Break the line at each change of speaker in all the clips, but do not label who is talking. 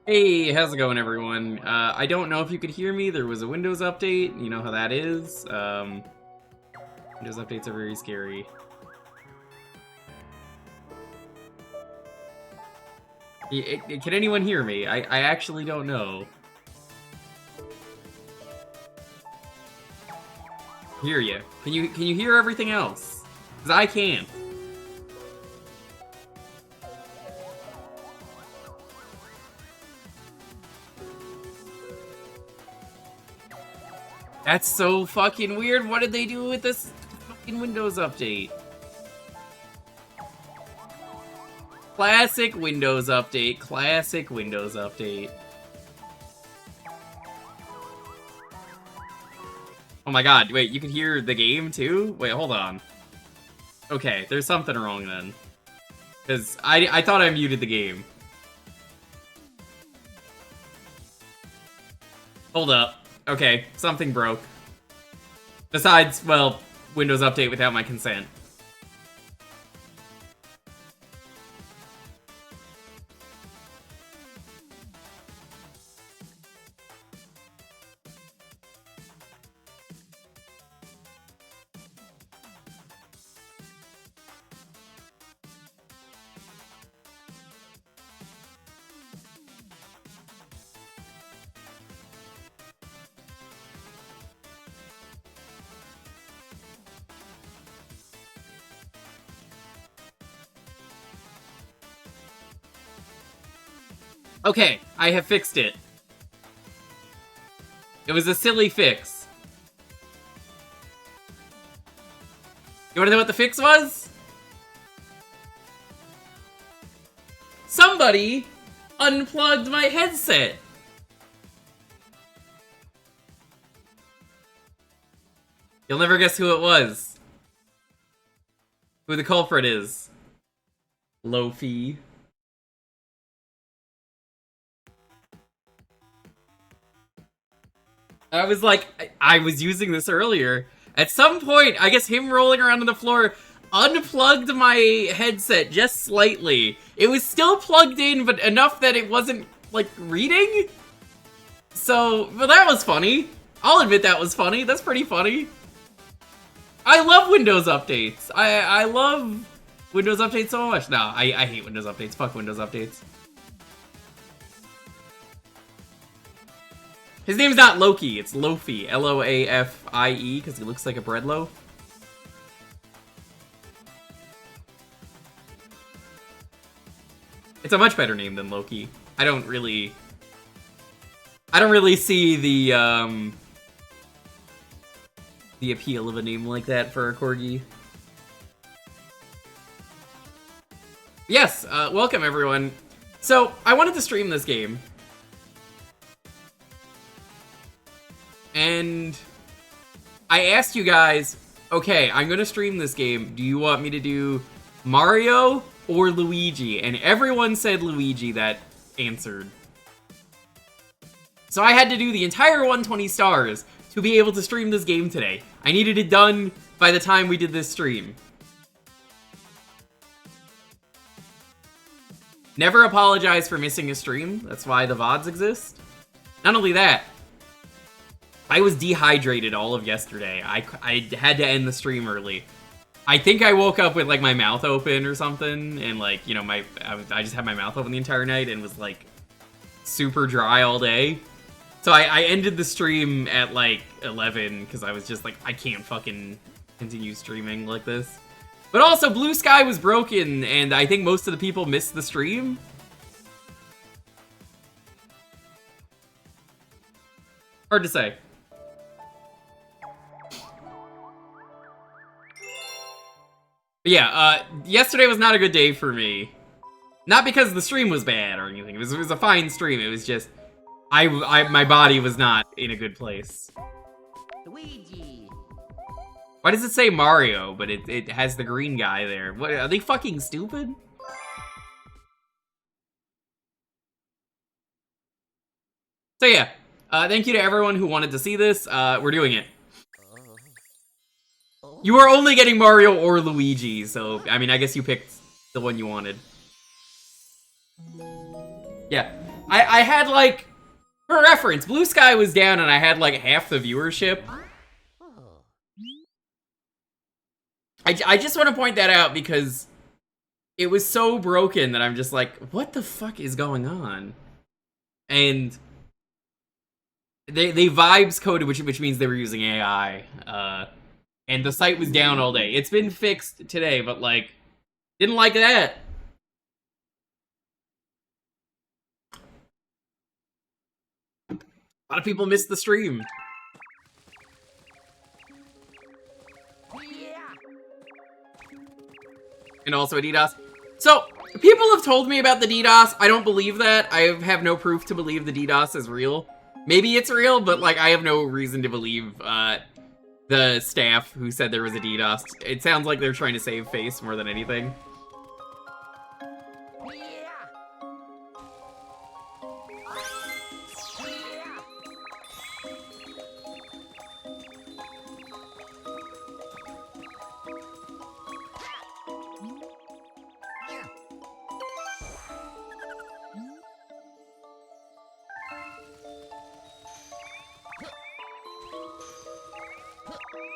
Hey, how's it going, everyone? I don't know if you could hear me. There was a Windows update. You know how that is. Windows updates are very scary. Can anyone hear me? I actually don't know. Hear you. Can you hear everything else? Because I can't. That's so fucking weird. What did they do with this fucking Windows update? Classic Windows update. Classic Windows update. Oh my god, wait, you can hear the game too? Wait, hold on. Okay, there's something wrong then. Because I thought I muted the game. Hold up. Okay, something broke. Besides, well, Windows Update without my consent. Okay, I have fixed it. It was a silly fix. You wanna know what the fix was? Somebody unplugged my headset. You'll never guess who it was. Who the culprit is. Lofi. I was like, I was using this earlier. At some point, I guess him rolling around on the floor unplugged my headset just slightly. It was still plugged in, but enough that it wasn't, like, reading? So, well, that was funny. I'll admit that was funny. That's pretty funny. I love Windows updates. I love Windows updates so much. No, I hate Windows updates. Fuck Windows updates. His name's not Loki, it's Lofi. L-O-A-F-I-E, because he looks like a bread loaf. It's a much better name than Loki. I don't really see the appeal of a name like that for a corgi. Yes, welcome everyone. So, I wanted to stream this game. And I asked you guys, okay, I'm gonna stream this game. Do you want me to do Mario or Luigi? And everyone said Luigi that answered. So I had to do the entire 120 stars to be able to stream this game today. I needed it done by the time we did this stream. Never apologize for missing a stream. That's why the VODs exist. Not only that, I was dehydrated all of yesterday. I had to end the stream early. I think I woke up with, like, my mouth open or something, and, like, you know, I just had my mouth open the entire night and was, like, super dry all day. So I ended the stream at, like, 11, because I was just like, I can't fucking continue streaming like this. But also, Blue Sky was broken, and I think most of the people missed the stream. Hard to say. But yeah, yesterday was not a good day for me. Not because the stream was bad or anything. It was a fine stream. It was just my body was not in a good place.
Luigi.
Why does it say Mario, but it has the green guy there? What, are they fucking stupid? So yeah, thank you to everyone who wanted to see this. We're doing it. You are only getting Mario or Luigi, so, I mean, I guess you picked the one you wanted. Yeah. I had, like, for reference, Blue Sky was down and I had, like, half the viewership. I just want to point that out because it was so broken that I'm just like, what the fuck is going on? And they vibes coded, which means they were using AI, and the site was down all day. It's been fixed today, but, like, didn't like that. A lot of people missed the stream. And also a DDoS. So, people have told me about the DDoS. I don't believe that. I have no proof to believe the DDoS is real. Maybe it's real, but, like, I have no reason to believe, the staff who said there was a DDoS. It sounds like they're trying to save face more than anything.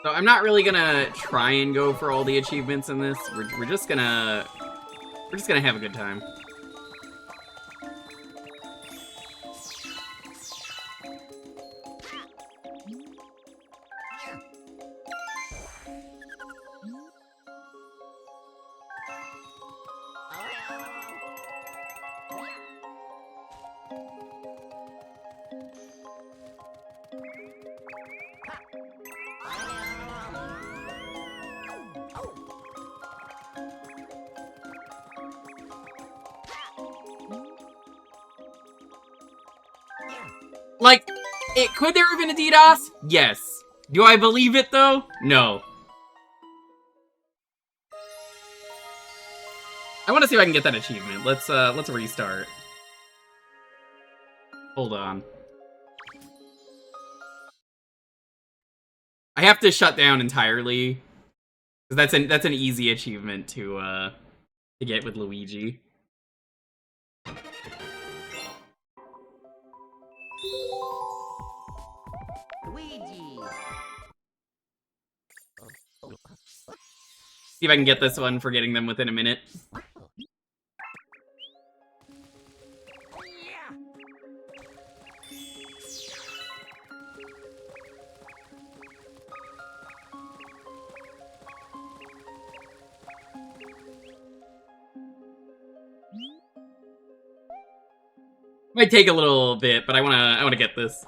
So I'm not really gonna try and go for all the achievements in this. We're just gonna have a good time. Like, could there have been a DDoS? Yes. Do I believe it though? No. I want to see if I can get that achievement. Let's restart. Hold on. I have to shut down entirely. Because that's an easy achievement to get with Luigi.
Luigi.
See if I can get this one for getting them within a minute. Might take a little bit, but I wanna get this.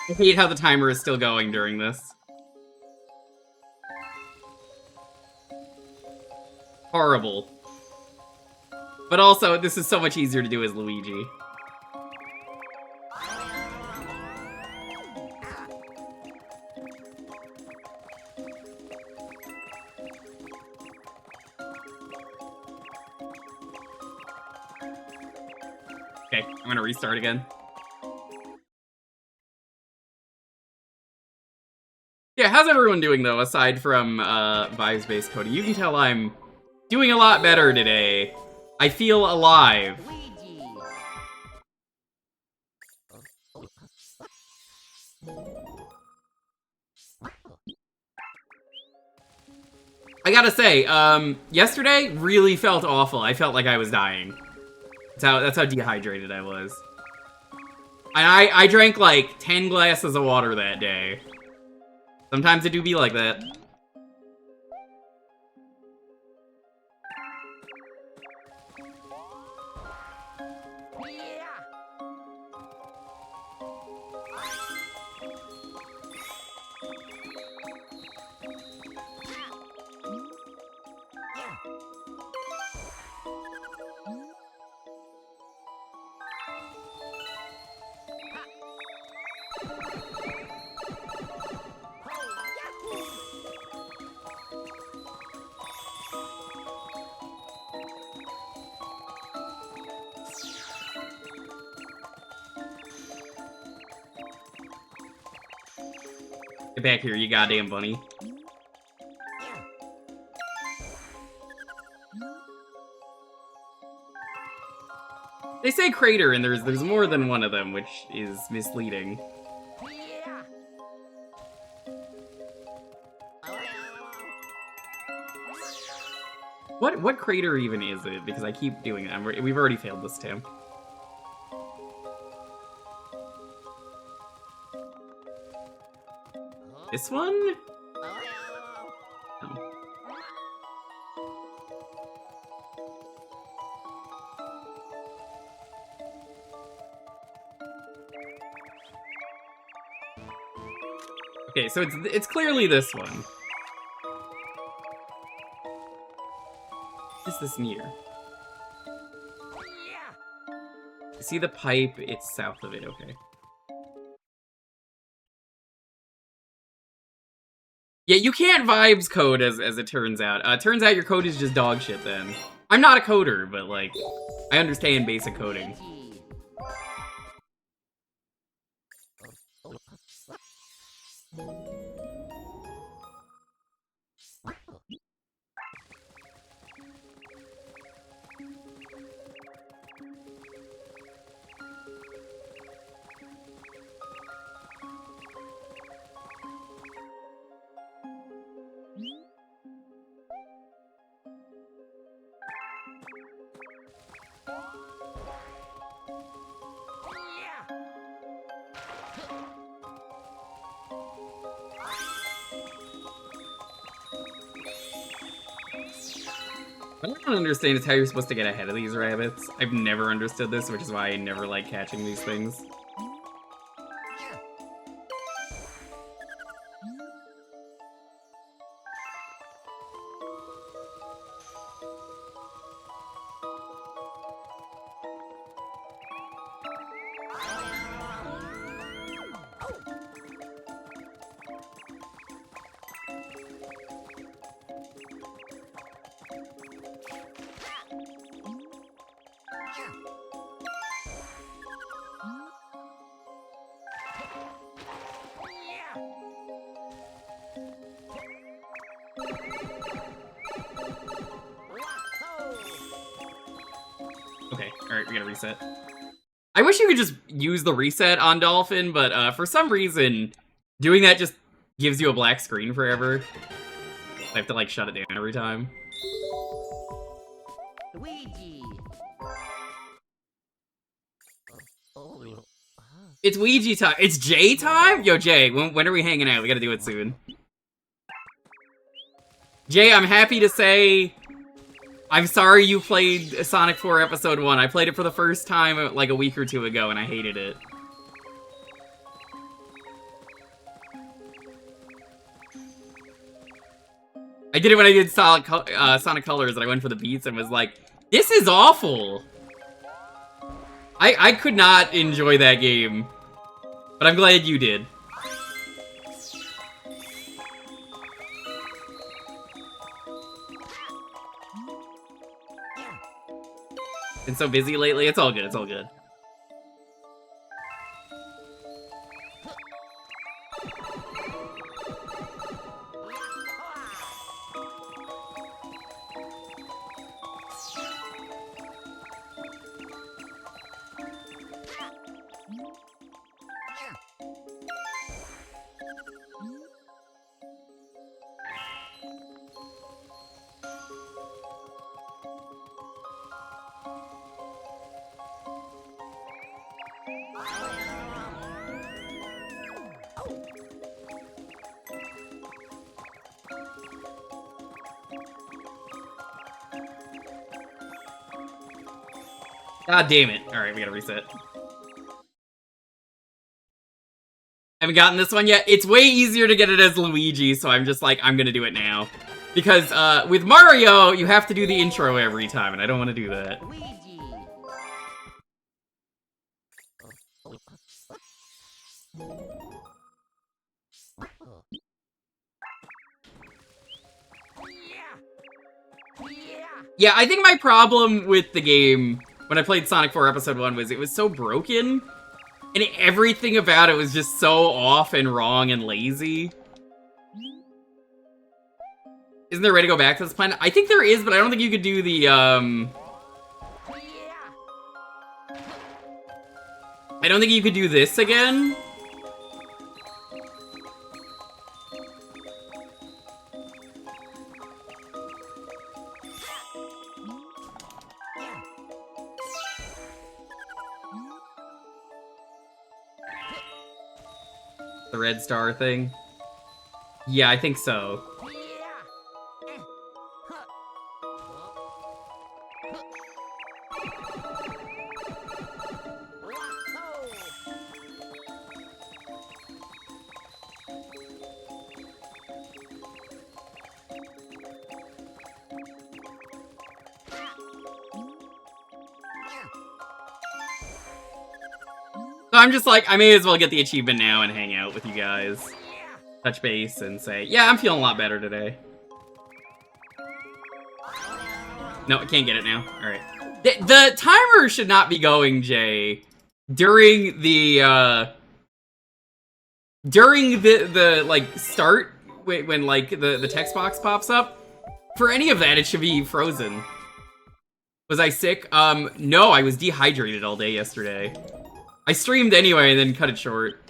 I hate how the timer is still going during this. Horrible. But also, this is so much easier to do as Luigi. Okay, I'm gonna restart again. Yeah, how's everyone doing, though, aside from vibes-based coding? You can tell I'm doing a lot better today. I feel alive.
Luigi.
I gotta say, yesterday really felt awful. I felt like I was dying. That's how dehydrated I was. I drank like 10 glasses of water that day. Sometimes it do be like that. Get back here, you goddamn bunny. They say crater, and there's more than one of them, which is misleading. What crater even is it? Because I keep doing it. We've already failed this, Tim. This one? Oh. Okay, so it's clearly this one. What is this near? See the pipe? It's south of it, okay. Yeah, you can't vibes code as it turns out. Turns out your code is just dog shit then. I'm not a coder, but like, I understand basic coding. What I don't understand is how you're supposed to get ahead of these rabbits. I've never understood this, which is why I never like catching these things. Okay, alright, we gotta reset. I wish you could just use the reset on Dolphin, but for some reason, doing that just gives you a black screen forever. I have to like shut it down every time.
Luigi.
It's Ouija time. It's Jay time? Yo, Jay, when are we hanging out? We gotta do it soon. Jay, I'm happy to say I'm sorry you played Sonic 4 Episode 1. I played it for the first time like a week or two ago, and I hated it. I did it when I did Sonic Colors, and I went for the beats and was like, this is awful! I could not enjoy that game, but I'm glad you did. Been so busy lately, it's all good, it's all good. God damn it. Alright, we gotta reset. Haven't gotten this one yet. It's way easier to get it as Luigi, so I'm just like, I'm gonna do it now. Because, with Mario, you have to do the intro every time, and I don't want to do that.
Luigi.
Yeah, I think my problem with the game, when I played Sonic 4 Episode 1, was it was so broken. And everything about it was just so off and wrong and lazy. Isn't there a way to go back to this planet? I think there is, but I don't think you could do the, I don't think you could do this again. The red star thing? Yeah, I think so. So I'm just like, I may as well get the achievement now and hang out with you guys. Touch base and say, yeah, I'm feeling a lot better today. No, I can't get it now. Alright. The timer should not be going, Jay, during the, like, start, when, like, the text box pops up. For any of that, it should be frozen. Was I sick? No, I was dehydrated all day yesterday. I streamed anyway and then cut it short.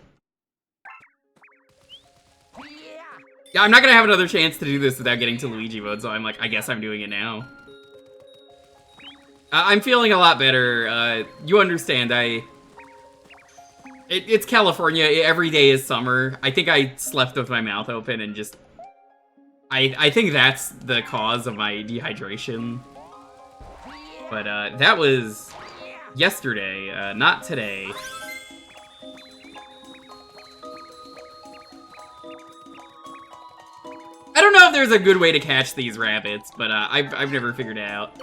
Yeah, I'm not gonna have another chance to do this without getting to Luigi mode, so I'm like, I guess I'm doing it now. I'm feeling a lot better. You understand, it's California, every day is summer. I think I slept with my mouth open and just... I think that's the cause of my dehydration. But, that was yesterday, not today. I don't know if there's a good way to catch these rabbits, but, I've never figured it out.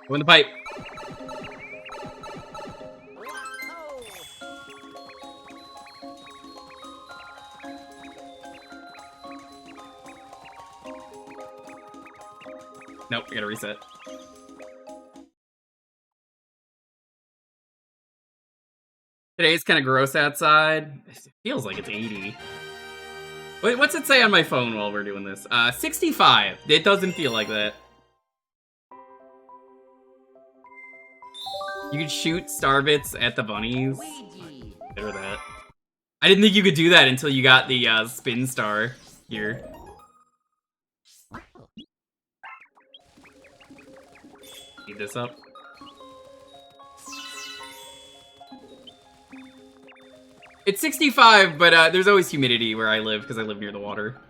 Go in the pipe. Nope, I gotta reset. Today's kind of gross outside. It feels like it's 80. Wait, what's it say on my phone while we're doing this? 65. It doesn't feel like that. You could shoot star bits at the bunnies.
Luigi.
Consider that. I didn't think you could do that until you got the spin star here. Speed this up. It's 65, but there's always humidity where I live because I live near the water.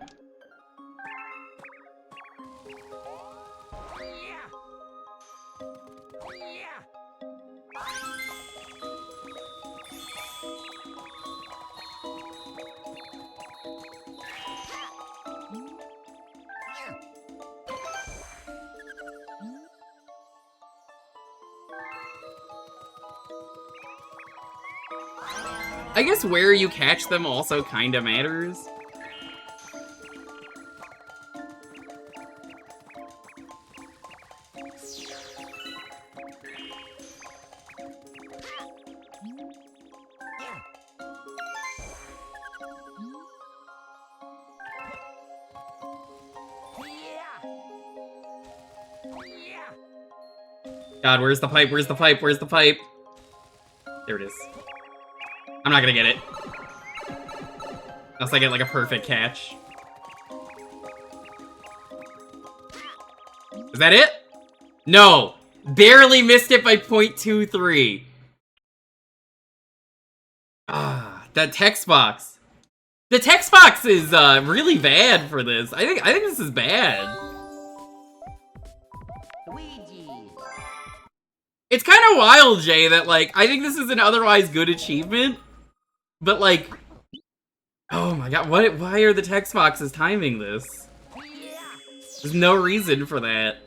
I guess where you catch them also kinda matters. God, where's the pipe? Where's the pipe? Where's the pipe? There it is. I'm not gonna get it. Unless I get like a perfect catch. Is that it? No! Barely missed it by 0.23. Ah, that text box. The text box is really bad for this. I think this is bad.
Luigi.
It's kind of wild, Jay, that like I think this is an otherwise good achievement, but like, oh my god, why are the text boxes timing this? There's no reason for that.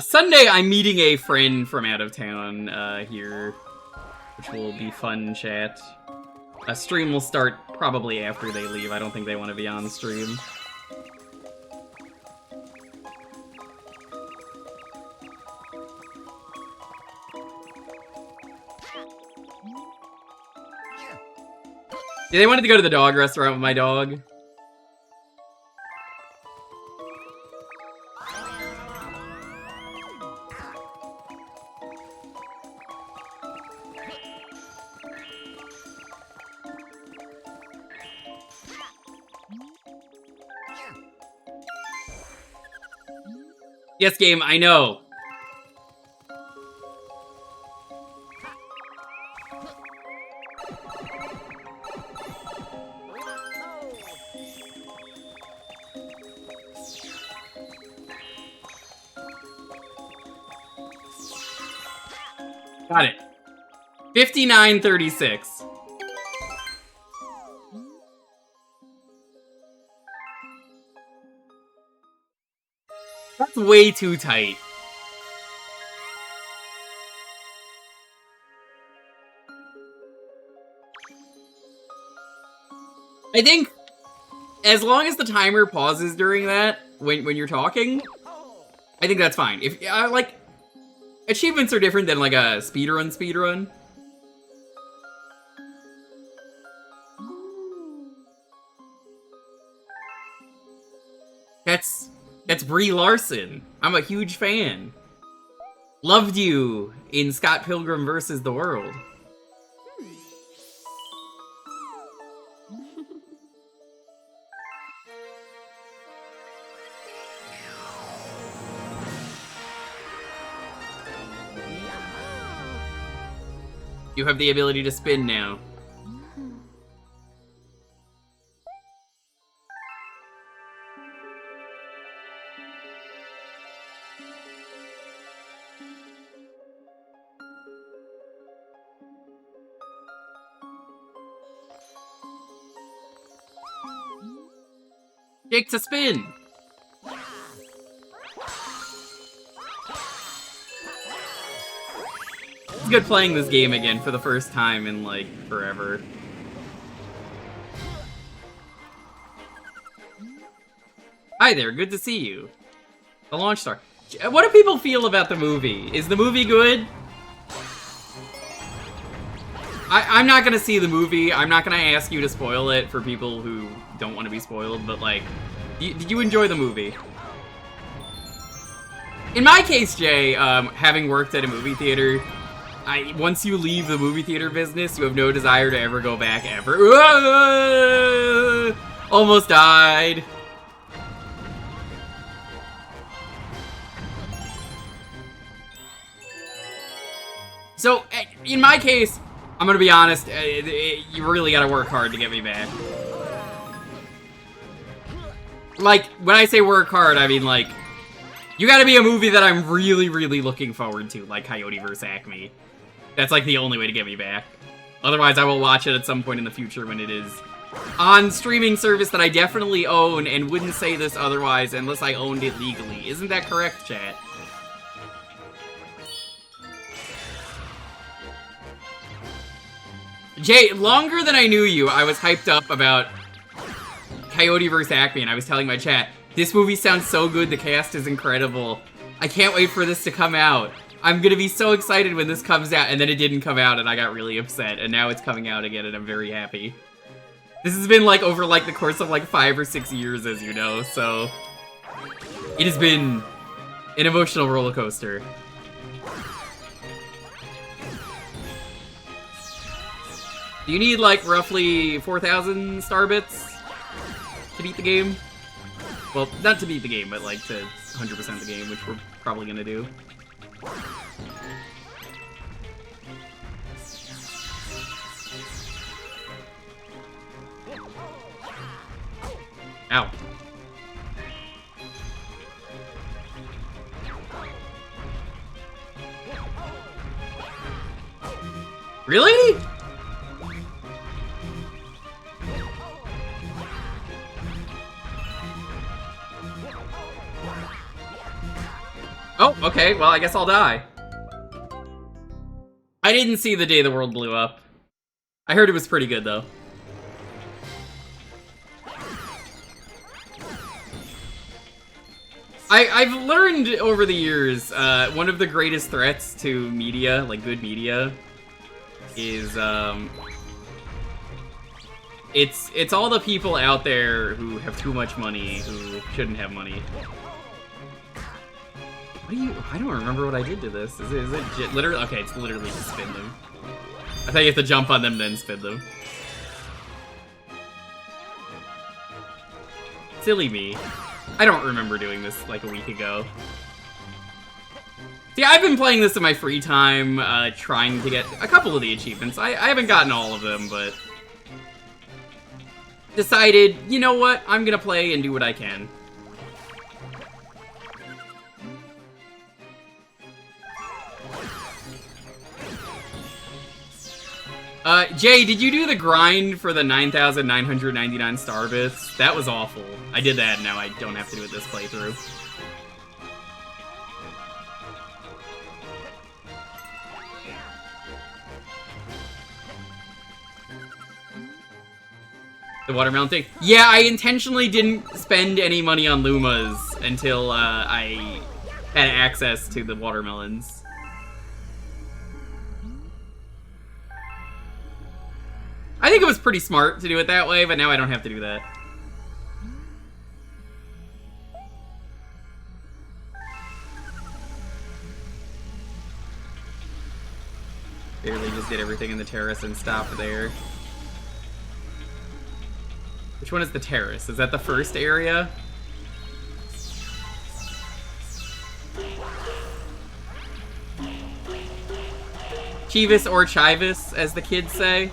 Sunday, I'm meeting a friend from out of town here, which will be fun chat. A stream will start probably after they leave. I don't think they want to be on stream. Yeah, they wanted to go to the dog restaurant with my dog. Yes, game, I know. Got it. 59:36. That's way too tight. I think as long as the timer pauses during that, when you're talking, I think that's fine. If like, achievements are different than like a speedrun. That's Brie Larson. I'm a huge fan. Loved you in Scott Pilgrim vs. the World. You have the ability to spin now. Jake to spin! It's good playing this game again for the first time in, like, forever. Hi there, good to see you. The launch star. What do people feel about the movie? Is the movie good? I'm not gonna see the movie. I'm not gonna ask you to spoil it for people who don't want to be spoiled, but like, did you enjoy the movie? In my case, Jay, having worked at a movie theater, once you leave the movie theater business, you have no desire to ever go back ever. Almost died. So, in my case, I'm gonna be honest, you really gotta work hard to get me back. Like, when I say work hard, I mean, like, you gotta be a movie that I'm really, really looking forward to, like Coyote vs. Acme. That's, like, the only way to get me back. Otherwise, I will watch it at some point in the future when it is on streaming service that I definitely own, and wouldn't say this otherwise unless I owned it legally. Isn't that correct, chat? Jay, longer than I knew you, I was hyped up about Coyote vs. Acme, and I was telling my chat, this movie sounds so good, the cast is incredible. I can't wait for this to come out. I'm gonna be so excited when this comes out, and then it didn't come out, and I got really upset, and now it's coming out again, and I'm very happy. This has been like over like the course of like 5 or 6 years, as you know, so it has been an emotional roller coaster. Do you need like roughly 4,000 star bits to beat the game? Well, not to beat the game, but like to 100% the game, which we're probably gonna do. Ow. Really? Oh, okay, well, I guess I'll die. I didn't see the day the world blew up. I heard it was pretty good, though. I've learned over the years, one of the greatest threats to media, like good media, is, it's all the people out there who have too much money, who shouldn't have money. What do you, I don't remember what I did to this. Is it literally, okay, it's literally just spin them. I thought you have to jump on them, then spin them. Silly me. I don't remember doing this like a week ago. See, I've been playing this in my free time, trying to get a couple of the achievements. I haven't gotten all of them, but decided, you know what, I'm gonna play and do what I can. Jay, did you do the grind for the 9,999 star bits? That was awful. I did that, now I don't have to do it this playthrough. The watermelon thing? Yeah, I intentionally didn't spend any money on Lumas until, I had access to the watermelons. I think it was pretty smart to do it that way, but now I don't have to do that. Barely just did everything in the terrace and stopped there. Which one is the terrace? Is that the first area? Chivas or Chivas, as the kids say.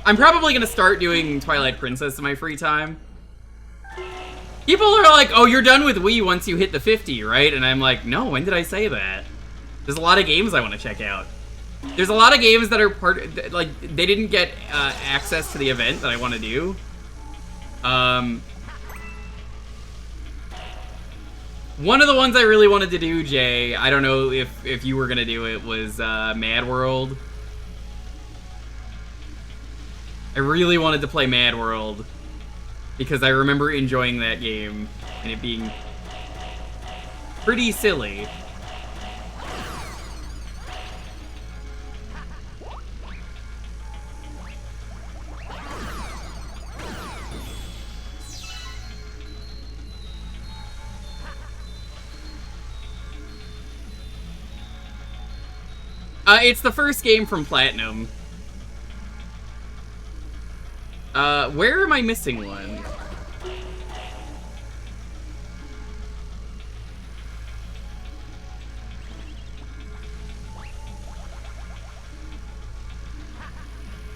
I'm probably gonna start doing Twilight Princess in my free time. People are like, oh, you're done with Wii once you hit the 50, right? And I'm like, no, when did I say that? There's a lot of games I want to check out. There's a lot of games that are like, they didn't get access to the event that I want to do. One of the ones I really wanted to do, Jay, I don't know if you were gonna do it, was Mad World. I really wanted to play Mad World because I remember enjoying that game and it being pretty silly. It's the first game from Platinum. Where am I missing one? I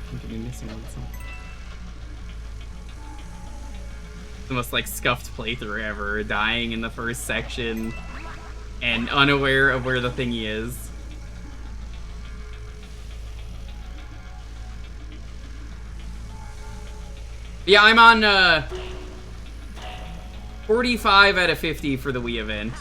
think I'm missing one. The most like scuffed playthrough ever, dying in the first section and unaware of where the thingy is. Yeah, I'm on 45 out of 50 for the Wii event.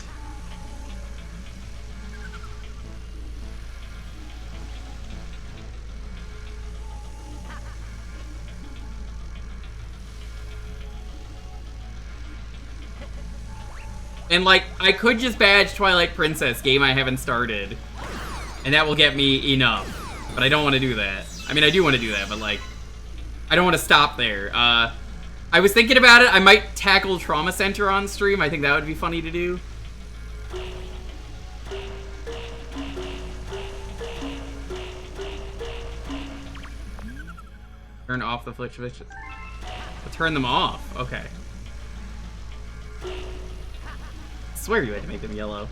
And like, I could just badge Twilight Princess, game I haven't started, and that will get me enough. But I don't want to do that. I mean, I do want to do that, but like, I don't want to stop there. I was thinking about it. I might tackle Trauma Center on stream. I think that would be funny to do. Turn off the flick switches. Turn them off. Okay. I swear you had to make them yellow.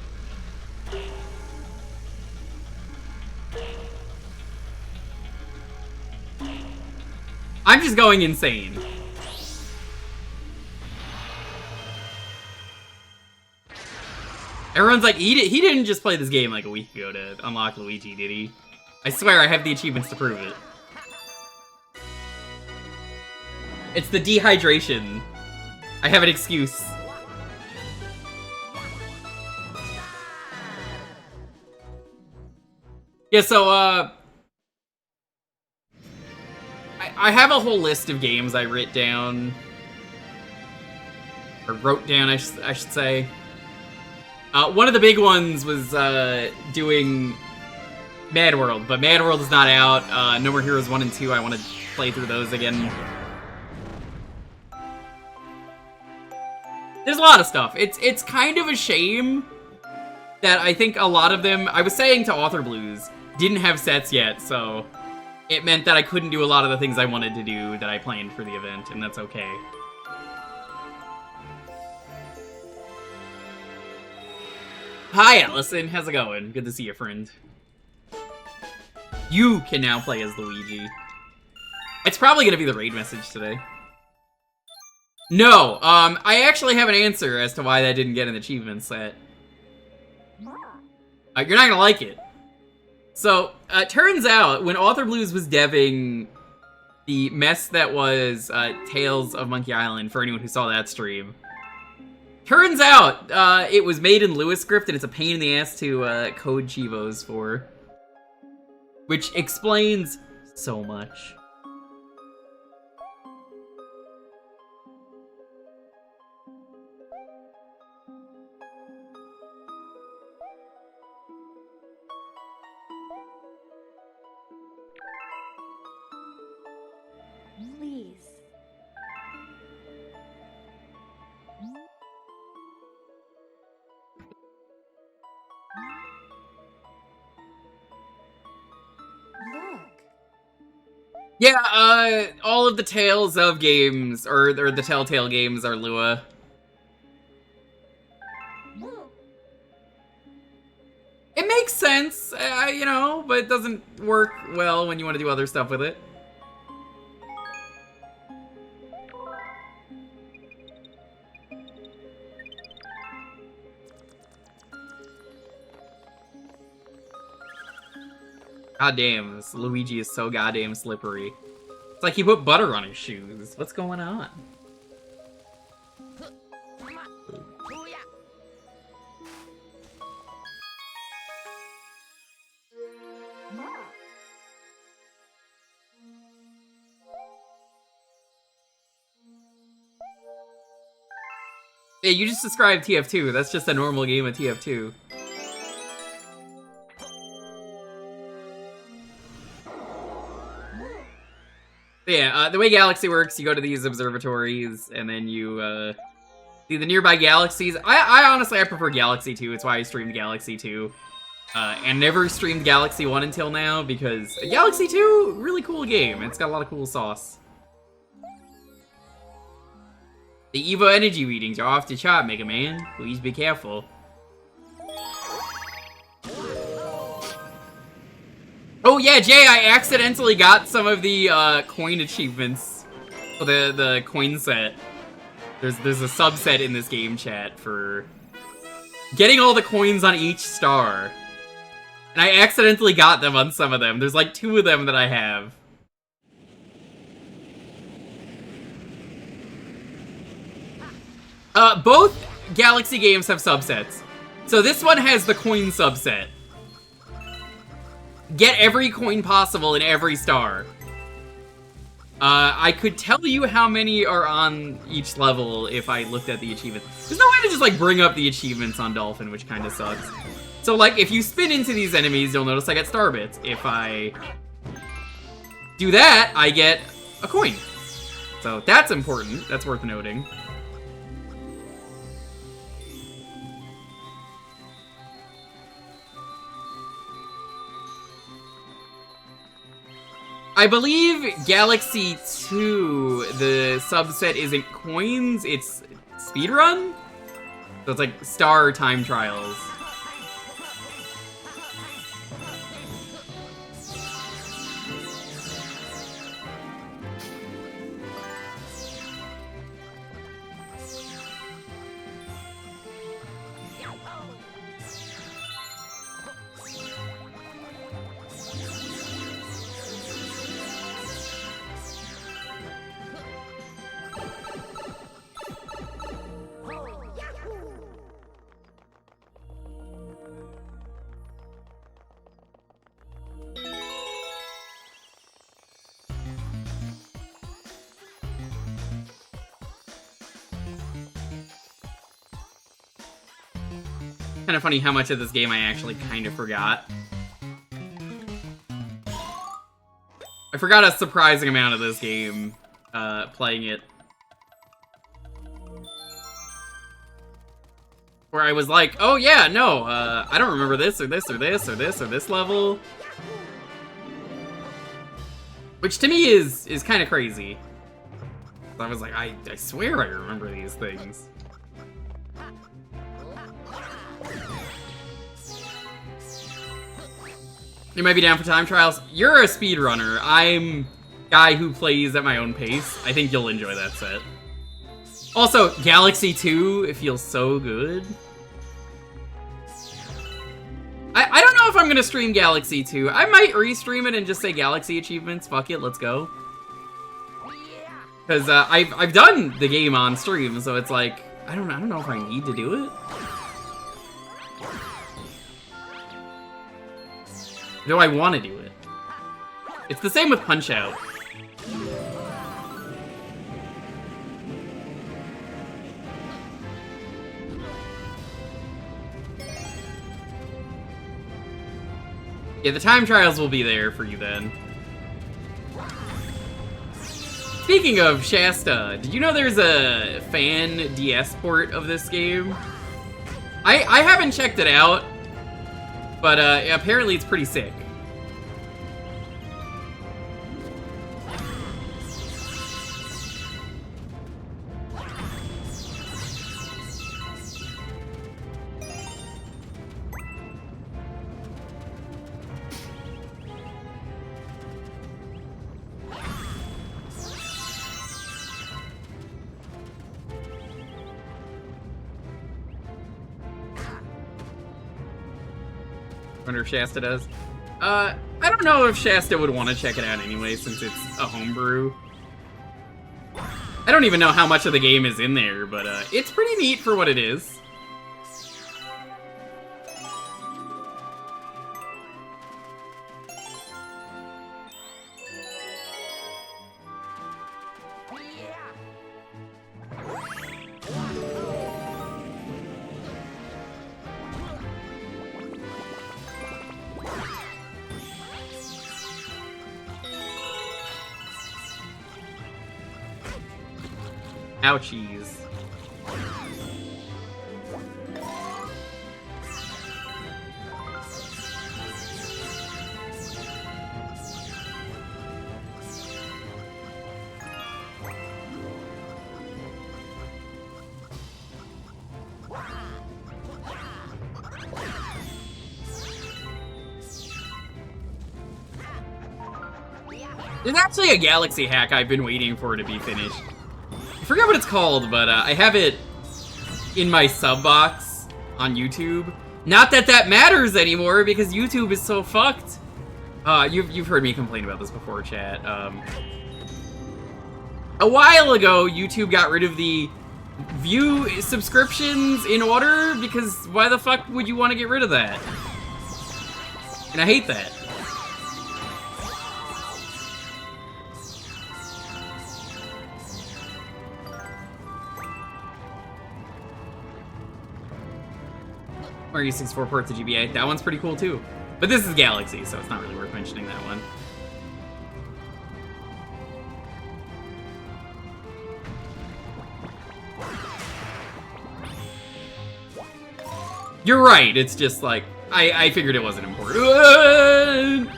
I'm just going insane. Everyone's like, he didn't just play this game like a week ago to unlock Luigi, did he? I swear I have the achievements to prove it. It's the dehydration. I have an excuse. Yeah, so, I have a whole list of games I wrote down. Or wrote down, I should say. One of the big ones was, doing Mad World, but Mad World is not out. No More Heroes 1 and 2, I want to play through those again. There's a lot of stuff. It's kind of a shame that I think a lot of them, I was saying to Author Blues, didn't have sets yet, so it meant that I couldn't do a lot of the things I wanted to do that I planned for the event, and that's okay. Hi, Allison. How's it going? Good to see you, friend. You can now play as Luigi. It's probably gonna be the raid message today. No, I actually have an answer as to why that didn't get an achievement set. You're not gonna like it. So, turns out, when Author Blues was deving the mess that was Tales of Monkey Island, for anyone who saw that stream, turns out it was made in Lua script, and it's a pain in the ass to code Chivos for. Which explains so much.
Please. Look.
Yeah, all of the Tales of games, or the Telltale games are Lua. It makes sense, you know, but it doesn't work well when you want to do other stuff with it. God damn, this Luigi is so goddamn slippery. It's like he put butter on his shoes. What's going on? Yeah, you just described TF2. That's just a normal game of TF2. Yeah, the way Galaxy works, you go to these observatories, and then you, see the nearby galaxies. I honestly, I prefer Galaxy 2, it's why I streamed Galaxy 2. And never streamed Galaxy 1 until now, because Galaxy 2, really cool game. It's got a lot of cool sauce. The Evo energy readings are off the chart, Mega Man. Please be careful. Oh yeah, Jay, I accidentally got some of the coin achievements for the coin set. There's a subset in this game chat for getting all the coins on each star. And I accidentally got them on some of them. There's like 2 of them that I have. Both Galaxy games have subsets. So this one has the coin subset. Get every coin possible in every star. I could tell you how many are on each level if I looked at the achievements. There's no way to just, like, bring up the achievements on Dolphin, which kind of sucks. So, like, if you spin into these enemies, you'll notice I get star bits. If I do that, I get a coin. So that's important. That's worth noting. I believe Galaxy 2, the subset isn't coins, it's speedrun? So it's like star time trials. Kind of funny how much of this game I actually kind of forgot. I forgot a surprising amount of this game, playing it. Where I was like, oh yeah, no, I don't remember this, or this, or this, or this, or this level. Which to me is kind of crazy. I was like, I swear I remember these things. You might be down for time trials. You're a speedrunner. I'm a guy who plays at my own pace. I think you'll enjoy that set. Also, Galaxy 2, it feels so good. I don't know if I'm gonna stream Galaxy 2. I might restream it and just say Galaxy achievements. Fuck it, let's go. Because I've done the game on stream, so it's like I don't know if I need to do it. Do I want to do it? It's the same with Punch-Out. Yeah, the time trials will be there for you then. Speaking of Shasta, did you know there's a fan DS port of this game? I haven't checked it out, but apparently it's pretty sick. Wonder if Shasta does. I don't know if Shasta would want to check it out anyway, since it's a homebrew. I don't even know how much of the game is in there, but it's pretty neat for what it is. Ouchies. There's actually a Galaxy hack I've been waiting for to be finished. I forget what it's called, but I have it in my sub box on YouTube. Not that that matters anymore, because YouTube is so fucked. You've heard me complain about this before, chat. A while ago, YouTube got rid of the view subscriptions in order, because why the fuck would you want to get rid of that? And I hate that. Mario 64 port to GBA. That one's pretty cool too. But this is Galaxy, so it's not really worth mentioning that one. You're right, it's just like, I figured it wasn't important.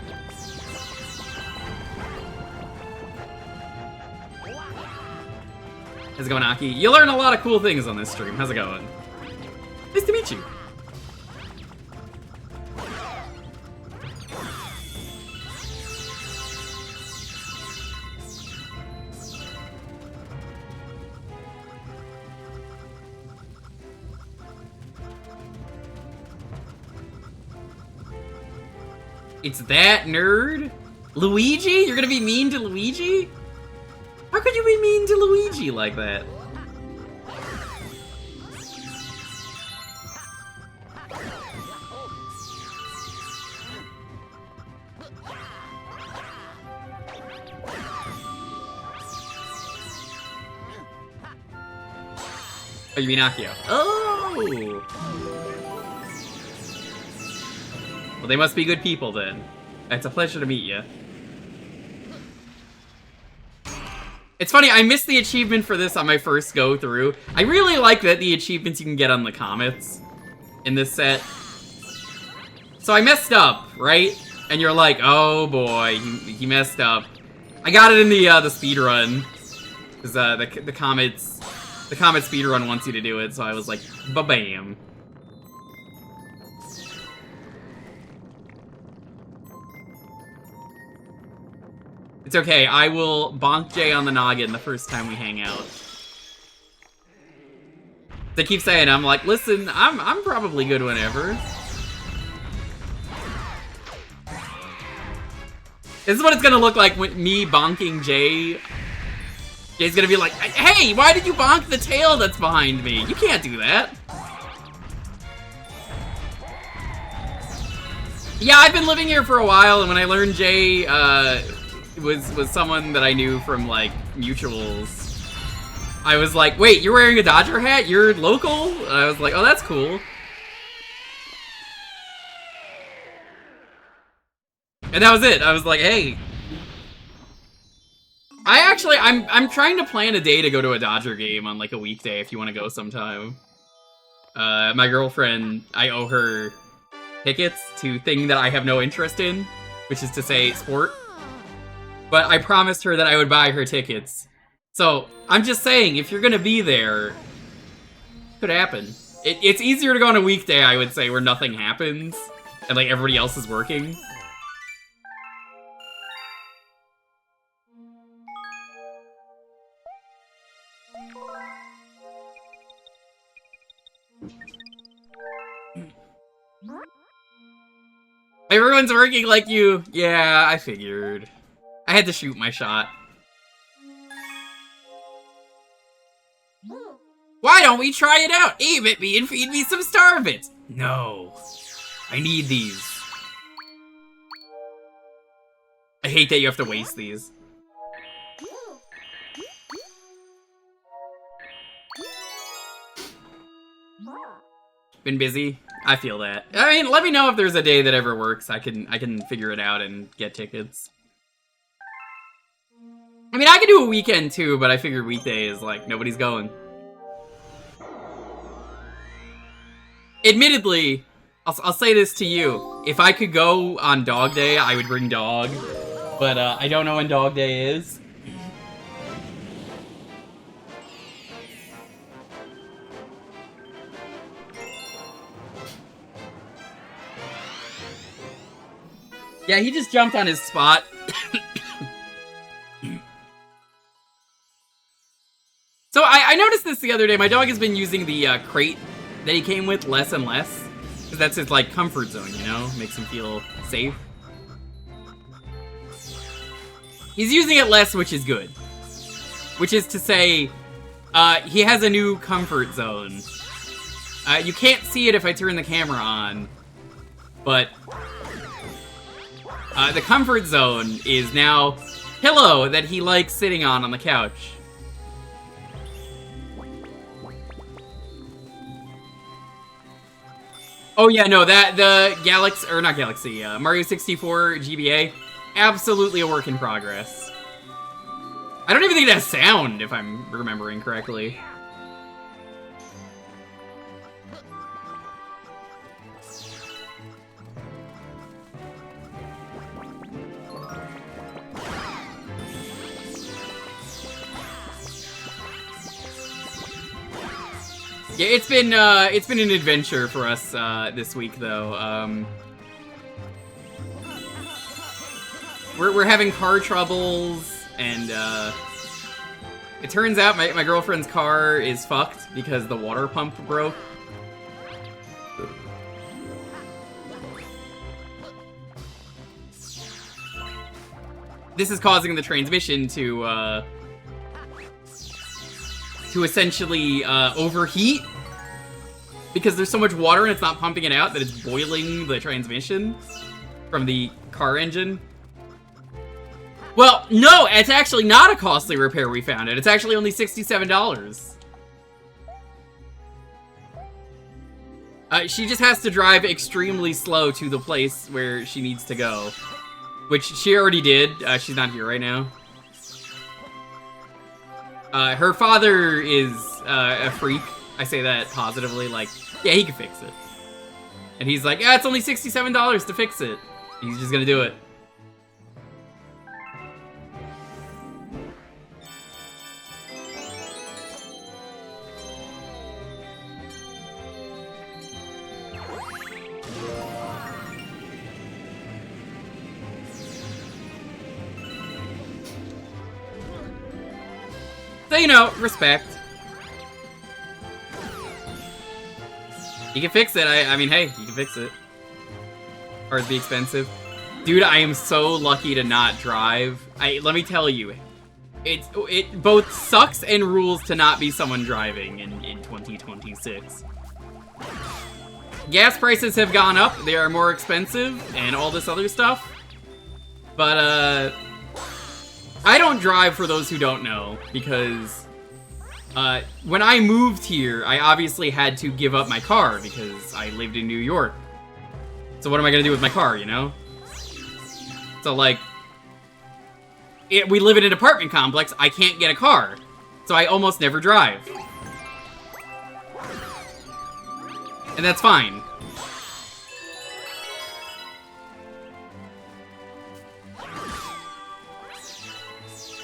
How's it going, Aki? You learn a lot of cool things on this stream. How's it going? Nice to meet you. It's that nerd? Luigi? You're gonna be mean to Luigi? How could you be mean to Luigi like that? Oh, you mean Akio? Oh! Well, they must be good people then. It's a pleasure to meet you. It's funny, I missed the achievement for this on my first go through. I really like that the achievements you can get on the comets in this set. So I messed up, right? And you're like, oh boy, he messed up. I got it in the speed run, because the comet speed run wants you to do it. So I was like, ba-bam. It's okay, I will bonk Jay on the noggin the first time we hang out. They keep saying, I'm like, listen, I'm probably good whenever. This is what it's gonna look like with me bonking Jay. Jay's gonna be like, hey, why did you bonk the tail that's behind me? You can't do that. Yeah, I've been living here for a while, and when I learned Jay, was someone that I knew from, like, mutuals. I was like, wait, you're wearing a Dodger hat? You're local? And I was like, oh, that's cool. And that was it. I was like, hey. I'm trying to plan a day to go to a Dodger game on, like, a weekday if you want to go sometime. My girlfriend, I owe her tickets to thing that I have no interest in, which is to say, sport. But I promised her that I would buy her tickets. So, I'm just saying, if you're gonna be there, it could happen. It's easier to go on a weekday, I would say, where nothing happens, and, like, everybody else is working. Everyone's working like you. Yeah, I figured. I had to shoot my shot. Why don't we try it out? Aim at me and feed me some star bits. No. I need these. I hate that you have to waste these. Been busy? I feel that. I mean, let me know if there's a day that ever works. I can figure it out and get tickets. I mean, I could do a weekend too, but I figured weekday is like, nobody's going. Admittedly, I'll say this to you. If I could go on dog day, I would bring dog. But I don't know when dog day is. Yeah, he just jumped on his spot. So I noticed this the other day. My dog has been using the crate that he came with less and less. Because that's his, like, comfort zone, you know? Makes him feel safe. He's using it less, which is good. Which is to say, he has a new comfort zone. You can't see it if I turn the camera on. But the comfort zone is now pillow that he likes sitting on the couch. Oh yeah, no, the Mario 64 GBA, absolutely a work in progress. I don't even think it has sound, if I'm remembering correctly. Yeah, it's been an adventure for us this week though. We're having car troubles, and it turns out my girlfriend's car is fucked because the water pump broke. This is causing the transmission to essentially overheat because there's so much water and it's not pumping it out that it's boiling the transmission from the car engine. Well, no, it's actually not a costly repair we found it. It's actually only $67. She just has to drive extremely slow to the place where she needs to go. Which she already did. She's not here right now. Her father is a freak. I say that positively, like, yeah, he can fix it. And he's like, yeah, it's only $67 to fix it. He's just gonna do it. So, you know, respect. You can fix it. I mean, hey, you can fix it. Cars be expensive. Dude, I am so lucky to not drive. Let me tell you, it both sucks and rules to not be someone driving in 2026. Gas prices have gone up. They are more expensive and all this other stuff. But, I don't drive, for those who don't know, because when I moved here, I obviously had to give up my car because I lived in New York. So what am I gonna do with my car, you know? So, like, we live in an apartment complex, I can't get a car. So I almost never drive. And that's fine.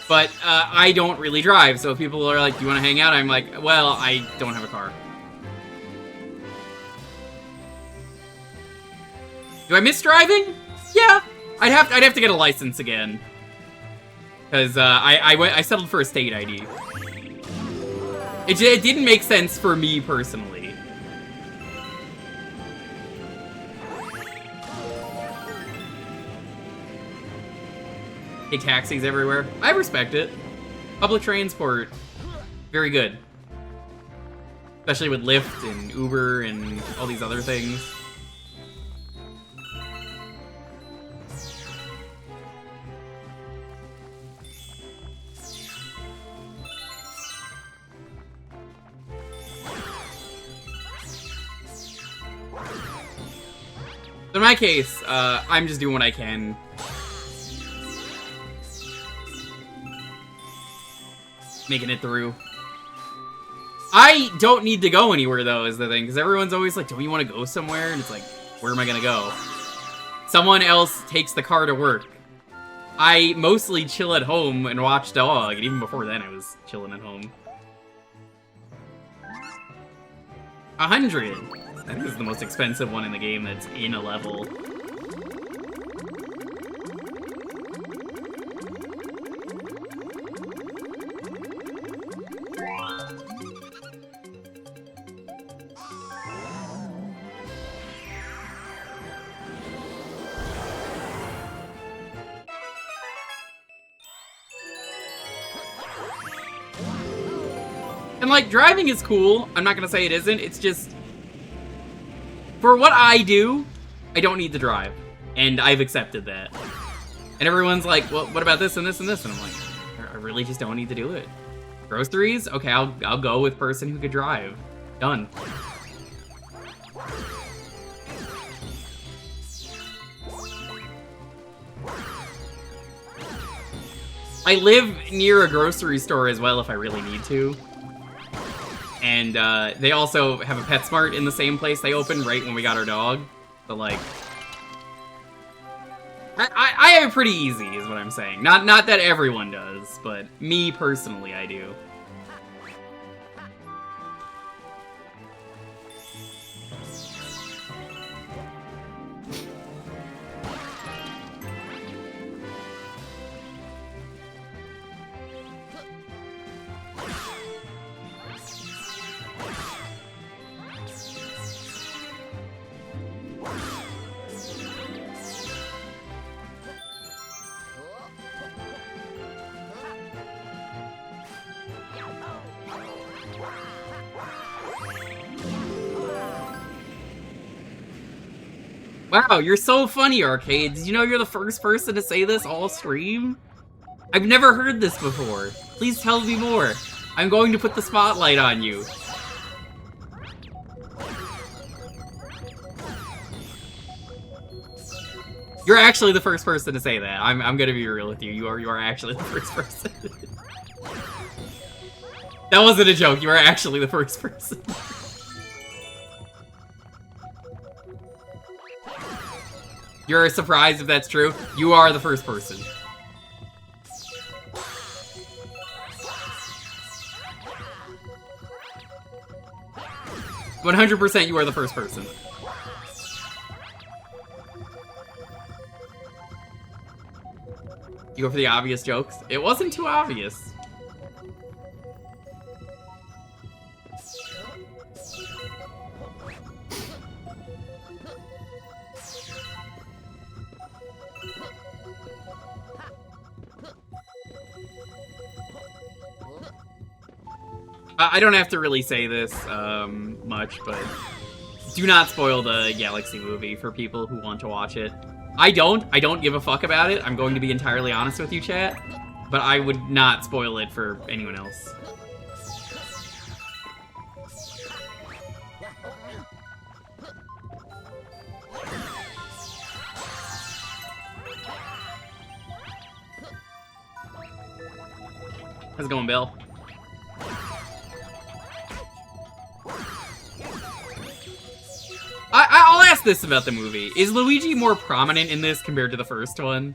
But I don't really drive, so if people are like, do you want to hang out? I'm like, well, I don't have a car. Do I miss driving? Yeah, I'd have to get a license again. Because I settled for a state ID. It didn't make sense for me personally. Take taxis everywhere. I respect it. Public transport, very good. Especially with Lyft and Uber and all these other things. In my case, I'm just doing what I can. Making it through. I don't need to go anywhere, though, is the thing, because everyone's always like, do we want to go somewhere? And it's like, where am I gonna go? Someone else takes the car to work. I mostly chill at home and watch dog, and even before then I was chilling at home. 100! I think this is the most expensive one in the game that's in a level. And, like, driving is cool. I'm not gonna say it isn't. It's just, for what I do, I don't need to drive. And I've accepted that. And everyone's like, well, what about this and this and this? And I'm like, I really just don't need to do it. Groceries? Okay, I'll go with person who could drive. Done. I live near a grocery store as well if I really need to. And they also have a PetSmart in the same place they opened right when we got our dog. So, like, I have it pretty easy, is what I'm saying. Not that everyone does, but me personally, I do. Wow, you're so funny, Arcade. Did you know you're the first person to say this all stream? I've never heard this before. Please tell me more. I'm going to put the spotlight on you. You're actually the first person to say that. I'm gonna be real with you. You are actually the first person. That wasn't a joke. You are actually the first person. You're surprised if that's true? You are the first person. 100% you are the first person. You go for the obvious jokes? It wasn't too obvious. I don't have to really say this much, but do not spoil the Galaxy movie for people who want to watch it. I don't give a fuck about it. I'm going to be entirely honest with you, chat. But I would not spoil it for anyone else. How's it going, Bill? I'll ask this about the movie. Is Luigi more prominent in this compared to the first one?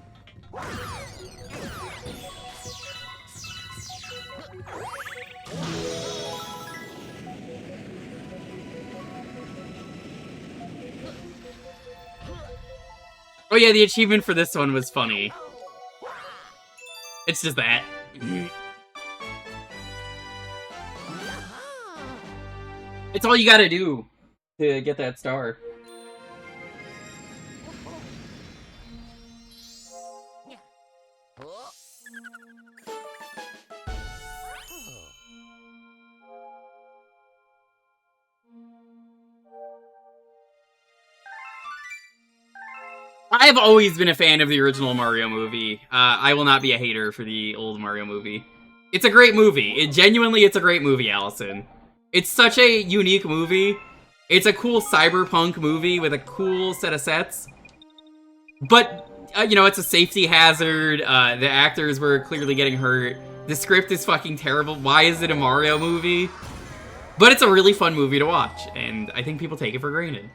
Oh yeah, the achievement for this one was funny. It's just that. It's all you gotta do to get that star. I've always been a fan of the original Mario movie. I will not be a hater for the old Mario movie. It's a great movie. It's a great movie, Allison. It's such a unique movie. It's a cool cyberpunk movie with a cool set of sets. But, you know, it's a safety hazard. The actors were clearly getting hurt. The script is fucking terrible. Why is it a Mario movie? But it's a really fun movie to watch, and I think people take it for granted.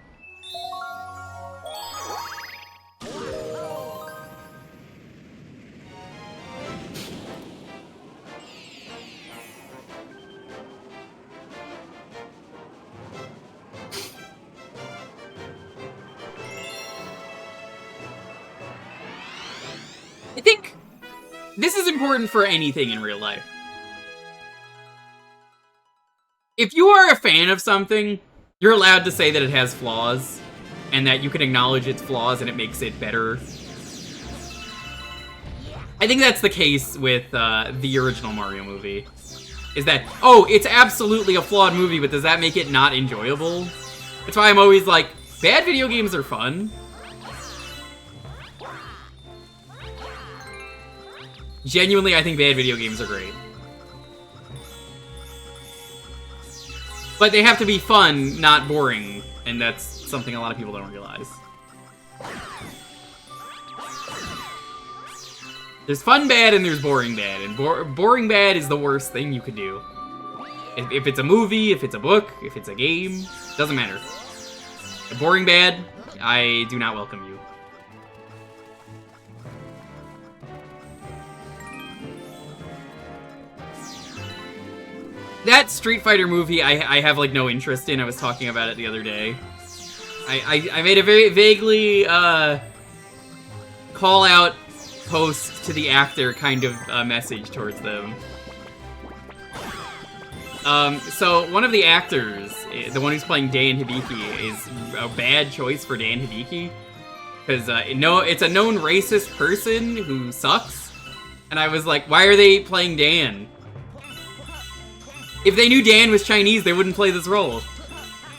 I think this is important for anything in real life. If you are a fan of something, you're allowed to say that it has flaws, and that you can acknowledge its flaws and it makes it better. I think that's the case with the original Mario movie. Is that, oh, it's absolutely a flawed movie, but does that make it not enjoyable? That's why I'm always like, bad video games are fun. Genuinely, I think bad video games are great. But they have to be fun, not boring, and that's something a lot of people don't realize. There's fun bad and there's boring bad, and boring bad is the worst thing you could do. If it's a movie, if it's a book, if it's a game, doesn't matter. Boring bad, I do not welcome you. That Street Fighter movie, I have, like, no interest in. I was talking about it the other day. I made a very vaguely, call-out post to the actor kind of message towards them. So, one of the actors, the one who's playing Dan Hibiki, is a bad choice for Dan Hibiki. Because, it's a known racist person who sucks. And I was like, why are they playing Dan? If they knew Dan was Chinese, they wouldn't play this role.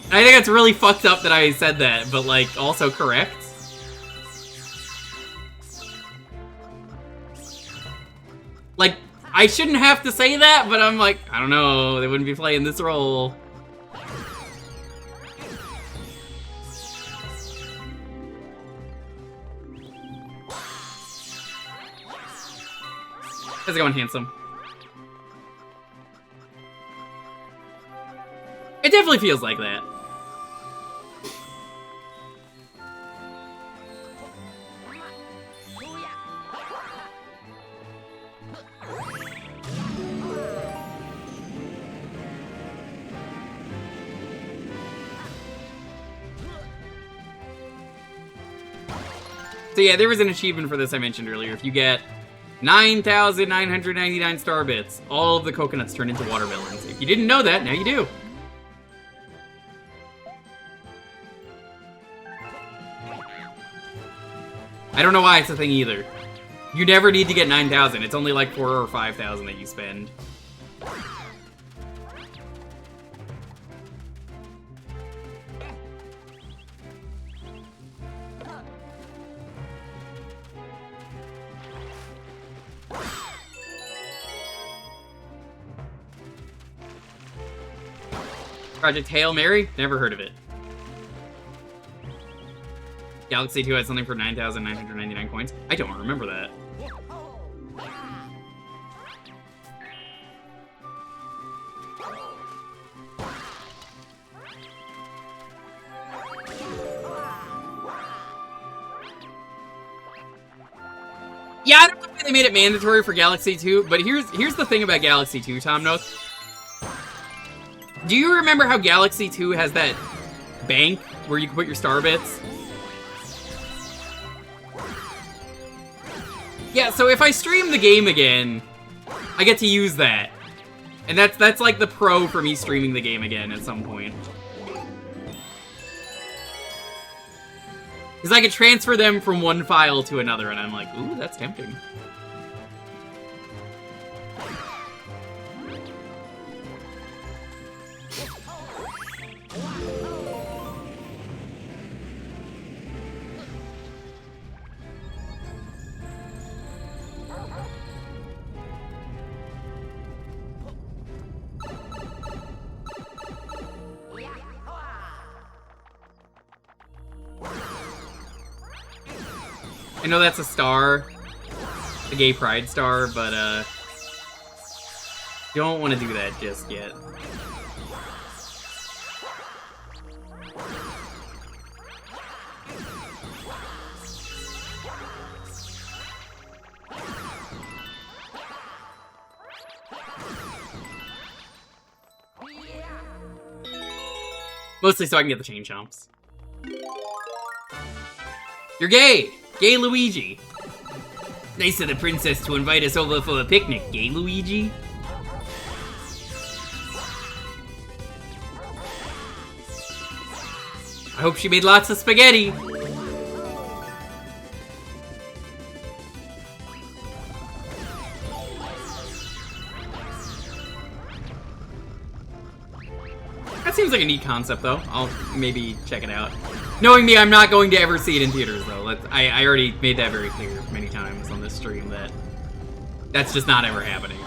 And I think it's really fucked up that I said that, but, like, also correct. Like, I shouldn't have to say that, but I'm like, I don't know, they wouldn't be playing this role. How's it going, handsome? It definitely feels like that. So yeah, there was an achievement for this I mentioned earlier. If you get 9,999 star bits, all of the coconuts turn into watermelons. If you didn't know that, now you do. I don't know why it's a thing either. You never need to get 9,000. It's only like 4,000 or 5,000 that you spend. Project Hail Mary? Never heard of it. Galaxy 2 had something for 9,999 coins? I don't remember that. Yeah, I don't know why they made it mandatory for Galaxy 2, but here's the thing about Galaxy 2, Tom Nook. Do you remember how Galaxy 2 has that bank where you can put your star bits? Yeah, so if I stream the game again, I get to use that. And that's like the pro for me streaming the game again at some point. Because I could transfer them from one file to another, and I'm like, ooh, that's tempting. I know that's a star, a gay pride star, but don't want to do that just yet. Mostly so I can get the chain chomps. You're gay! Gay Luigi! Nice of the princess to invite us over for a picnic, gay Luigi. I hope she made lots of spaghetti. That seems like a neat concept, though. I'll maybe check it out. Knowing me, I'm not going to ever see it in theaters, though. I already made that very clear many times on this stream that that's just not ever happening.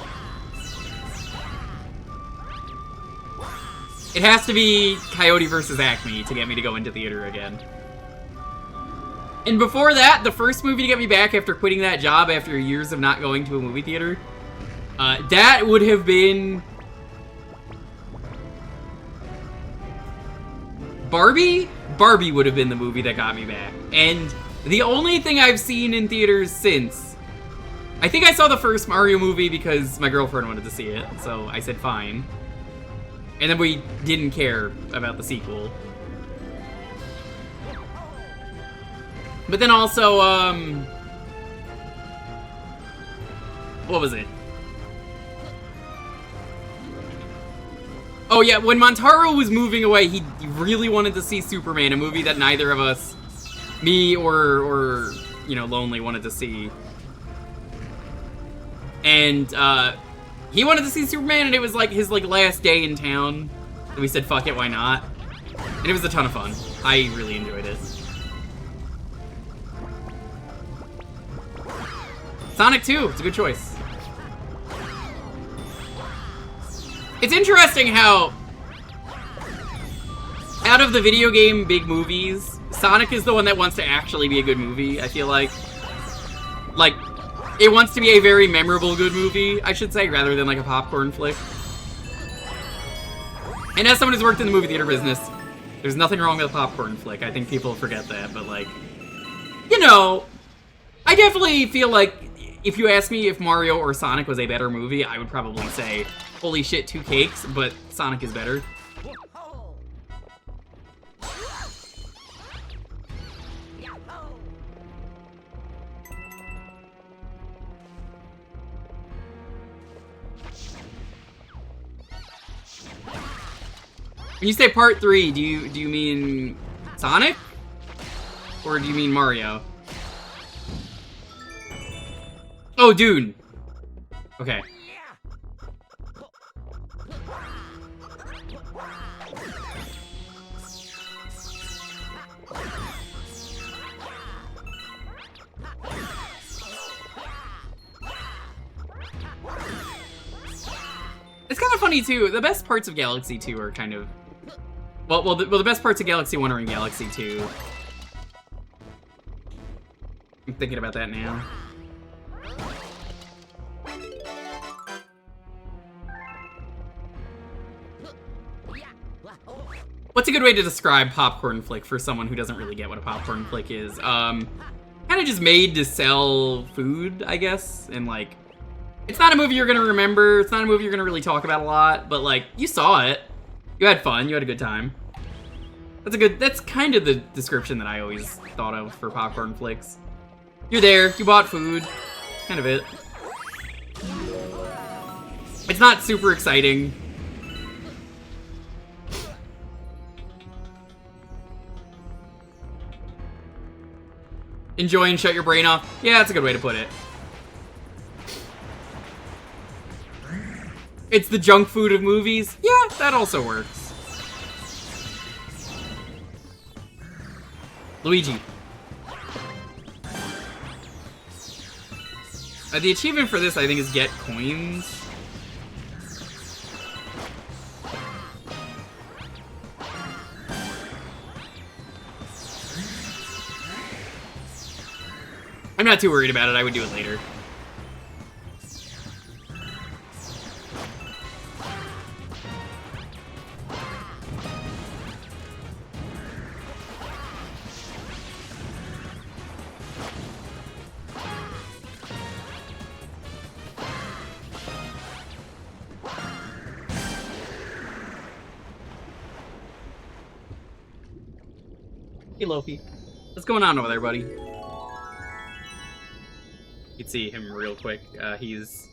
It has to be Coyote versus Acme to get me to go into theater again. And before that, the first movie to get me back after quitting that job after years of not going to a movie theater, that would have been Barbie? Barbie would have been the movie that got me back. And the only thing I've seen in theaters since, I think I saw the first Mario movie because my girlfriend wanted to see it, so I said fine. And then we didn't care about the sequel. But then also, what was it? Oh yeah, when Montaro was moving away, he really wanted to see Superman, a movie that neither of us, me or you know, Lonely, wanted to see. And he wanted to see Superman, and it was like his last day in town. And we said, fuck it, why not? And it was a ton of fun. I really enjoyed it. Sonic 2, it's a good choice. It's interesting how, out of the video game big movies, Sonic is the one that wants to actually be a good movie, I feel like. Like, it wants to be a very memorable good movie, I should say, rather than like a popcorn flick. And as someone who's worked in the movie theater business, there's nothing wrong with a popcorn flick. I think people forget that, but like, you know, I definitely feel like if you ask me if Mario or Sonic was a better movie, I would probably say, holy shit, 2 cakes, but Sonic is better. When you say part 3, do you mean Sonic? Or do you mean Mario? Oh, dude. Okay. It's kind of funny too. The best parts of Galaxy 2 are kind of well, the best parts of Galaxy 1 are in Galaxy 2. I'm thinking about that now. What's a good way to describe popcorn flick for someone who doesn't really get what a popcorn flick is? Kind of just made to sell food, I guess, and like, it's not a movie you're gonna remember, it's not a movie you're gonna really talk about a lot, but like, you saw it, you had fun, you had a good time. That's kind of the description that I always thought of for popcorn flicks. You're there, you bought food, kind of it. It's not super exciting. Enjoy and shut your brain off. Yeah, that's a good way to put it. It's the junk food of movies. Yeah, that also works. Luigi. The achievement for this, I think, is get coins. I'm not too worried about it. I would do it later. Hey, Lofi. What's going on over there, buddy? You can see him real quick. He's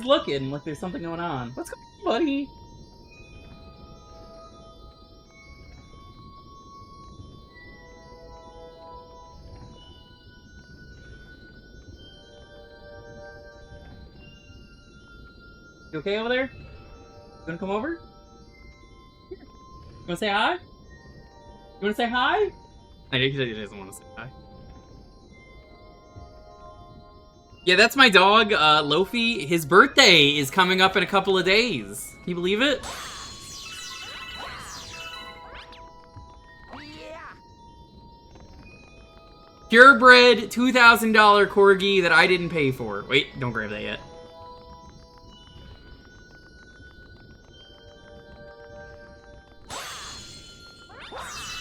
looking like there's something going on. What's going on, buddy? You okay over there? You wanna come over? Here. You wanna say hi? You wanna say hi? I know he doesn't want to say hi. Yeah, that's my dog, Lofi. His birthday is coming up in a couple of days. Can you believe it? Purebred $2,000 corgi that I didn't pay for. Wait, don't grab that yet.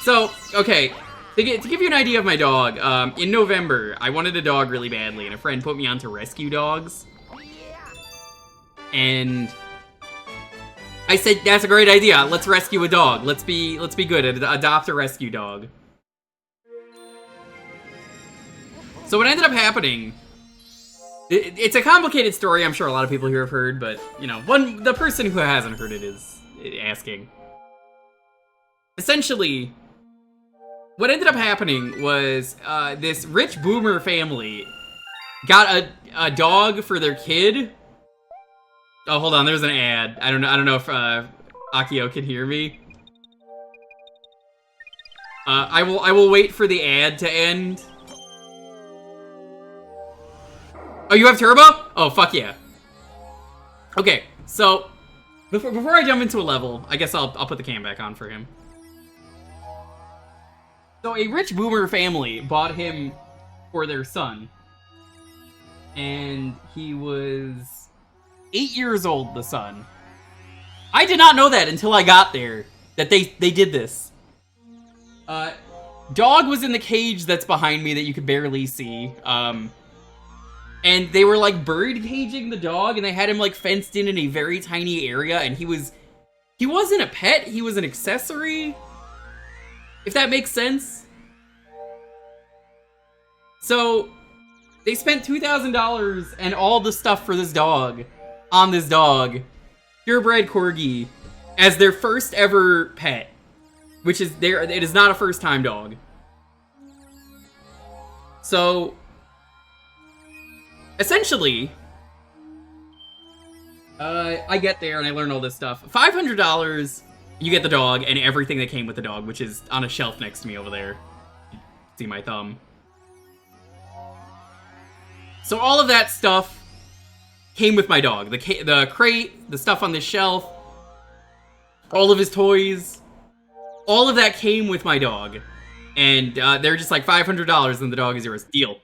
So, okay, to give you an idea of my dog, in November, I wanted a dog really badly, and a friend put me on to rescue dogs. And I said, that's a great idea, let's rescue a dog. Let's be good, adopt a rescue dog. So what ended up happening, it's a complicated story, I'm sure a lot of people here have heard, but, you know, the person who hasn't heard it is asking. Essentially, what ended up happening was this rich boomer family got a dog for their kid. Oh, hold on, there's an ad. I don't know if Akio can hear me. I will wait for the ad to end. Oh, you have turbo? Oh, fuck yeah. Okay, so before I jump into a level, I guess I'll put the cam back on for him. So a rich boomer family bought him for their son. And he was 8 years old, the son. I did not know that until I got there, that they did this. Dog was in the cage that's behind me that you could barely see. And they were like bird caging the dog, and they had him like fenced in a very tiny area, and he wasn't a pet, he was an accessory. If that makes sense. So they spent $2,000 and all the stuff for this dog on this dog, purebred corgi, as their first ever pet, which is it is not a first time dog. So essentially, I get there and I learn all this stuff. $500, you get the dog and everything that came with the dog, which is on a shelf next to me over there. See my thumb. So all of that stuff came with my dog. The crate, the stuff on the shelf, all of his toys, all of that came with my dog. And they're just like $500 and the dog is yours. Deal.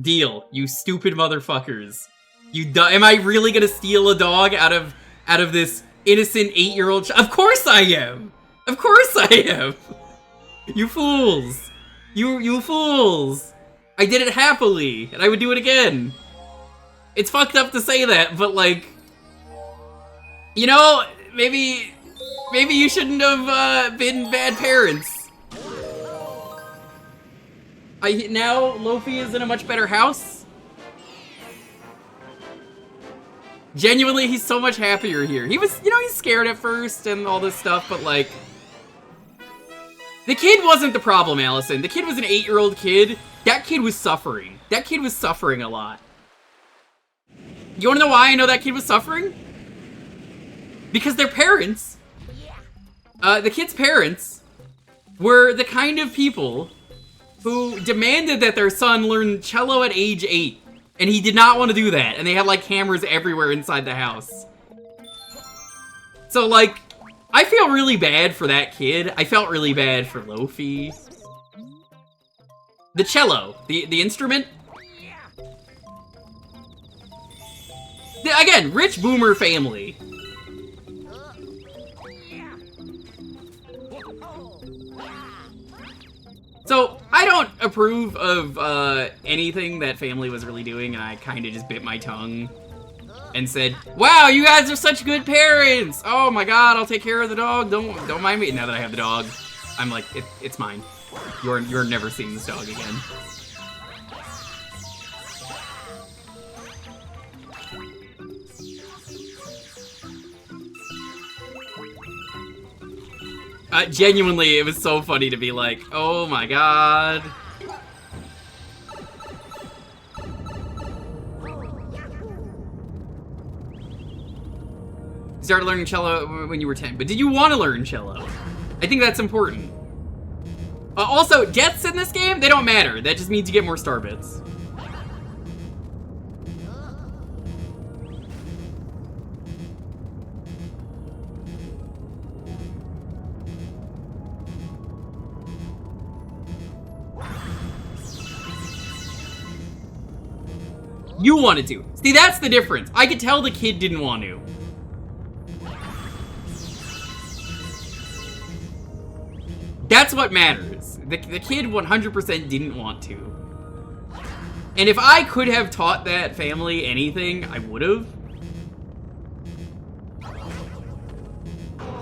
Deal, you stupid motherfuckers. Am I really gonna steal a dog out of this innocent 8-year-old child? Of course I am! Of course I am! You fools! You fools! I did it happily, and I would do it again. It's fucked up to say that, but like, you know, maybe you shouldn't have been bad parents. Now Lofi is in a much better house. Genuinely, he's so much happier here. He was, you know, he's scared at first and all this stuff, but like, the kid wasn't the problem, Allison. The kid was an 8-year-old kid. That kid was suffering. That kid was suffering a lot. You wanna know why I know that kid was suffering? Because their parents, the kid's parents, were the kind of people who demanded that their son learn cello at age 8. And he did not want to do that. And they had like cameras everywhere inside the house. So like, I feel really bad for that kid. I felt really bad for Lofi. The cello, the instrument. Again, rich boomer family. So, I don't approve of anything that family was really doing, and I kind of just bit my tongue and said, wow, you guys are such good parents! Oh my god, I'll take care of the dog, don't mind me. Now that I have the dog, I'm like, it's mine. You're never seeing this dog again. Genuinely, it was so funny to be like, oh my god. You started learning cello when you were 10, but did you want to learn cello? I think that's important. Also, deaths in this game, they don't matter. That just means you get more star bits. You wanted to. See, that's the difference. I could tell the kid didn't want to. That's what matters. The kid 100% didn't want to. And if I could have taught that family anything, I would have.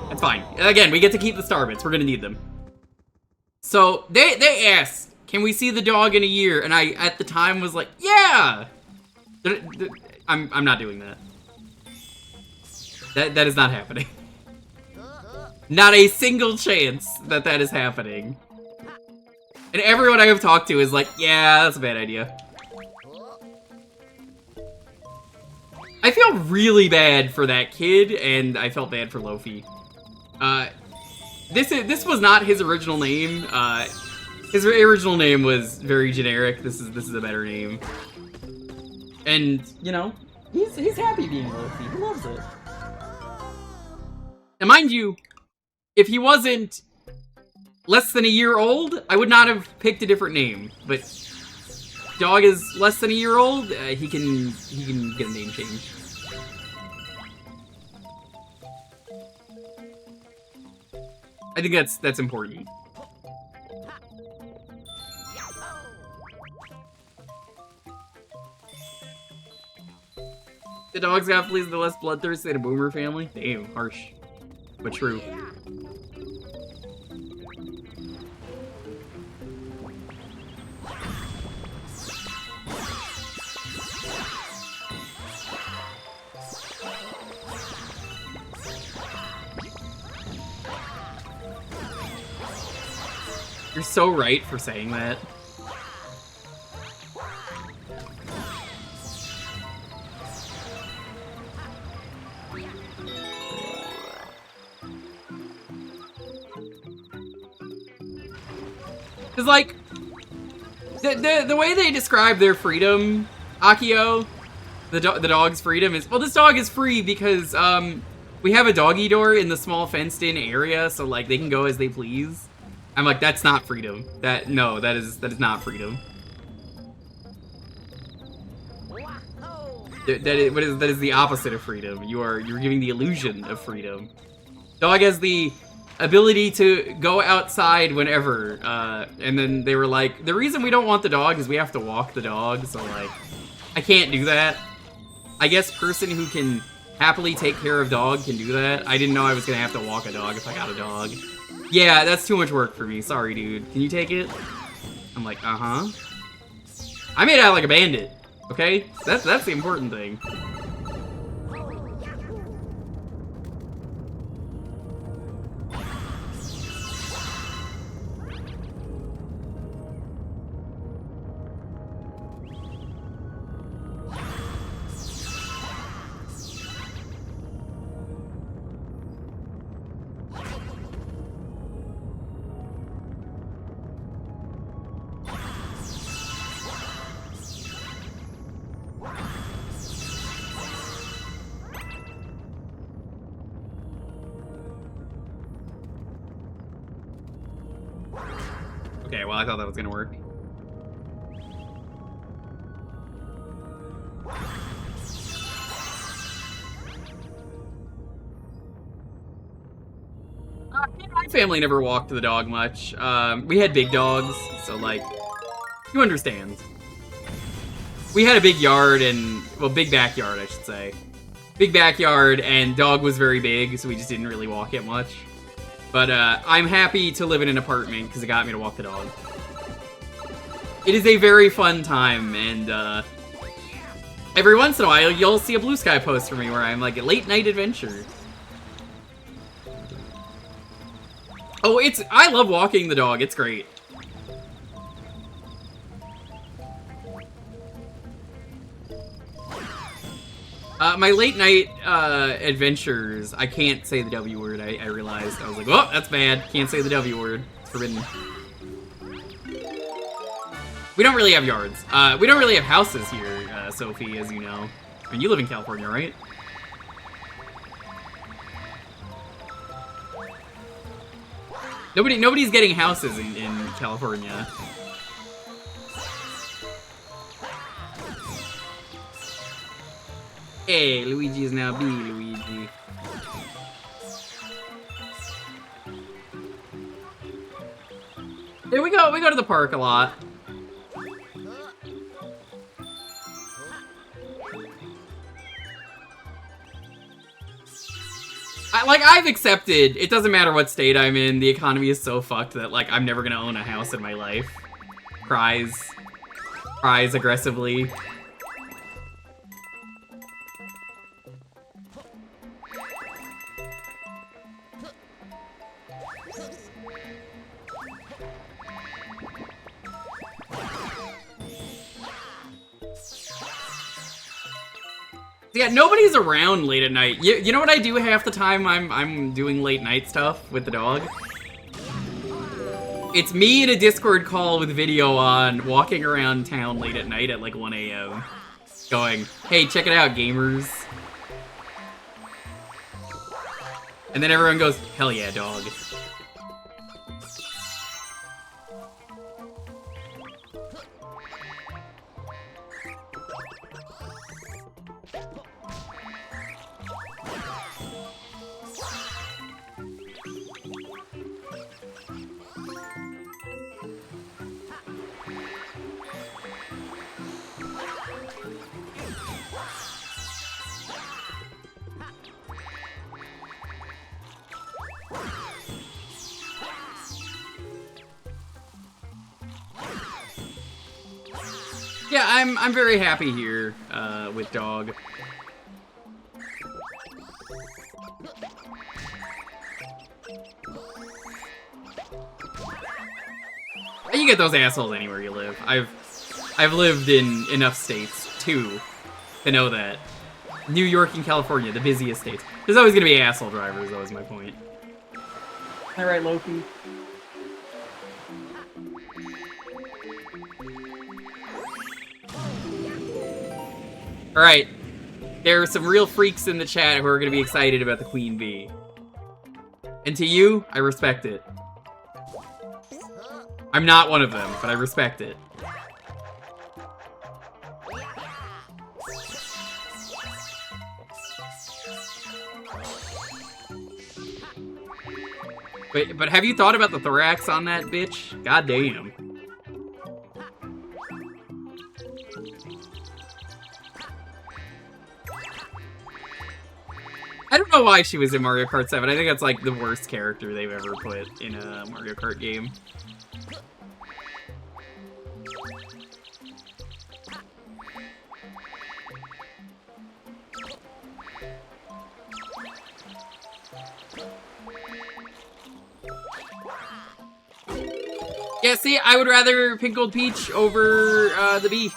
That's fine. Again, we get to keep the star bits. We're gonna need them. So, they asked, can we see the dog in a year? And I, at the time, was like, yeah! I'm not doing that. That is not happening. Not a single chance that is happening. And everyone I have talked to is like, yeah, that's a bad idea. I feel really bad for that kid, and I felt bad for Lofi. This was not his original name. His original name was very generic. This is a better name. And, you know, He's happy being Loki. He loves it. Now, mind you, if he wasn't less than a year old, I would not have picked a different name. But dog is less than a year old. He can get a name change. I think that's important. The dogs got fleas, the less bloodthirsty than a boomer family. Damn, harsh, but true. You're so right for saying that. Cause like the way they describe their freedom, Akio, the dog's freedom is, well, this dog is free because we have a doggy door in the small fenced-in area, so like they can go as they please. I'm like, that's not freedom. That is not freedom. That is the opposite of freedom. You're giving the illusion of freedom. Dog has the ability to go outside whenever, and then they were like, the reason we don't want the dog is we have to walk the dog, so like, I can't do that. I guess person who can happily take care of dog can do that. I didn't know I was gonna have to walk a dog if I got a dog. Yeah, that's too much work for me. Sorry, dude. Can you take it? I'm like, uh-huh. I made out like a bandit, okay? That's the important thing. Okay, well, I thought that was gonna work. My family never walked the dog much. We had big dogs, so like, you understand. We had a big yard and, well, big backyard, I should say. Big backyard, and dog was very big, so we just didn't really walk it much. But I'm happy to live in an apartment because it got me to walk the dog. It is a very fun time, and every once in a while you'll see a Blue Sky post from me where I'm like a late night adventure. Oh, I love walking the dog. It's great. My late night adventures, I can't say the W word, I realized. I was like, oh, that's bad. Can't say the W word. It's forbidden. We don't really have yards. We don't really have houses here, Sophie, as you know. I mean, you live in California, right? Nobody's getting houses in California. Hey, Luigi is now B, Luigi. There we go. We go to the park a lot. I've accepted, it doesn't matter what state I'm in, the economy is so fucked that, like, I'm never gonna own a house in my life. Cries aggressively. Yeah, nobody's around late at night. You know what I do half the time I'm doing late night stuff with the dog? It's me in a Discord call with video on, walking around town late at night at like 1 a.m. going, hey, check it out, gamers. And then everyone goes, hell yeah, dog. Yeah, I'm very happy here with dog. You get those assholes anywhere you live. I've lived in enough states too to know that. New York and California, the busiest states. There's always gonna be asshole drivers, though, is my point.
Alright, Loki.
Alright. There are some real freaks in the chat who are gonna be excited about the Queen Bee. And to you, I respect it. I'm not one of them, but I respect it. Wait, but have you thought about the thorax on that bitch? God damn. I don't know why she was in Mario Kart 7. I think that's like the worst character they've ever put in a Mario Kart game. Yeah, see, I would rather Pink Gold Peach over the Bee.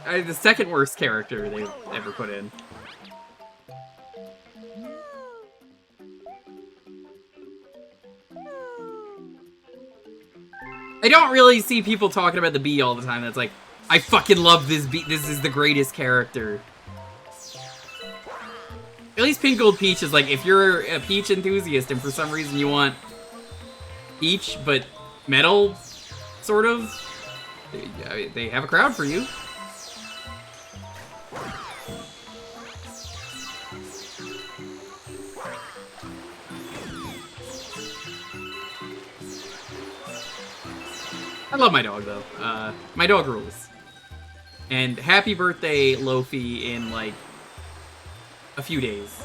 The second worst character they've ever put in. I don't really see people talking about the Bee all the time. That's like, I fucking love this Bee. This is the greatest character. At least Pink Gold Peach is like, if you're a Peach enthusiast and for some reason you want Peach, but metal, sort of, they have a crowd for you. I love my dog, though. My dog rules. And happy birthday, Lofi, in, like, a few days.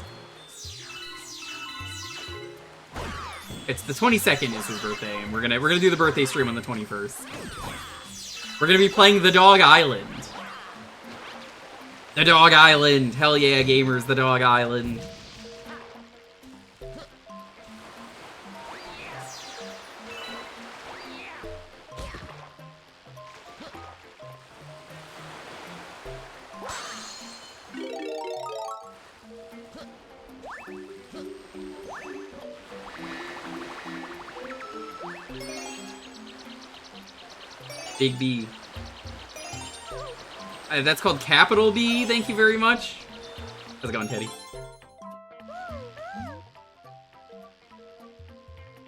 It's the 22nd is his birthday, and we're gonna do the birthday stream on the 21st. We're gonna be playing The Dog Island. The Dog Island! Hell yeah, gamers, The Dog Island. Big B. That's called Capital B, thank you very much. How's it going, Teddy?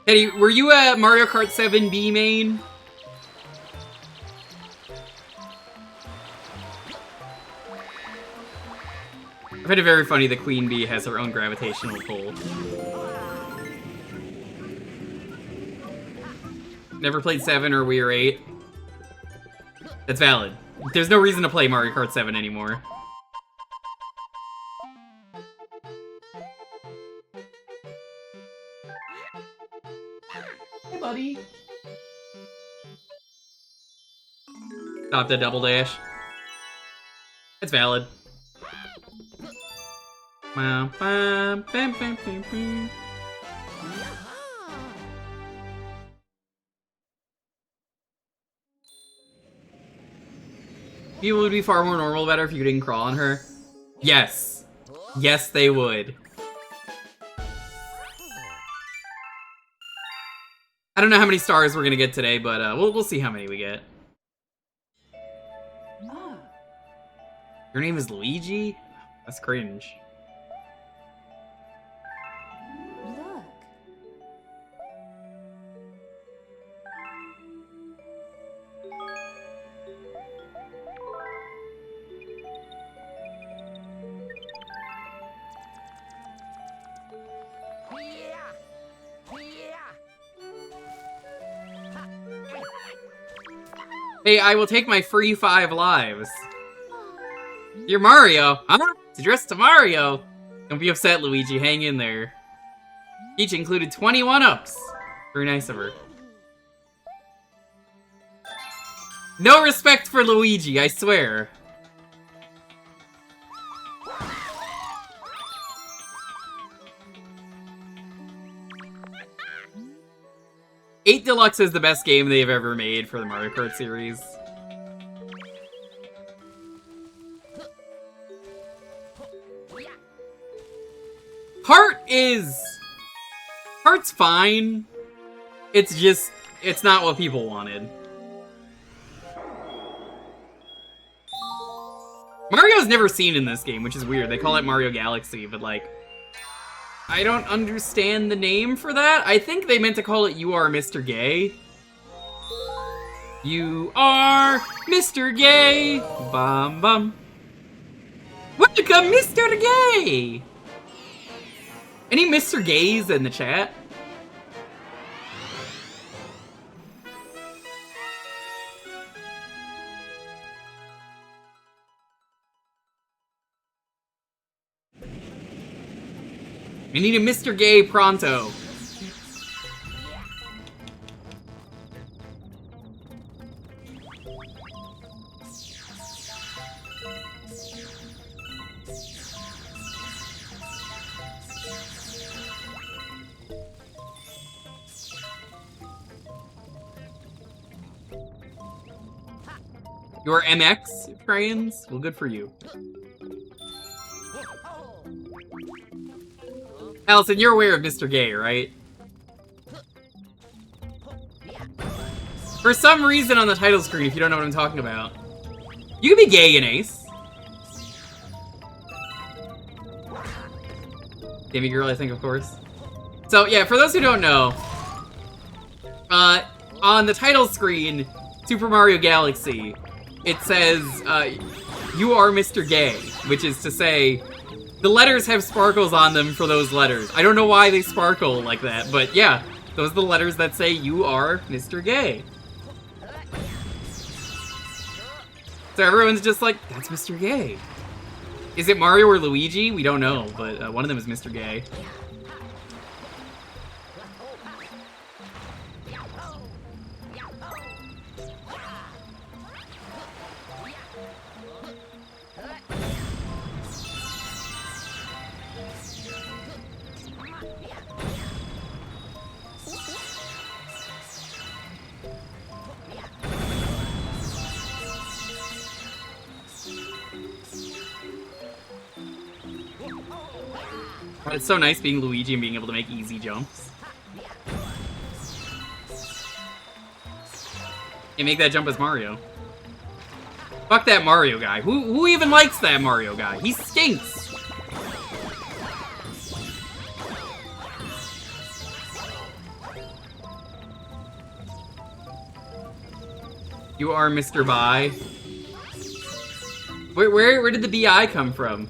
Teddy, were you a Mario Kart 7 B main? I find it very funny that Queen Bee has her own gravitational pull. Never played 7 or Wii or 8. That's valid. There's no reason to play Mario Kart 7 anymore.
Hey, buddy.
Stop the double dash. It's valid. People would be far more normal about her if you didn't crawl on her. Yes. Yes, they would. I don't know how many stars we're gonna get today, but we'll see how many we get.
Ah.
Your name is Luigi? That's cringe.
Look.
Hey, I will take my free 5 lives. You're Mario, huh? It's addressed to Mario. Don't be upset, Luigi. Hang in there. Each included 21 ups. Very nice of her. No respect for Luigi, I swear. Eight Deluxe is the best game they've ever made for the Mario Kart series. Heart's fine. It's just, it's not what people wanted. Mario's never seen in this game, which is weird. They call it Mario Galaxy, but like, I don't understand the name for that. I think they meant to call it You Are Mr. Gay. You are Mr. Gay. Bum bum. Welcome, Mr. Gay! Any Mr. Gays in the chat? We need a Mr. Gay pronto. Your MX trains? Well, good for you. Allison, you're aware of Mr. Gay, right? For some reason on the title screen, if you don't know what I'm talking about, you can be gay in Ace. Gaming Girl, I think, of course. So, yeah, for those who don't know, on the title screen, Super Mario Galaxy, it says, you are Mr. Gay, which is to say, the letters have sparkles on them for those letters. I don't know why they sparkle like that, but yeah, those are the letters that say you are Mr. Gay. So everyone's just like, that's Mr. Gay. Is it Mario or Luigi? We don't know, but one of them is Mr. Gay. It's so nice being Luigi and being able to make easy jumps. And make that jump as Mario. Fuck that Mario guy. Who even likes that Mario guy? He stinks! You are Mr. Bi. Where did the BI come from?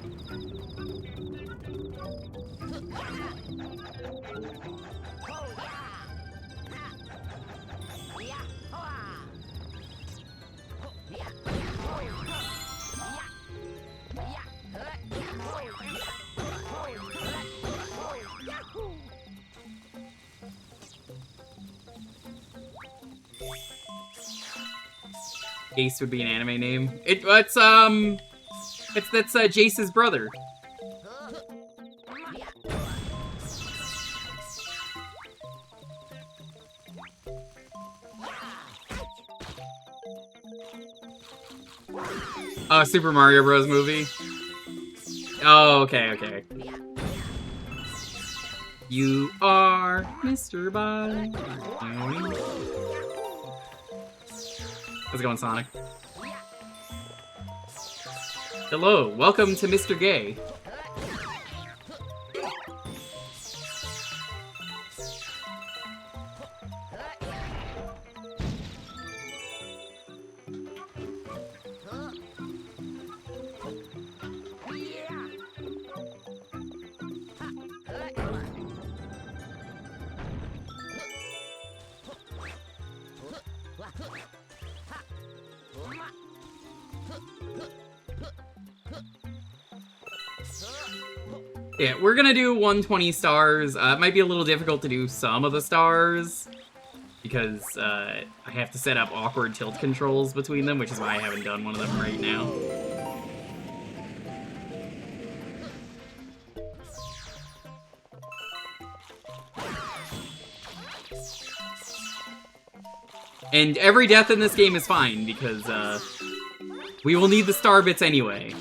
Ace would be an anime name. That's Jace's brother. Oh, Super Mario Bros. Movie? Oh, okay. You are Mr. Bi. How's it going, Sonic? Hello, welcome to Mr. Gay. Yeah, we're gonna do 120 stars. It might be a little difficult to do some of the stars because I have to set up awkward tilt controls between them, which is why I haven't done one of them right now. And every death in this game is fine because we will need the star bits anyway.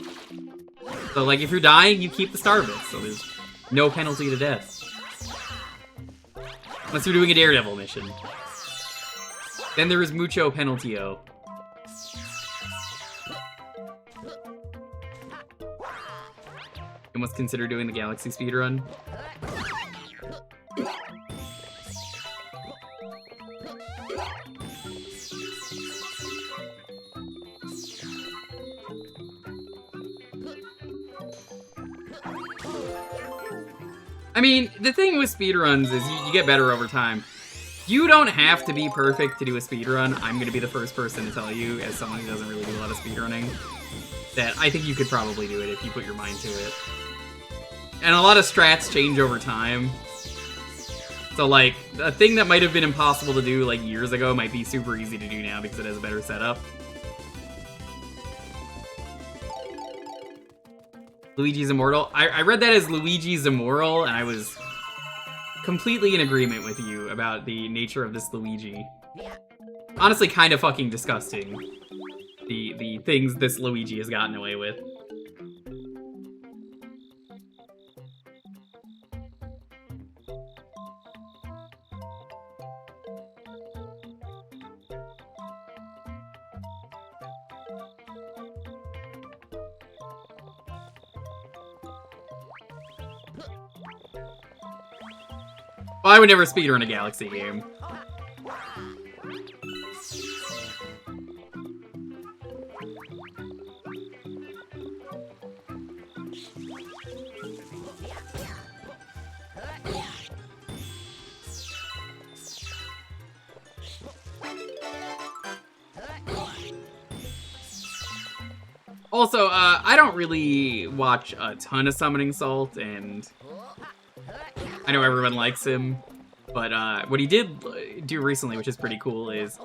So, like, if you're dying, you keep the star bits, so there's no penalty to death. Unless you're doing a Daredevil mission. Then there is mucho penaltio. You must consider doing the Galaxy speedrun. I mean, the thing with speedruns is you get better over time. You don't have to be perfect to do a speedrun. I'm gonna be the first person to tell you, as someone who doesn't really do a lot of speedrunning, that I think you could probably do it if you put your mind to it. And a lot of strats change over time. So, like, a thing that might have been impossible to do, like, years ago might be super easy to do now because it has a better setup. Luigi's immortal. I read that as Luigi's immoral, and I was completely in agreement with you about the nature of this Luigi. Honestly, kind of fucking disgusting. The things this Luigi has gotten away with. Well, I would never speedrun a Galaxy game. Also, I don't really watch a ton of Summoning Salt, and I know everyone likes him, but what he did do recently, which is pretty cool, is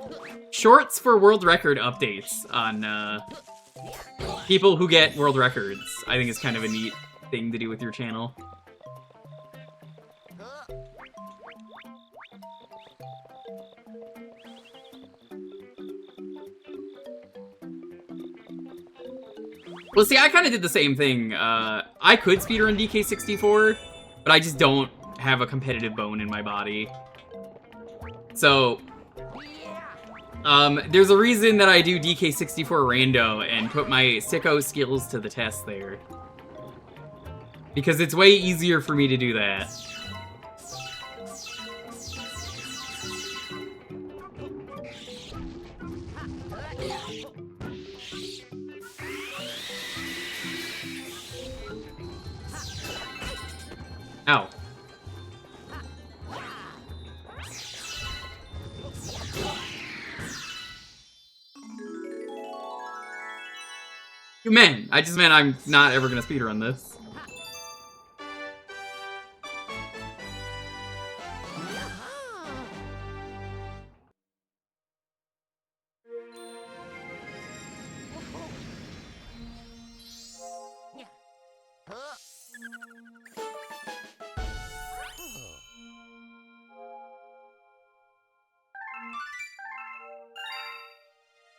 shorts for world record updates on people who get world records. I think is kind of a neat thing to do with your channel. Well, see, I kind of did the same thing. I could speedrun DK64, but I just don't have a competitive bone in my body. So, there's a reason that I do DK64 rando and put my sicko skills to the test there. Because it's way easier for me to do that. Ow. You meant. I just meant I'm not ever gonna speedrun this.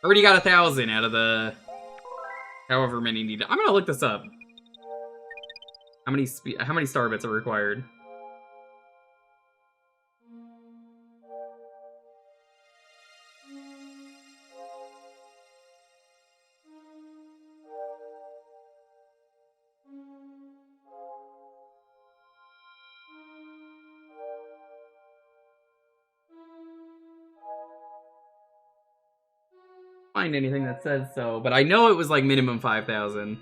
Already got 1,000 out of the however many needed. I'm gonna look this up. How many star bits are required? find anything that says so, but I know it was like minimum 5,000.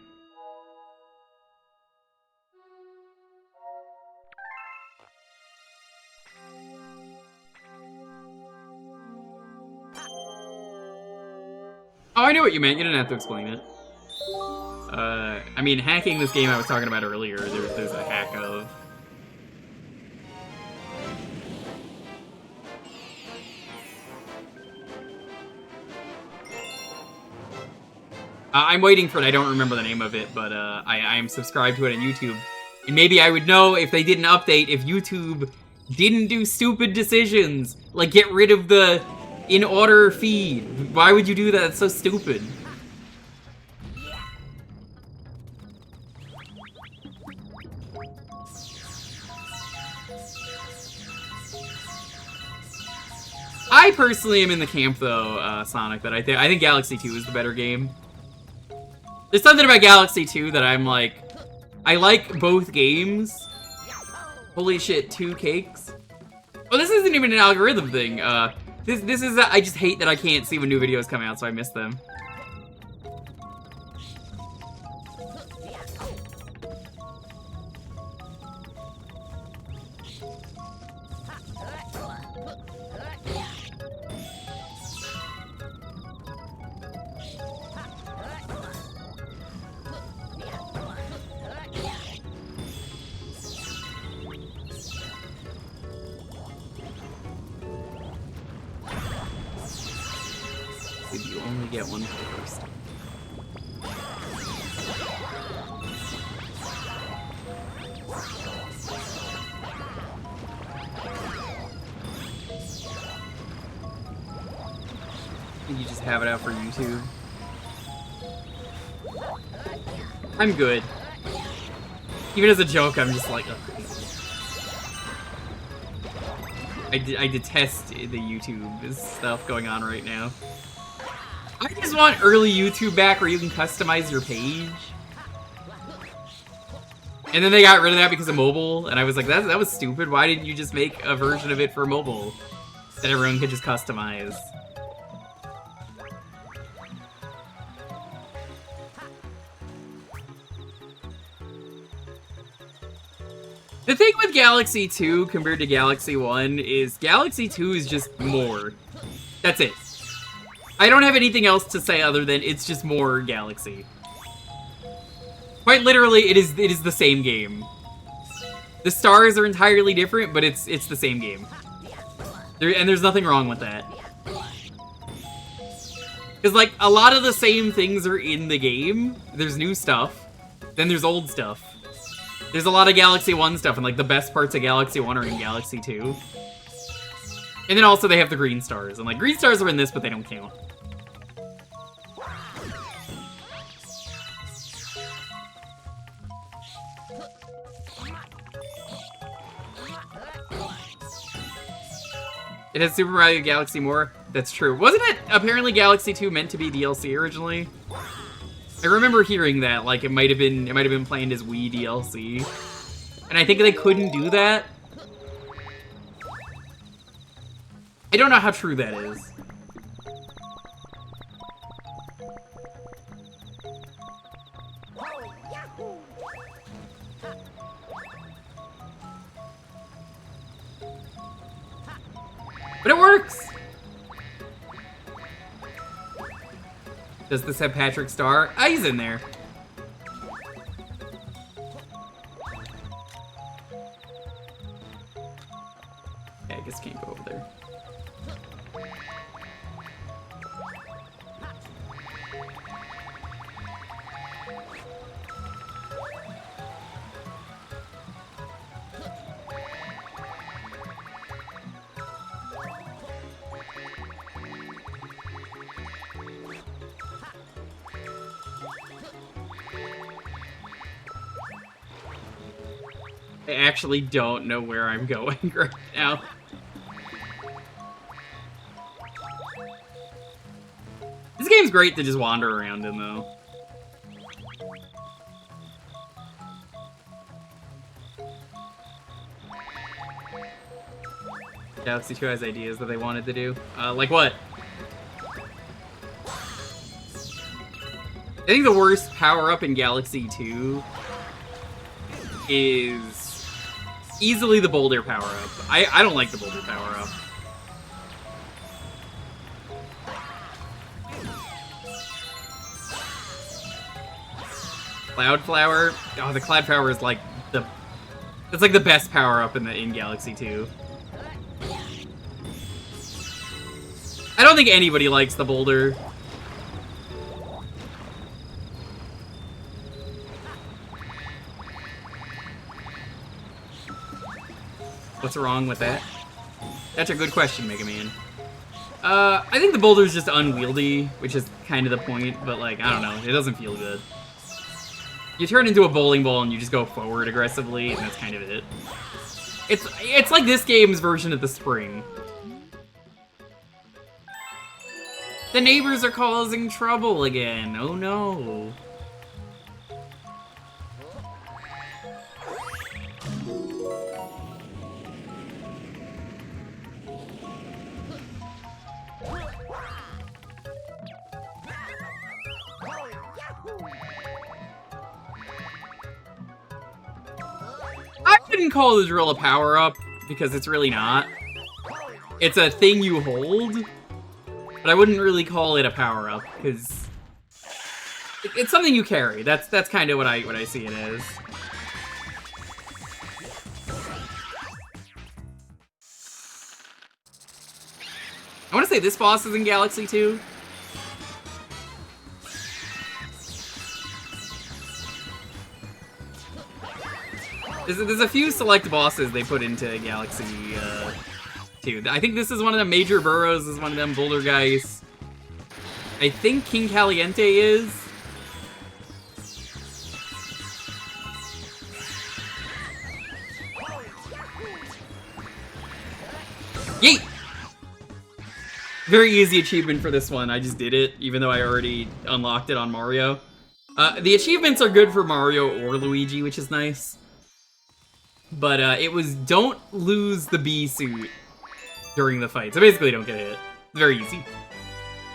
Oh, I knew what you meant. You didn't have to explain it. I mean, hacking this game I was talking about earlier, there's a hack of. I'm waiting for it. I don't remember the name of it, but I am subscribed to it on YouTube. And maybe I would know if they didn't update, if YouTube didn't do stupid decisions. Like, get rid of the in-order feed. Why would you do that? It's so stupid. I personally am in the camp, though, Sonic, that I think Galaxy 2 is the better game. There's something about Galaxy 2 that I'm like, I like both games. Holy shit, 2 cakes. Oh, this isn't even an algorithm thing. This is, I just hate that I can't see when new videos come out, so I miss them. Did you only get one first? You just have it out for YouTube. I'm good. Even as a joke, I'm just like, ugh. I detest the YouTube stuff going on right now. I just want early YouTube back where you can customize your page. And then they got rid of that because of mobile, and I was like, that was stupid. Why didn't you just make a version of it for mobile that everyone could just customize? The thing with Galaxy 2 compared to Galaxy 1 is Galaxy 2 is just more. That's it. I don't have anything else to say other than it's just more Galaxy. Quite literally, it is the same game. The stars are entirely different, but it's the same game. And there's nothing wrong with that. Because, like, a lot of the same things are in the game. There's new stuff. Then there's old stuff. There's a lot of Galaxy 1 stuff, and, like, the best parts of Galaxy 1 are in Galaxy 2. And then also they have the green stars. And, like, green stars are in this, but they don't count. It has Super Mario Galaxy more. That's true. Wasn't it apparently Galaxy 2 meant to be DLC originally? I remember hearing that, like it might have been planned as Wii DLC. And I think they couldn't do that. I don't know how true that is. But it works! Does this have Patrick Star? Ah, he's in there. Okay, I guess can't go over there. I actually don't know where I'm going right now. This game's great to just wander around in, though. Galaxy 2 has ideas that they wanted to do. Like what? I think the worst power-up in Galaxy 2 is easily the boulder power-up. I don't like the boulder power-up. Cloudflower? Oh, the Cloudflower is like the... It's like the best power-up in Galaxy 2. I don't think anybody likes the boulder. What's wrong with that? That's a good question, Mega Man. I think the boulder's just unwieldy, which is kind of the point, but like, I don't know, it doesn't feel good. You turn into a bowling ball and you just go forward aggressively, and that's kind of it. It's like this game's version of the spring. The neighbors are causing trouble again. Oh no. I wouldn't call the drill a power-up, because it's really not. It's a thing you hold, but I wouldn't really call it a power-up, because it's something you carry. That's kind of what I see it as. I want to say this boss is in Galaxy 2. There's a few select bosses they put into Galaxy 2. I think this is one of the major burrows, is one of them boulder guys. I think King Caliente is. Yeet! Very easy achievement for this one. I just did it, even though I already unlocked it on Mario. The achievements are good for Mario or Luigi, which is nice. But it was don't lose the bee suit during the fight. So basically don't get hit. It's very easy.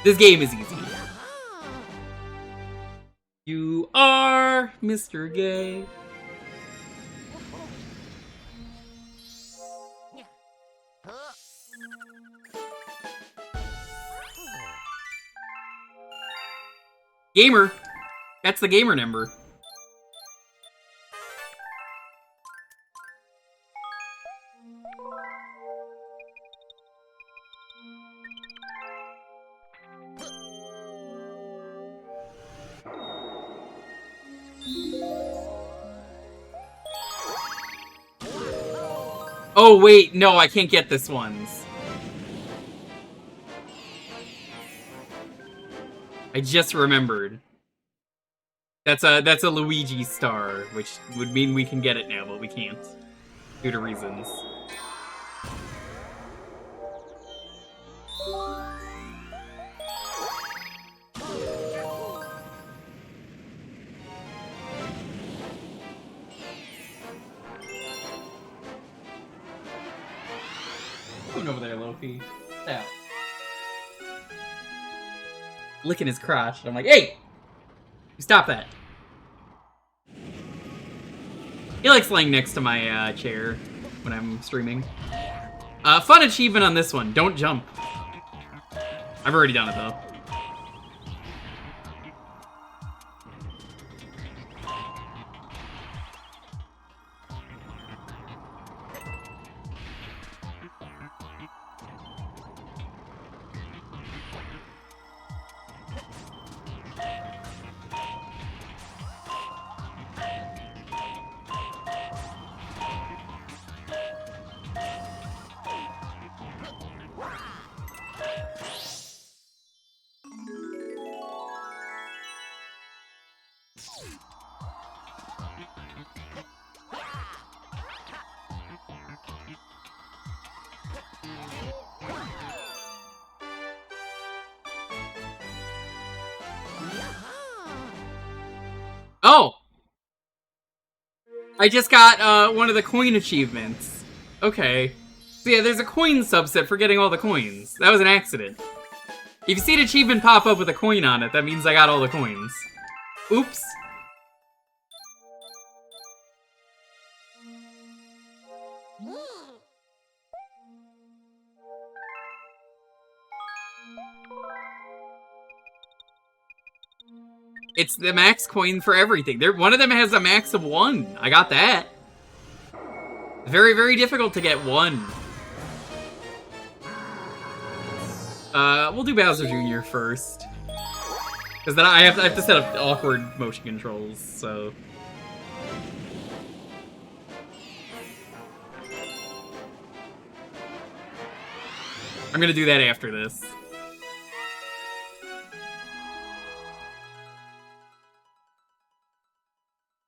This game is easy. You are Mr. Gay. Gamer. That's the gamer number. Oh wait, no, I can't get this ones. I just remembered. That's a Luigi star, which would mean we can get it now, but we can't. Due to reasons. Going over there, Loki. Stop. Licking his crotch. I'm like, hey! Stop that. He likes laying next to my chair when I'm streaming. Fun achievement on this one. Don't jump. I've already done it, though. Oh! I just got one of the coin achievements. Okay. So yeah, there's a coin subset for getting all the coins. That was an accident. If you see an achievement pop up with a coin on it, that means I got all the coins. Oops. It's the max coin for everything. One of them has a max of 1. I got that. Very, very difficult to get 1. We'll do Bowser Jr. first. Because then I have to set up awkward motion controls, so... I'm gonna do that after this.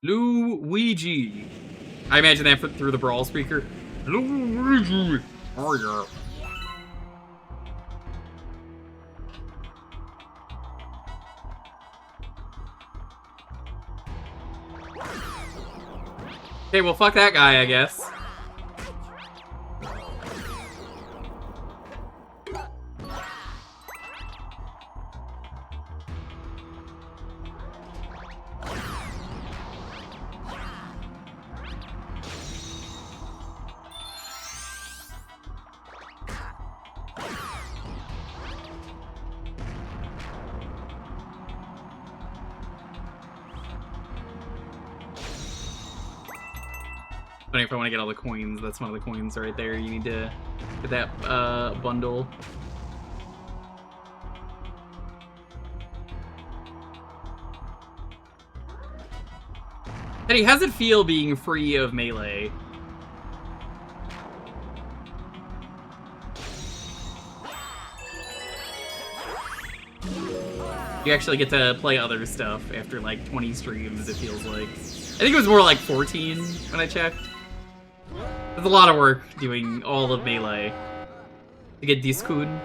Luigi. I imagine that through the brawl speaker. Luigi. Oh yeah. Okay, well, fuck that guy, I guess. But if I want to get all the coins, that's one of the coins right there. You need to get that bundle. Eddie, how's it feel being free of melee? You actually get to play other stuff after like 20 streams, it feels like. I think it was more like 14 when I checked. There's a lot of work doing all of melee to get this coon.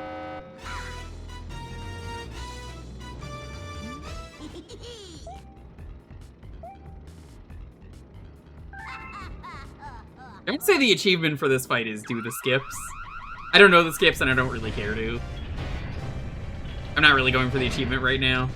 I would say the achievement for this fight is do the skips. I don't know the skips and I don't really care to. I'm not really going for the achievement right now.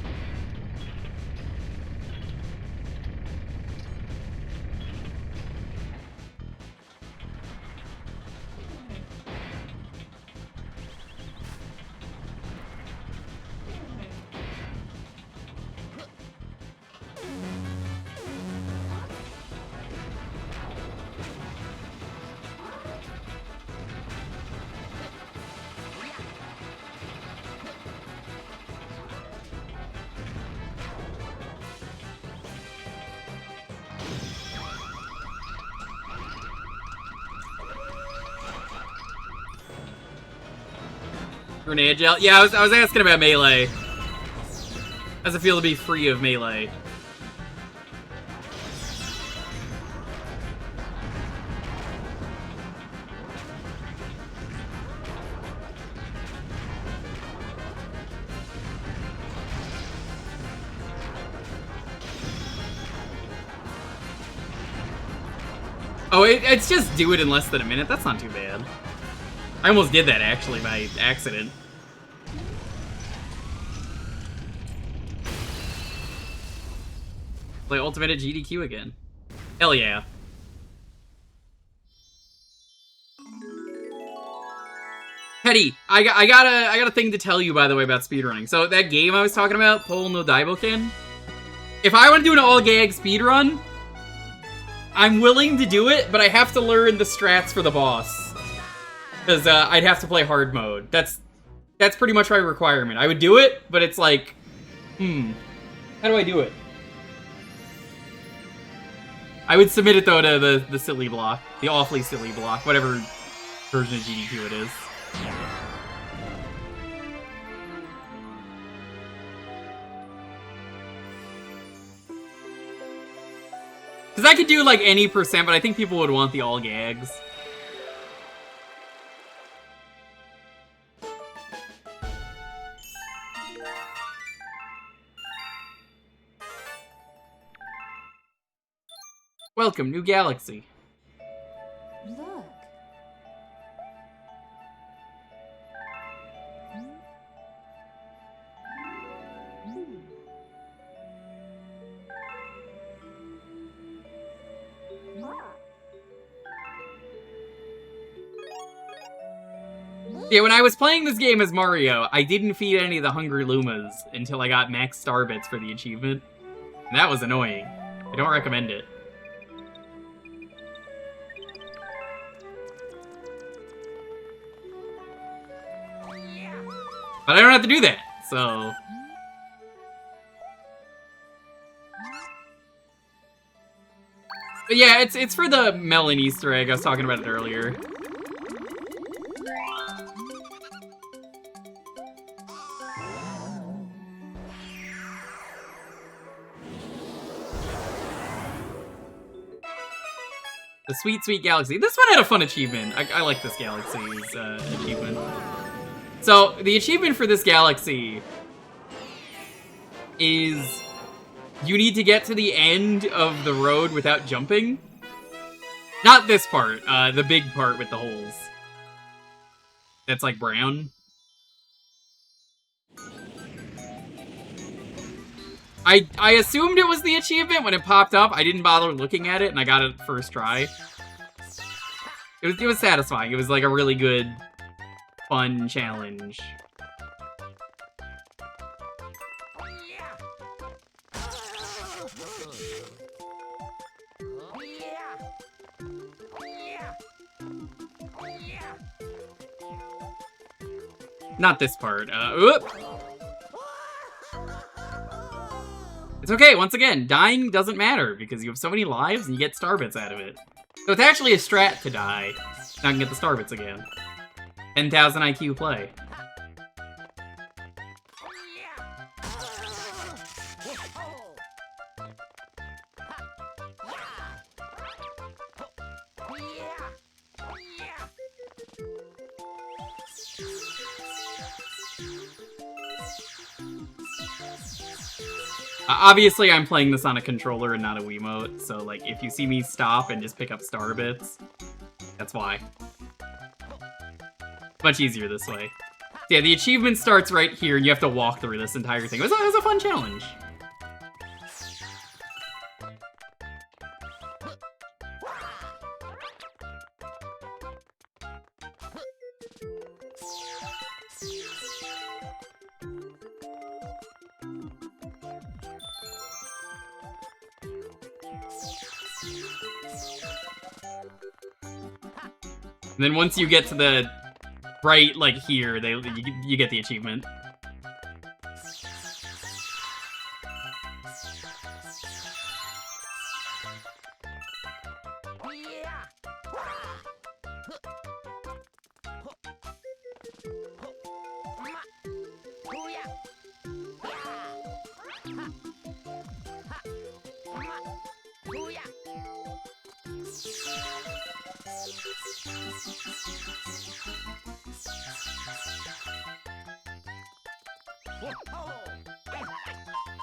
Grenade gel? Yeah, I was asking about melee. How does it feel to be free of melee? Oh, it's just do it in less than a minute. That's not too bad. I almost did that, actually, by accident. Play Ultimate at GDQ again. Hell yeah. Hetty, I got a thing to tell you, by the way, about speedrunning. So that game I was talking about, Pole no Daiboken, if I want to do an all-gag speedrun, I'm willing to do it, but I have to learn the strats for the boss. Because I'd have to play hard mode. That's pretty much my requirement. I would do it, but it's like, how do I do it? I would submit it, though, to the silly block. The awfully silly block. Whatever version of GDQ it is. Because I could do, like, any percent, but I think people would want the all gags. Welcome, new galaxy.
Look.
Yeah, when I was playing this game as Mario, I didn't feed any of the Hungry Lumas until I got max star bits for the achievement. And that was annoying. I don't recommend it. But I don't have to do that, so... But yeah, it's for the melon Easter egg. I was talking about it earlier. The Sweet Sweet Galaxy. This one had a fun achievement. I like this galaxy's achievement. So, the achievement for this galaxy is you need to get to the end of the road without jumping. Not this part, the big part with the holes. That's like brown. I assumed it was the achievement when it popped up. I didn't bother looking at it, and I got it first try. It was satisfying. It was like a really good, fun challenge. Not this part. Oop. It's okay, once again, dying doesn't matter because you have so many lives and you get star bits out of it. So it's actually a strat to die. Now I can get the star bits again. 10,000 IQ play. Obviously, I'm playing this on a controller and not a Wiimote, so, like, if you see me stop and just pick up star bits, that's why. Much easier this way. Yeah, the achievement starts right here, and you have to walk through this entire thing. It was a fun challenge. And then once you get to the right, like here, you get the achievement.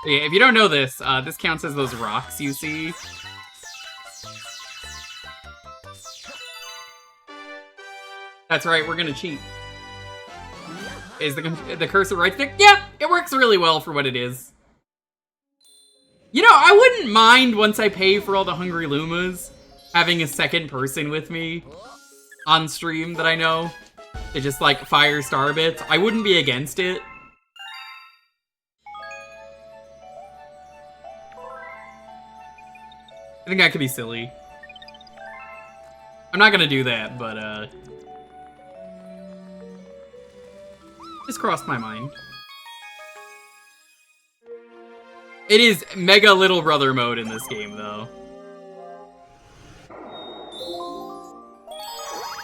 Yeah, if you don't know this, this counts as those rocks you see. That's right, we're gonna cheat. Is the cursor right there? Yeah, it works really well for what it is. You know, I wouldn't mind once I pay for all the Hungry Lumas, having a second person with me on stream that I know to just, like, fire star bits. I wouldn't be against it. I think that could be silly. I'm not gonna do that, but, just crossed my mind. It is mega little brother mode in this game, though.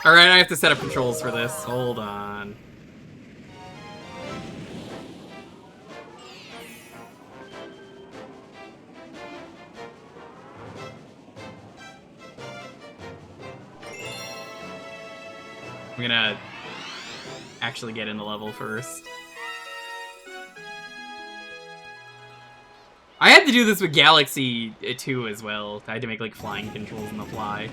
Alright, I have to set up controls for this. Hold on. I'm gonna actually get in the level first. I had to do this with Galaxy 2 as well. I had to make, like, flying controls on the fly.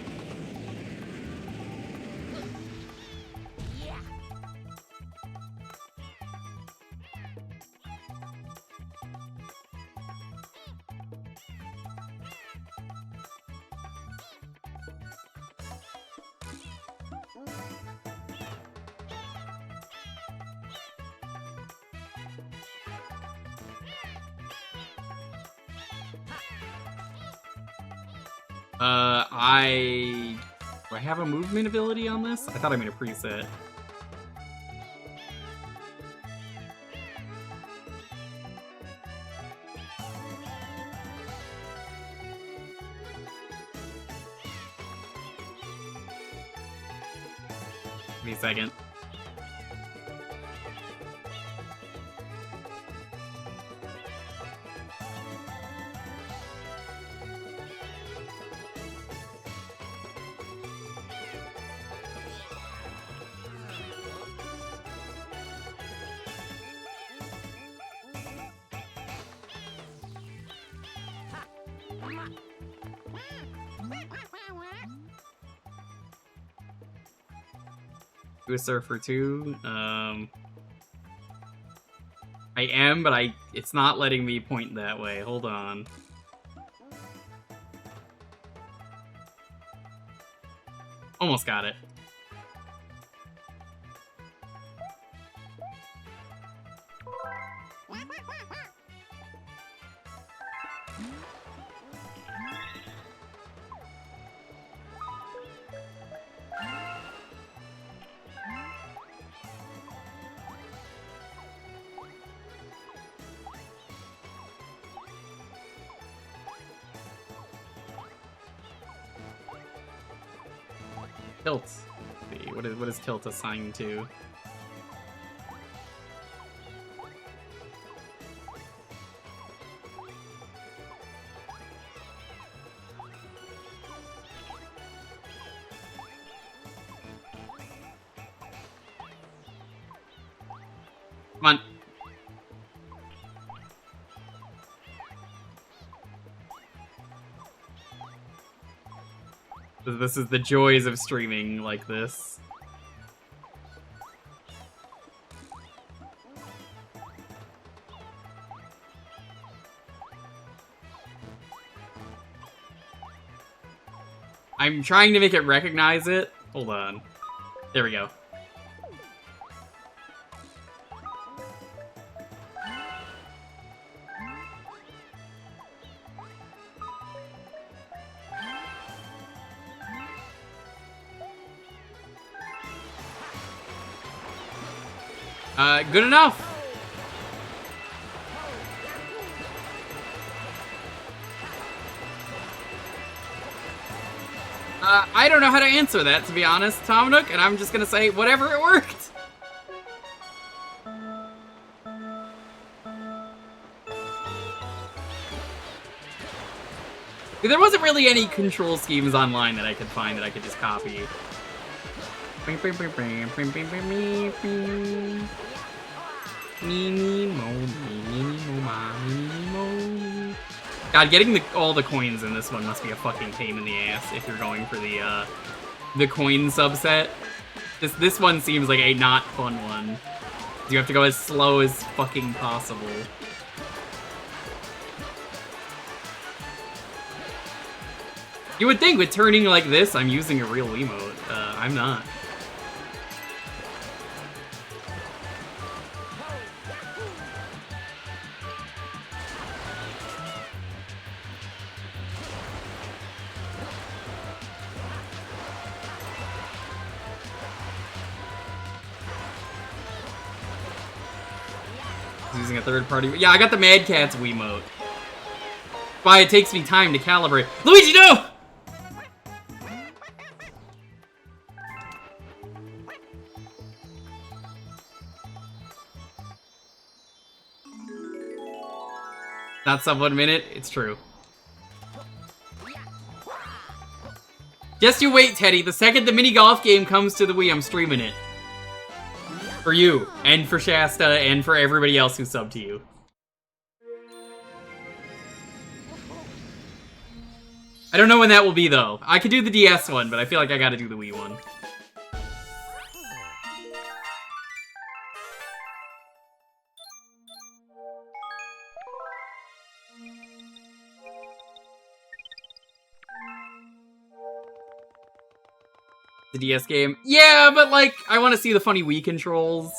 Do I have a movement ability on this? I thought I made a preset. Give me a second. Do a surfer too. I am, but it's not letting me point that way. Hold on. Almost got it. Tilt. Let's see, what is tilt assigned to? Come on. This is the joys of streaming like this. I'm trying to make it recognize it. Hold on. There we go. Good enough. I don't know how to answer that, to be honest, Tom Nook, and I'm just gonna say, whatever, it worked. There wasn't really any control schemes online that I could find that I could just copy. God, getting all the coins in this one must be a fucking pain in the ass if you're going for the coin subset. This one seems like a not fun one. You have to go as slow as fucking possible. You would think with turning like this, I'm using a real emote. I'm not. Using a third party. Yeah, I got the Mad Catz Wiimote. Why it takes me time to calibrate. Luigi, no! Not sub 1 minute, it's true. Just you wait, Teddy. The second the mini golf game comes to the Wii, I'm streaming it. For you, and for Shasta, and for everybody else who subbed to you. I don't know when that will be, though. I could do the DS one, but I feel like I gotta do the Wii one. The DS game? Yeah, but like, I want to see the funny Wii controls.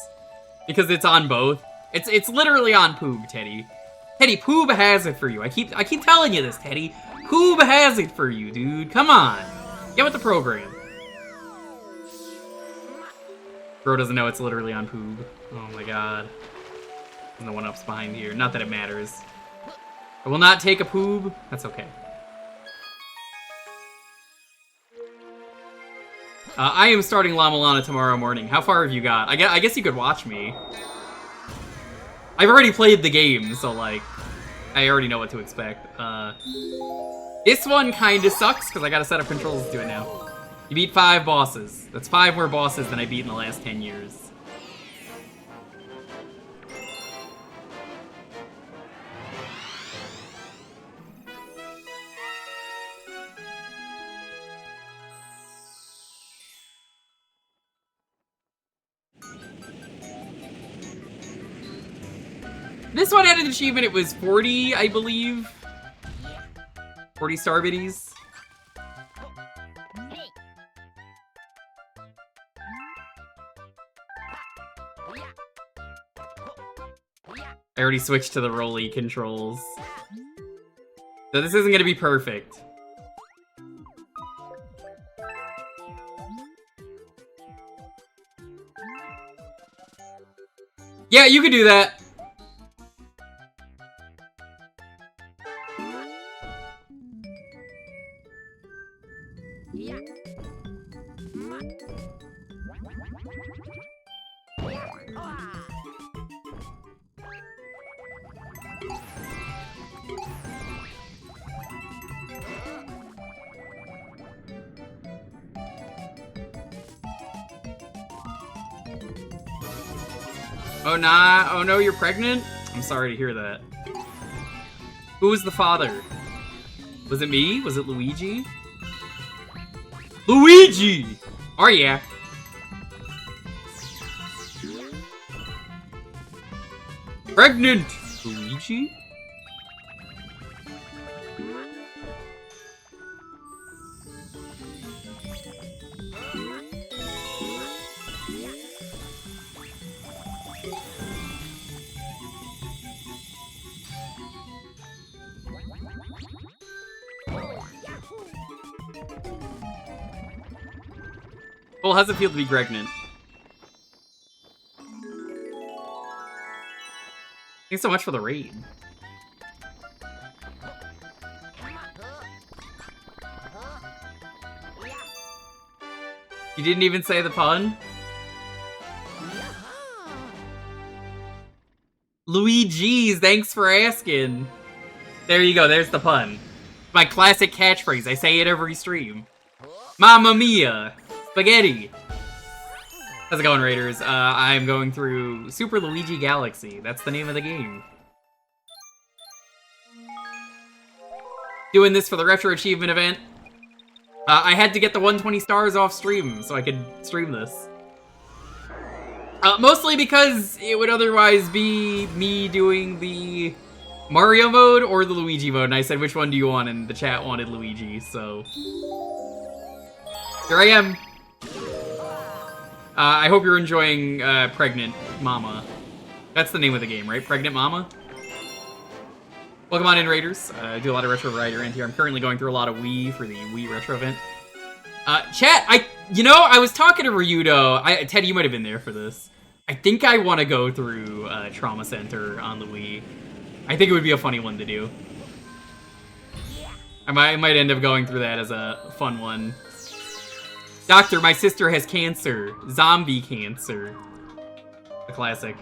Because it's on both. It's literally on Poob, Teddy. Teddy, Poob has it for you. I keep telling you this, Teddy. Poob has it for you, dude. Come on. Get with the program. Bro doesn't know it's literally on Poob. Oh my god. And the one-up's behind here. Not that it matters. I will not take a Poob. That's okay. I am starting La Milana tomorrow morning. How far have you got? I guess you could watch me. I've already played the game, so like, I already know what to expect. This one kinda sucks, because I gotta set up controls to do it now. You beat 5 bosses. That's 5 more bosses than I beat in the last 10 years. This one had an achievement, it was 40, I believe. 40 star biddies. I already switched to the rolly controls. So this isn't gonna be perfect. Yeah, you can do that. Oh, nah. Oh, no, you're pregnant? I'm sorry to hear that. Who was the father? Was it me? Was it Luigi? Luigi! Oh, yeah. Pregnant! Luigi? Well, how's it feel to be pregnant? Thanks so much for the raid. You didn't even say the pun? Luigi's, thanks for asking. There you go, there's the pun. My classic catchphrase, I say it every stream. Mamma mia! Spaghetti! How's it going, Raiders? I'm going through Super Luigi Galaxy. That's the name of the game. Doing this for the Retro Achievement event. I had to get the 120 stars off stream so I could stream this. Mostly because it would otherwise be me doing the Mario mode or the Luigi mode, and I said, which one do you want? And the chat wanted Luigi, so... here I am. I hope you're enjoying Pregnant Mama. That's the name of the game, right? Pregnant Mama? Welcome on in, Raiders. I do a lot of Retro Variety around here. I'm currently going through a lot of Wii for the Wii Retro event. Chat, I was talking to Ryudo. Teddy, you might have been there for this. I think I want to go through Trauma Center on the Wii. I think it would be a funny one to do. I might end up going through that as a fun one. Doctor, my sister has cancer. Zombie cancer. The classic.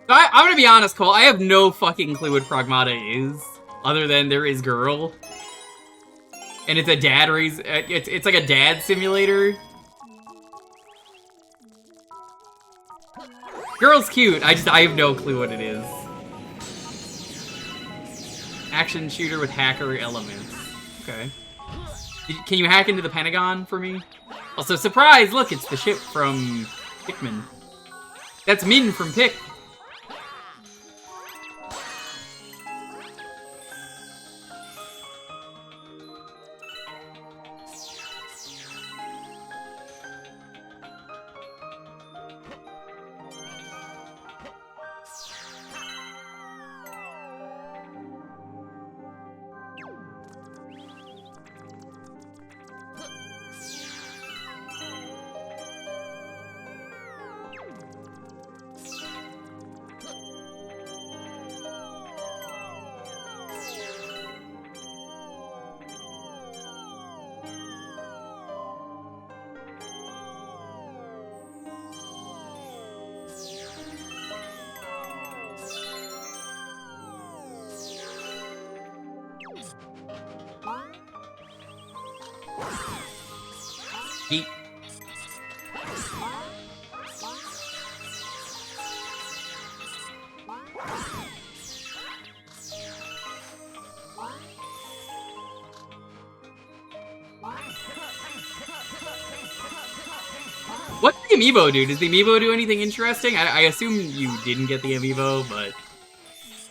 I'm gonna be honest, Cole, I have no fucking clue what Pragmata is, other than there is girl. And it's a dad raise, it's like a dad simulator. Girl's cute, I have no clue what it is. action shooter with hacker elements. Okay. Can you hack into the Pentagon for me? Also, surprise! Look, it's the ship from Pikmin. That's Min from Pick. Yeet. What's the amiibo do? Does the amiibo do anything interesting? I assume you didn't get the amiibo, but...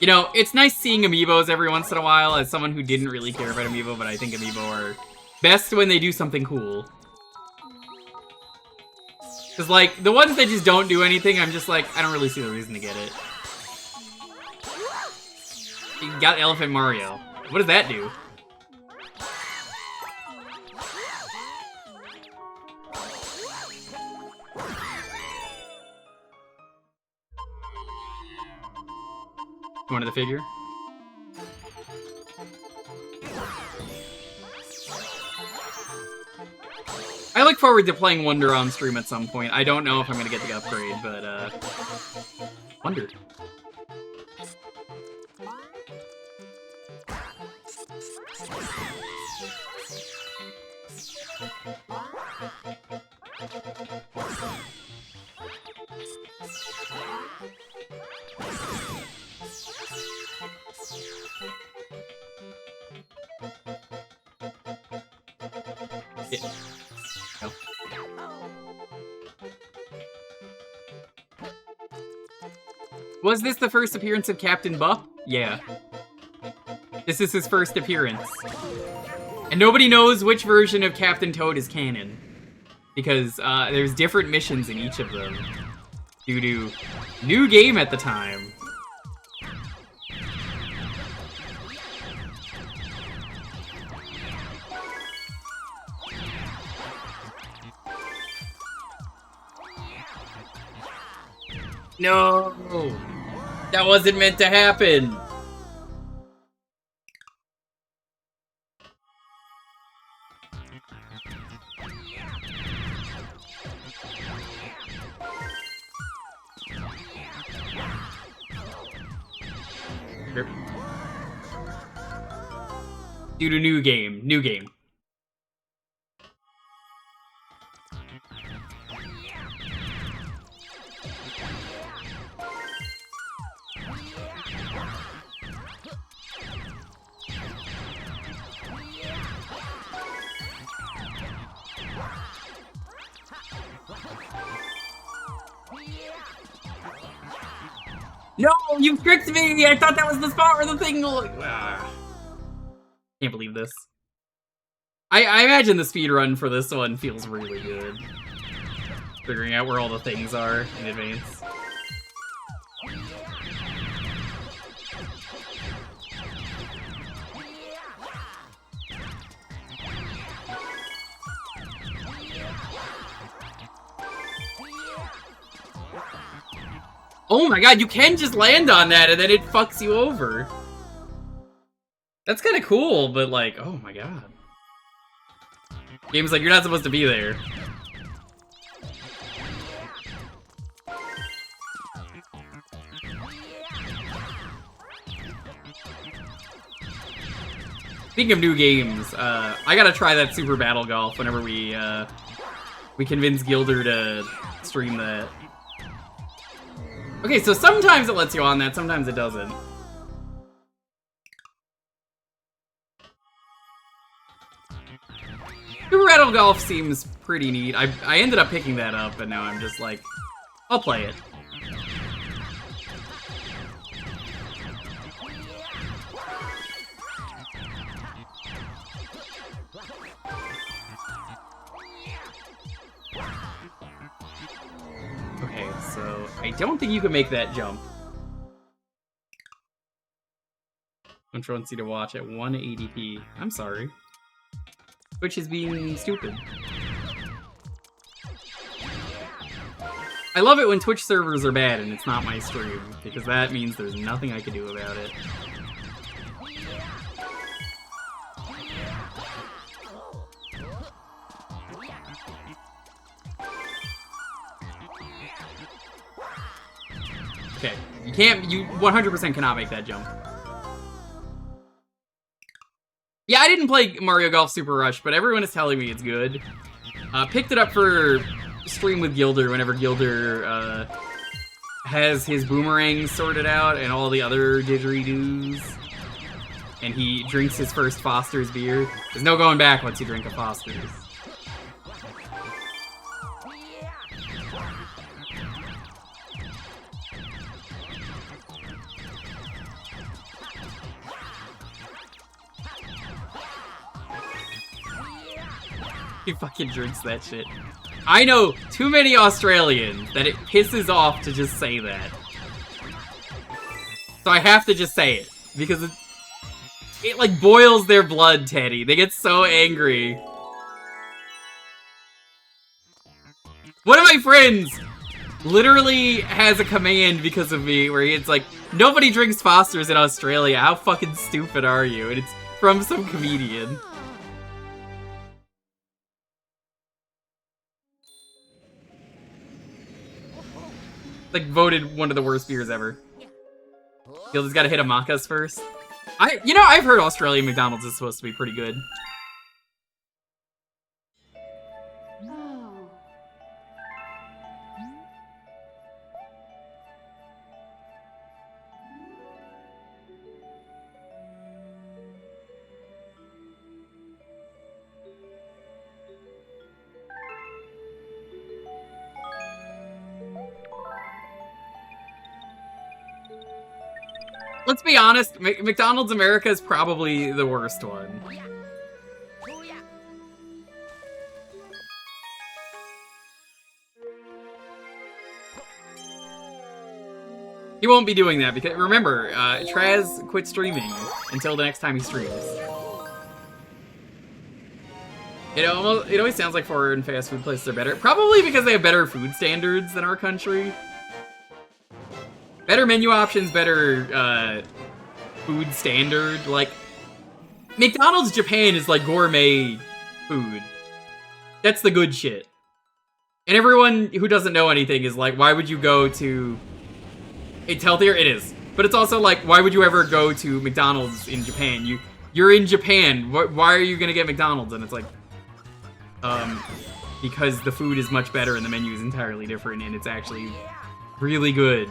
You know, it's nice seeing amiibos every once in a while as someone who didn't really care about amiibo, but I think amiibo are best when they do something cool. Because, like, the ones that just don't do anything, I'm just like, I don't really see the reason to get it. You got Elephant Mario. What does that do? You wanted the figure? I look forward to playing Wonder on stream at some point. I don't know if I'm gonna get the upgrade, but, Wonder. Yeah. No. Was this the first appearance of Captain Buff? Yeah. This is his first appearance. And nobody knows which version of Captain Toad is canon. Because there's different missions in each of them. Due to new game at the time. No! That wasn't meant to happen! Due to new game. New game. No, you tricked me! I thought that was the spot where the thing... Can't believe this. I imagine the speedrun for this one feels really good. Figuring out where all the things are in advance. Oh my god, you can just land on that and then it fucks you over. That's kind of cool, but like, oh my god. Game's like, you're not supposed to be there. Speaking of new games, I gotta try that Super Battle Golf whenever we convince Gilder to stream that. Okay, so sometimes it lets you on that, sometimes it doesn't. Super Rattle Golf seems pretty neat. I ended up picking that up, and now I'm just like, I'll play it. Okay, so I don't think you can make that jump. Which wants you to watch at 180p. I'm sorry. Twitch is being stupid. I love it when Twitch servers are bad and it's not my stream, because that means there's nothing I can do about it. Okay, you 100% cannot make that jump. Yeah, I didn't play Mario Golf Super Rush, but everyone is telling me it's good. Picked it up for stream with Gilder whenever Gilder has his boomerang sorted out and all the other didgeridoos. And he drinks his first Foster's beer. There's no going back once you drink a Foster's. He fucking drinks that shit. I know too many Australians that it pisses off to just say that. So I have to just say it. Because it like boils their blood, Teddy. They get so angry. One of my friends literally has a command because of me where it's like, nobody drinks Foster's in Australia. How fucking stupid are you? And it's from some comedian. Like, voted one of the worst beers ever. Gilda's gotta hit a Macca's first. I've heard Australian McDonald's is supposed to be pretty good.
Oh.
Let's be honest, McDonald's America is probably the worst one. He won't be doing that because, remember, Traz quit streaming until the next time he streams. It always sounds like foreign fast food places are better. Probably because they have better food standards than our country. Better menu options, better food standard. Like, McDonald's Japan is like gourmet food. That's the good shit. And everyone who doesn't know anything is like, why would you go to... It's healthier? It is. But it's also like, why would you ever go to McDonald's in Japan? You're in Japan. Why are you gonna get McDonald's? And it's like... because the food is much better and the menu is entirely different and it's actually really good.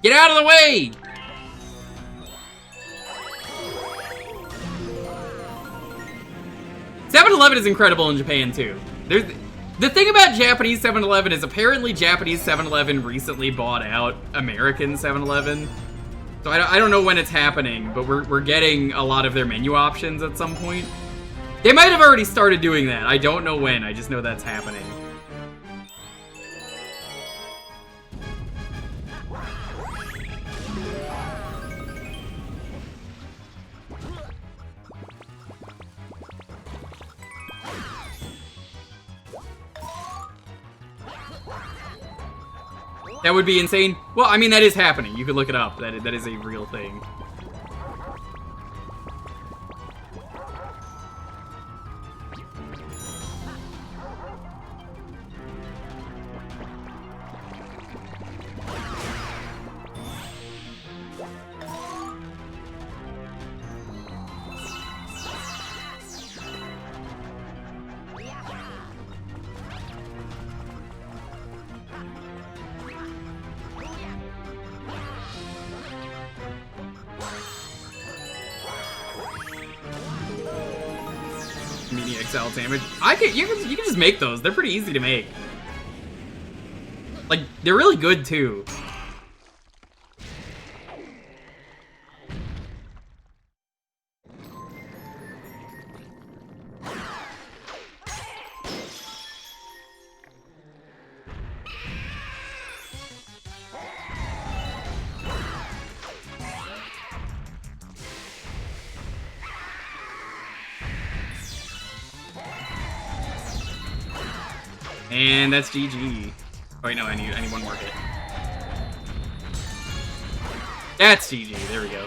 Get out of the way! '7-Eleven is incredible in Japan, too. The thing about Japanese 7-Eleven is apparently Japanese 7-Eleven recently bought out American 7-Eleven. So I don't know when it's happening, but we're getting a lot of their menu options at some point. They might have already started doing that. I don't know when. I just know that's happening. That would be insane. Well, I mean, that is happening. You could look it up. That is a real thing. Mini XL sandwich. You can just make those. They're pretty easy to make. Like, they're really good too. And that's GG. Oh wait, no, I need one more hit. That's GG. There we go.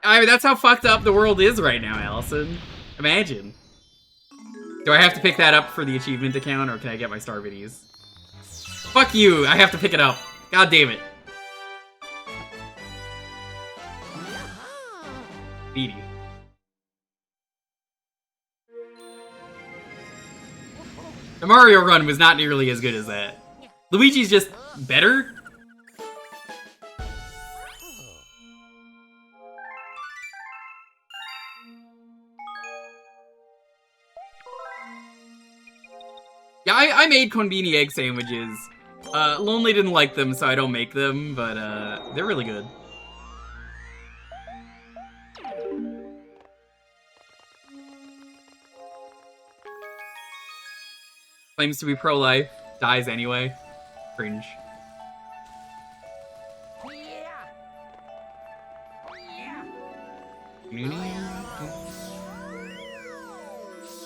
I mean, that's how fucked up the world is right now, Allison. Imagine. Do I have to pick that up for the achievement account, or can I get my star biddies? Fuck you! I have to pick it up. God damn it. Beatty. The Mario run was not nearly as good as that. Luigi's just better? Yeah, I made conveni egg sandwiches. Lonely didn't like them, so I don't make them, but they're really good. Claims to be pro-life, dies anyway. Cringe.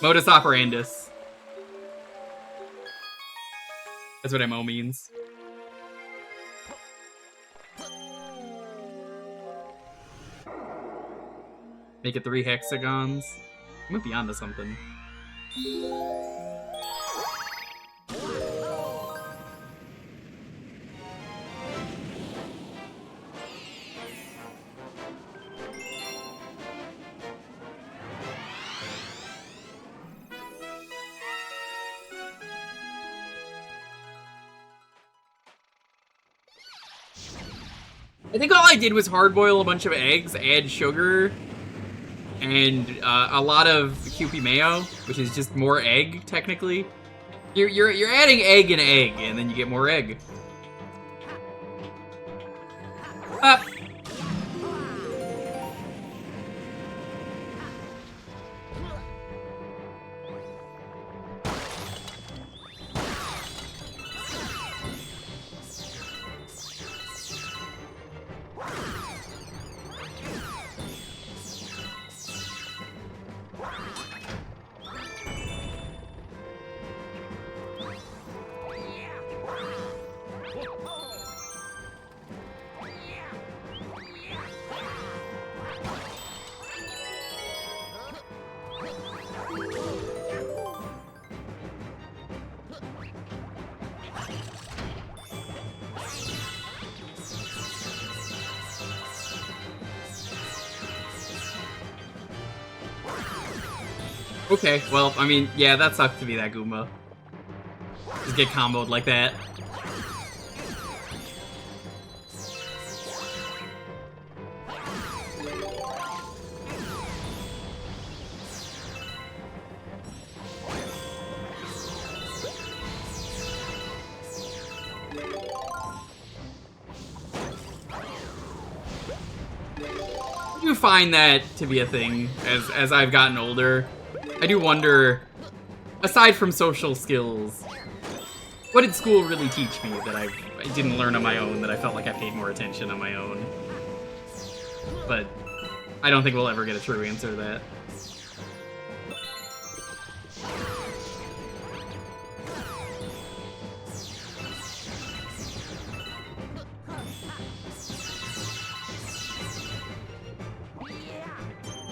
Modus operandus. That's what MO means. Make it 3 hexagons. I might be onto something. I think all I did was hard boil a bunch of eggs, add sugar, and a lot of Kewpie mayo, which is just more egg, technically. You're adding egg and egg, and then you get more egg. Up. Okay, well, I mean, yeah, that sucked to be that Goomba. Just get comboed like that. I do find that to be a thing as I've gotten older. I do wonder, aside from social skills, what did school really teach me that I didn't learn on my own, that I felt like I paid more attention on my own? But I don't think we'll ever get a true answer to that.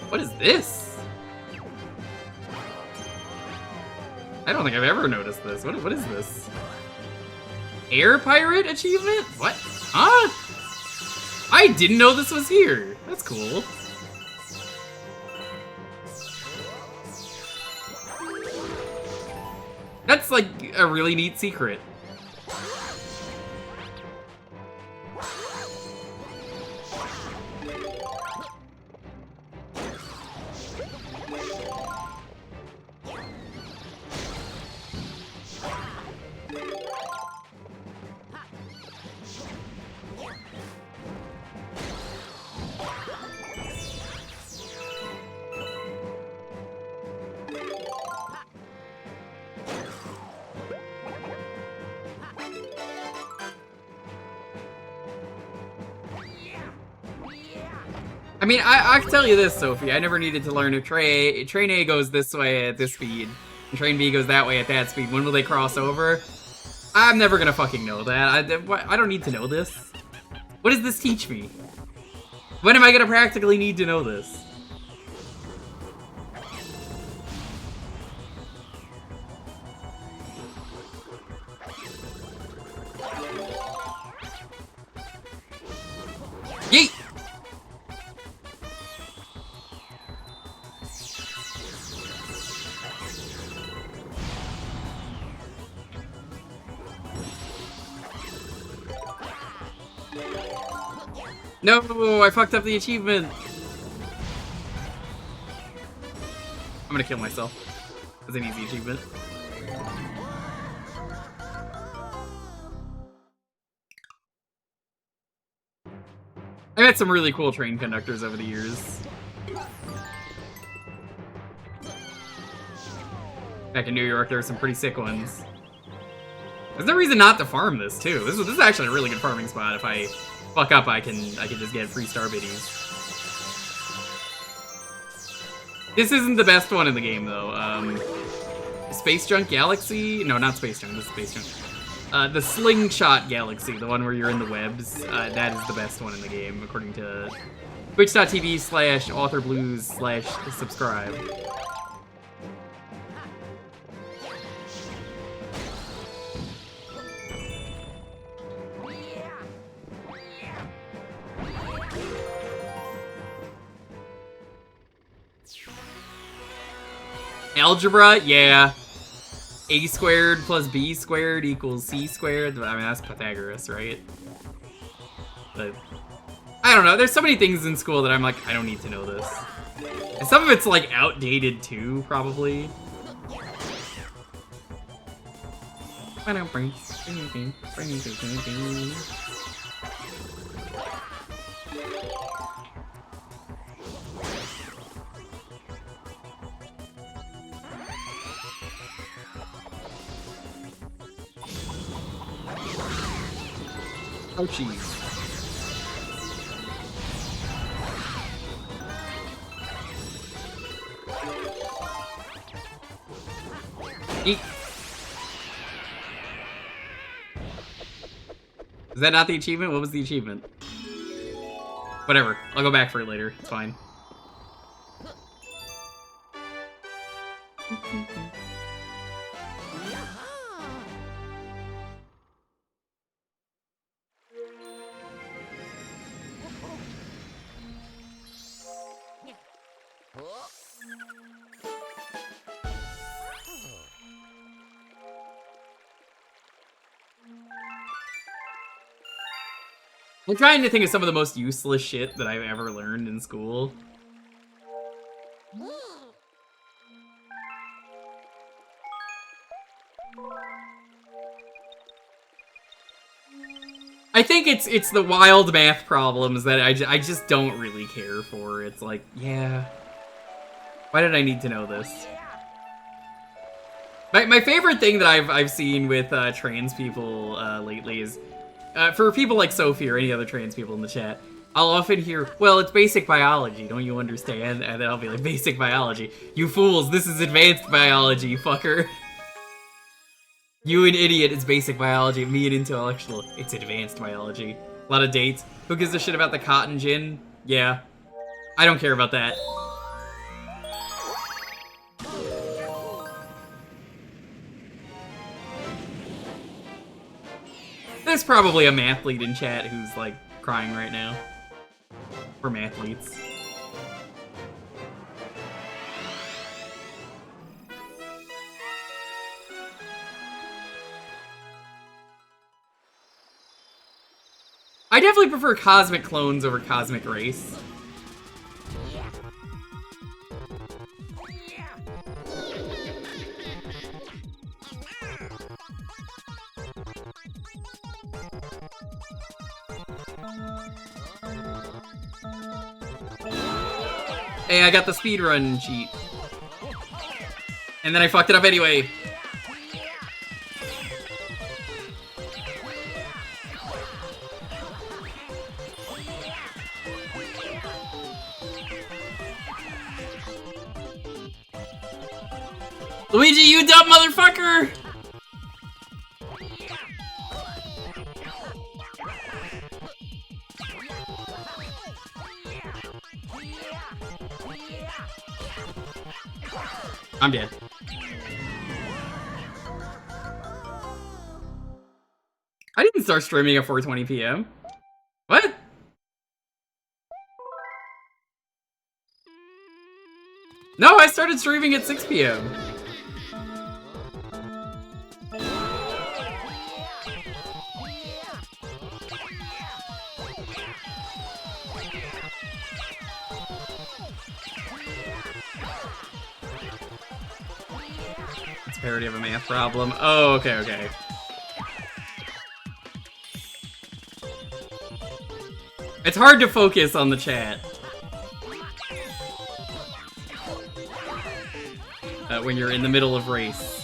What is this? I don't think I've ever noticed this. What is this? Air Pirate achievement? What? Huh? I didn't know this was here. That's cool. That's like a really neat secret. I mean, I can tell you this, Sophie. I never needed to learn if train A goes this way at this speed, and train B goes that way at that speed. When will they cross over? I'm never gonna fucking know that. I don't need to know this. What does this teach me? When am I gonna practically need to know this? Yeet! No, I fucked up the achievement. I'm gonna kill myself. That's an easy achievement. I met some really cool train conductors over the years. Back in New York, there were some pretty sick ones. There's no reason not to farm this too. This is actually a really good farming spot. If I fuck up, I can just get free star biddies. This isn't the best one in the game though. Space Junk Galaxy? No, not Space Junk. This is Space Junk. The Slingshot Galaxy, the one where you're in the webs. That is the best one in the game, according to twitch.tv/authorblues/subscribe. Algebra? Yeah. A squared plus B squared equals C squared. I mean, that's Pythagoras, right? But I don't know. There's so many things in school that I'm like, I don't need to know this. And some of it's like outdated too, probably. Oh, jeez. Eat. Is that not the achievement? What was the achievement? Whatever. I'll go back for it later. It's fine. I'm trying to think of some of the most useless shit that I've ever learned in school. I think it's the wild math problems that I just don't really care for. It's like, yeah, why did I need to know this? My favorite thing that I've seen with trans people lately is for people like Sophie or any other trans people in the chat, I'll often hear, well, it's basic biology, don't you understand? And then I'll be like, basic biology? You fools, this is advanced biology, fucker. You an idiot, it's basic biology. Me an intellectual, it's advanced biology. A lot of dates. Who gives a shit about the cotton gin? Yeah. I don't care about that. There's probably a mathlete in chat who's, like, crying right now. For mathletes. I definitely prefer Cosmic Clones over Cosmic Race. Hey, I got the speedrun cheat. And then I fucked it up anyway. Luigi, you dumb motherfucker! I'm dead. I didn't start streaming at 4:20 p.m. What? No, I started streaming at 6 p.m. It's a parody of a math problem. Oh, okay, okay. It's hard to focus on the chat. When you're in the middle of race.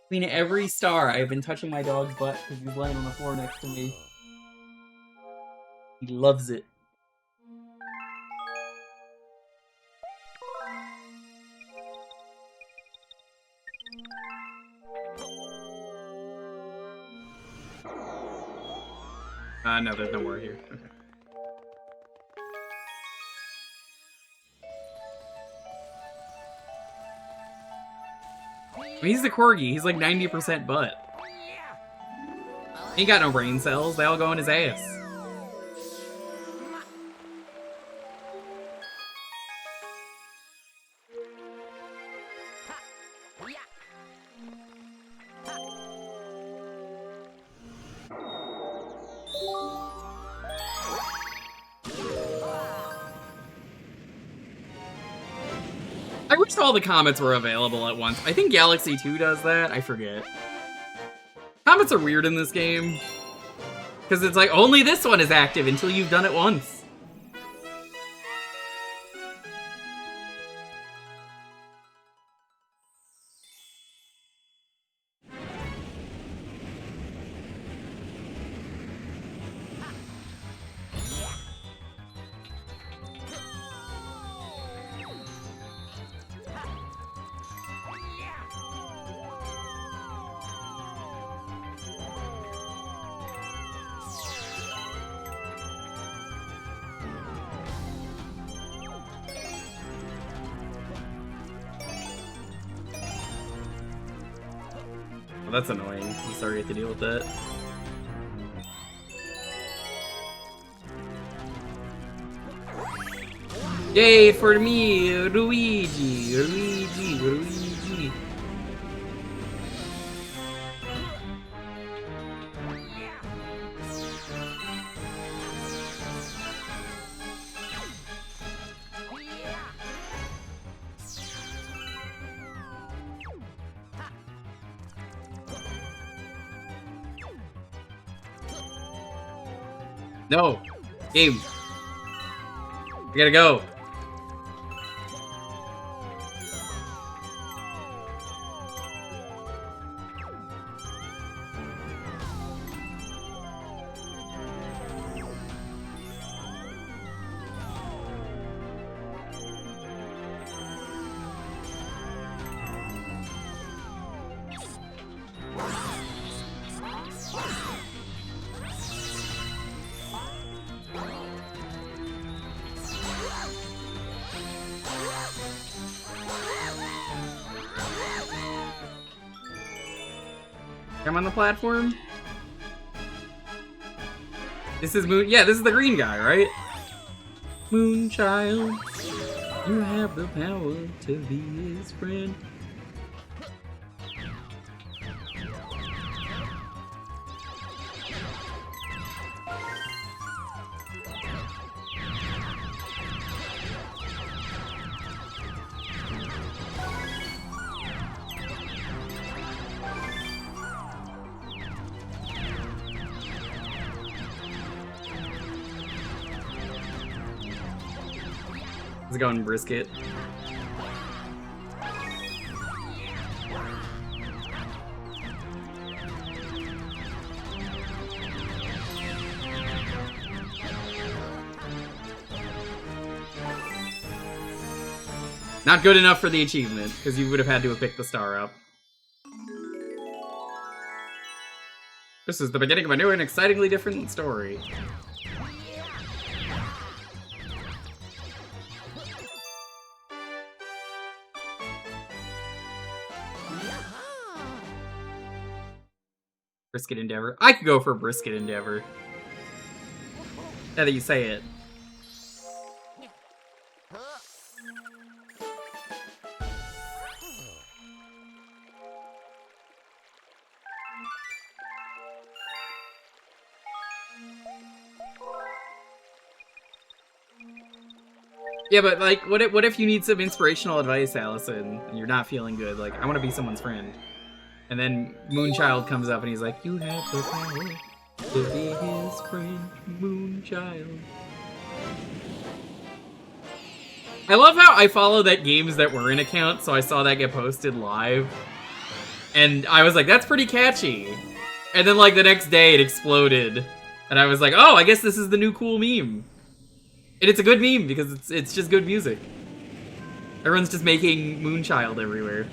I mean, every star, I've been touching my dog's butt because he's laying on the floor next to me. He loves it. No, there's no more here. Okay. I mean, he's the corgi. He's like 90% butt. He ain't got no brain cells. They all go in his ass. I wish all the comets were available at once. I think Galaxy 2 does that. I forget. Comets are weird in this game. Because it's like, only this one is active until you've done it once. Well, that's annoying. I'm sorry you have to deal with that. Yay for me, Luigi! Luigi! No! Game! We gotta go! I'm on the platform. This is Moon. Yeah, this is the green guy, right? Moonchild, you have the power to be his friend. Let's go and brisket. Not good enough for the achievement, because you would have had to have picked the star up. This is the beginning of a new and excitingly different story. Brisket Endeavor. I could go for Brisket Endeavor. Now that you say it. Yeah, but like, what if you need some inspirational advice, Allison, and you're not feeling good? Like, I want to be someone's friend. And then Moonchild comes up and he's like, you have the power to be his friend, Moonchild. I love how I follow that Games That Were In account, so I saw that get posted live. And I was like, that's pretty catchy. And then like the next day it exploded. And I was like, oh, I guess this is the new cool meme. And it's a good meme because it's just good music. Everyone's just making Moonchild everywhere.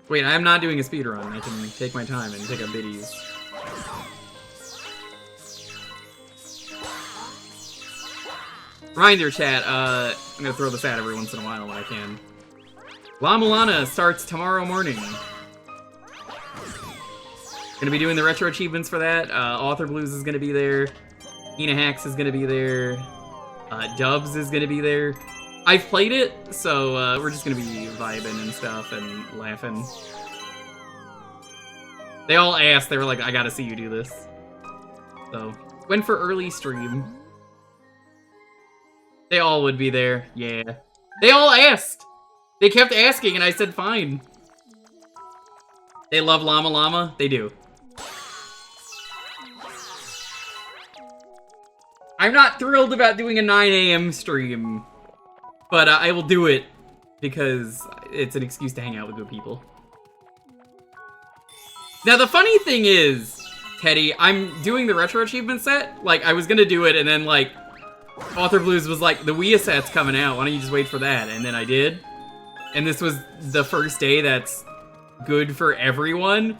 Wait, I'm not doing a speedrun. I can take my time and pick up biddies. Reminder, chat, I'm gonna throw this out every once in a while when I can. La Mulana starts tomorrow morning. Gonna be doing the retro achievements for that. Author Blues is gonna be there. Ina Hacks is gonna be there. Dubs is gonna be there. I've played it, so we're just gonna be vibing and stuff and laughing. They all asked, they were like, I gotta see you do this. So, went for early stream. They all would be there, yeah. They all asked! They kept asking and I said fine. They love Llama Llama? They do. I'm not thrilled about doing a 9 AM stream. But I will do it because it's an excuse to hang out with good people. Now the funny thing is, Teddy, I'm doing the retro achievement set. Like, I was gonna do it and then like, Author Blues was like, the Wii set's coming out, why don't you just wait for that? And then I did. And this was the first day that's good for everyone.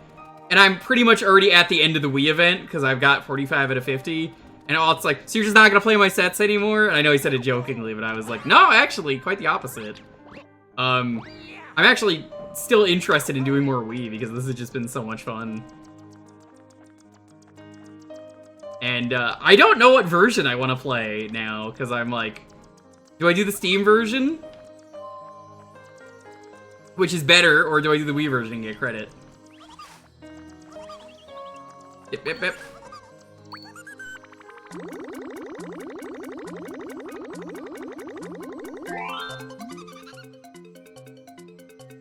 And I'm pretty much already at the end of the Wii event because I've got 45 out of 50. And Alt's like, so you're just not gonna play my sets anymore? And I know he said it jokingly, but I was like, no, actually, quite the opposite. I'm actually still interested in doing more Wii because this has just been so much fun. And I don't know what version I want to play now because I'm like, do I do the Steam version? Which is better, or do I do the Wii version and get credit? Yep, yep, yep.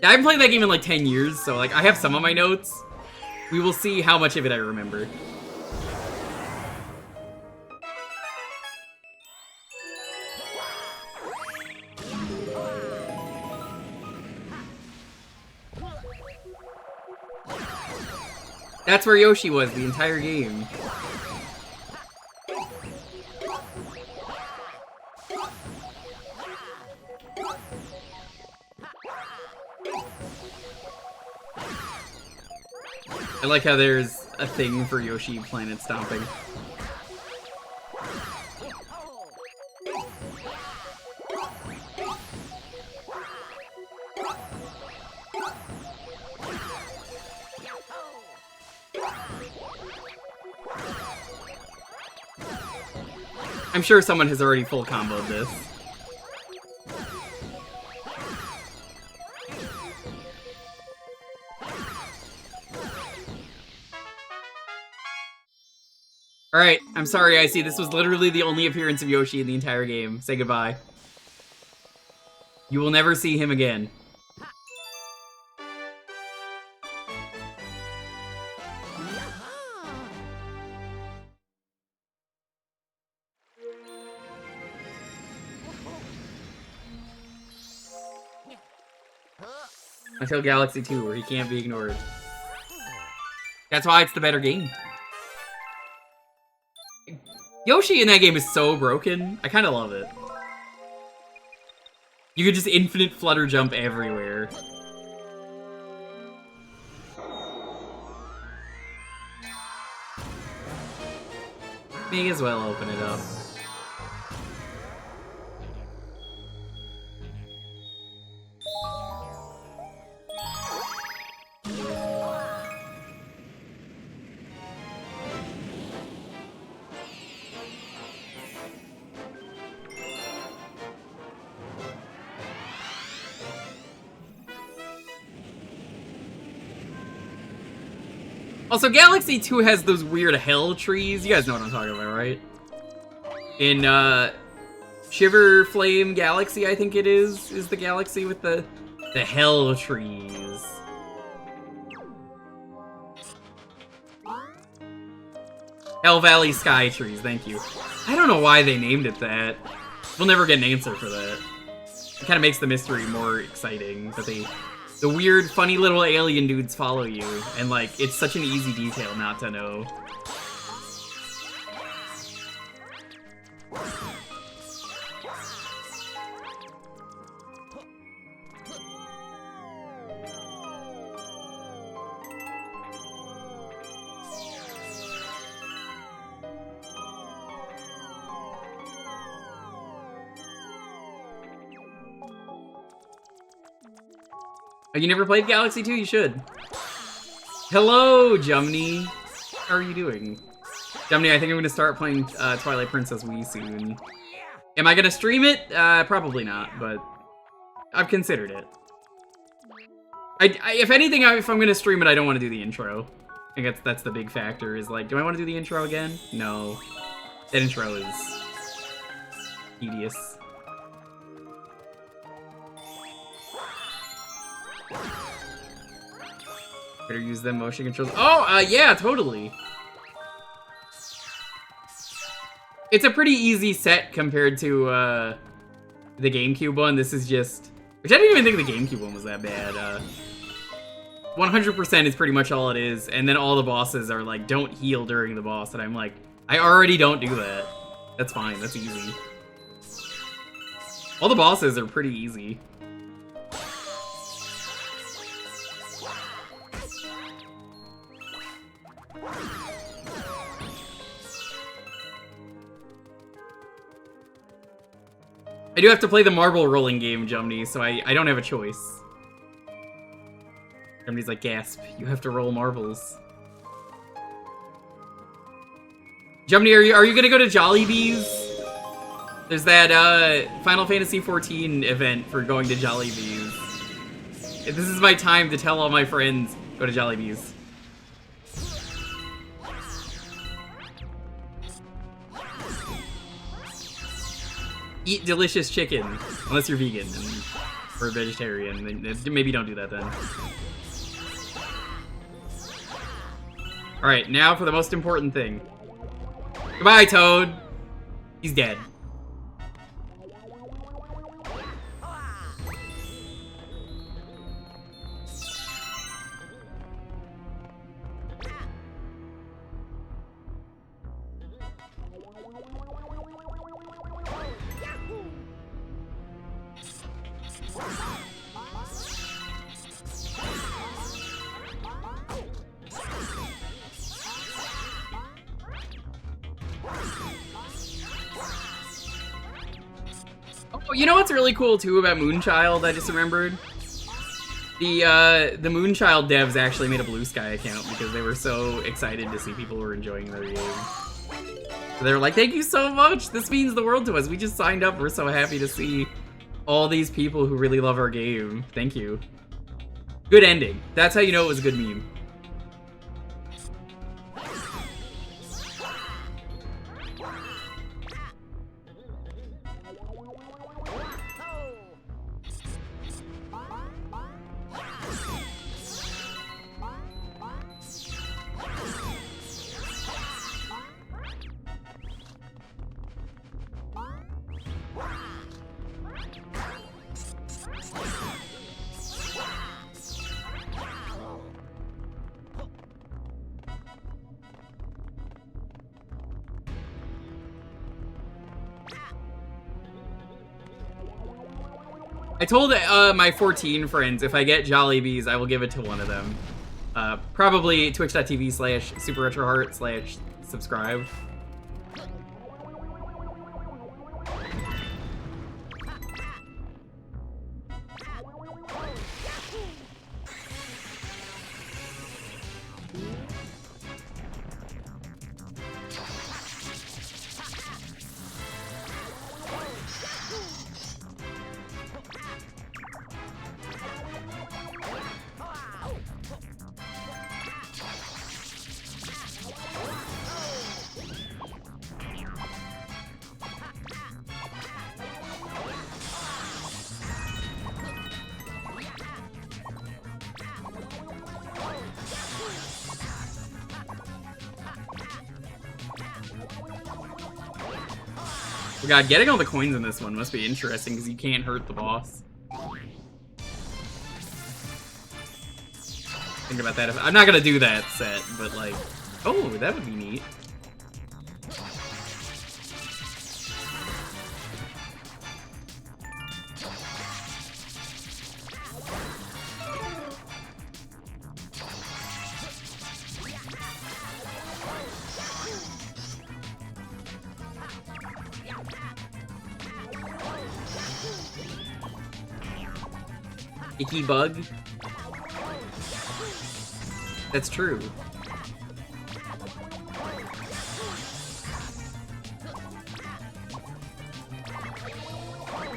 Yeah, I haven't played that game in like 10 years, so like I have some of my notes. We will see how much of it I remember. That's where Yoshi was the entire game. I like how there's a thing for Yoshi planet stomping. I'm sure someone has already full comboed this. Alright, I'm sorry, Icy. This was literally the only appearance of Yoshi in the entire game. Say goodbye. You will never see him again. Until Galaxy 2, where he can't be ignored. That's why it's the better game. Yoshi in that game is so broken. I kind of love it. You could just infinite flutter jump everywhere. May as well open it up. Also, Galaxy 2 has those weird hell trees. You guys know what I'm talking about, right? In, Shiver Flame Galaxy, I think it is the galaxy with the hell trees. Hell Valley Sky Trees, thank you. I don't know why they named it that. We'll never get an answer for that. It kind of makes the mystery more exciting, that the weird, funny little alien dudes follow you, and, like, it's such an easy detail not to know. Oh, you never played Galaxy 2? You should. Hello, Jumny. How are you doing? Jumny, I think I'm going to start playing Twilight Princess Wii soon. Am I going to stream it? Probably not, but I've considered it. If anything, if I'm going to stream it, I don't want to do the intro. I think that's the big factor, is like, do I want to do the intro again? No. That intro is tedious. Better use them motion controls. Oh, yeah, totally. It's a pretty easy set compared to, the GameCube one. This is just... Which I didn't even think the GameCube one was that bad. 100% is pretty much all it is, and then all the bosses are like, don't heal during the boss, and I'm like, I already don't do that. That's fine, that's easy. All the bosses are pretty easy. I do have to play the marble rolling game, Jumny, so I don't have a choice. Jumny's like, gasp, you have to roll marbles. Jumny, are you gonna go to Jollibee's? There's that, Final Fantasy XIV event for going to Jollibee's. This is my time to tell all my friends, go to Jollibee's. Eat delicious chicken, unless you're vegan or a vegetarian. Then maybe don't do that then. Alright, now for the most important thing. Goodbye, Toad. He's dead. Oh, you know what's really cool too about Moonchild? I just remembered. The Moonchild devs actually made a Blue Sky account because they were so excited to see people were enjoying their game. So they were like, "Thank you so much. This means the world to us. We just signed up. We're so happy to see all these people who really love our game. Thank you." Good ending. That's how you know it was a good meme. I told my 14 friends if I get Jollibees, I will give it to one of them. Probably twitch.tv/SuperRetroHeart/subscribe. Oh god, getting all the coins in this one must be interesting because you can't hurt the boss. Think about that. I'm not gonna do that set, but like, oh, that would be neat. Icky bug. That's true.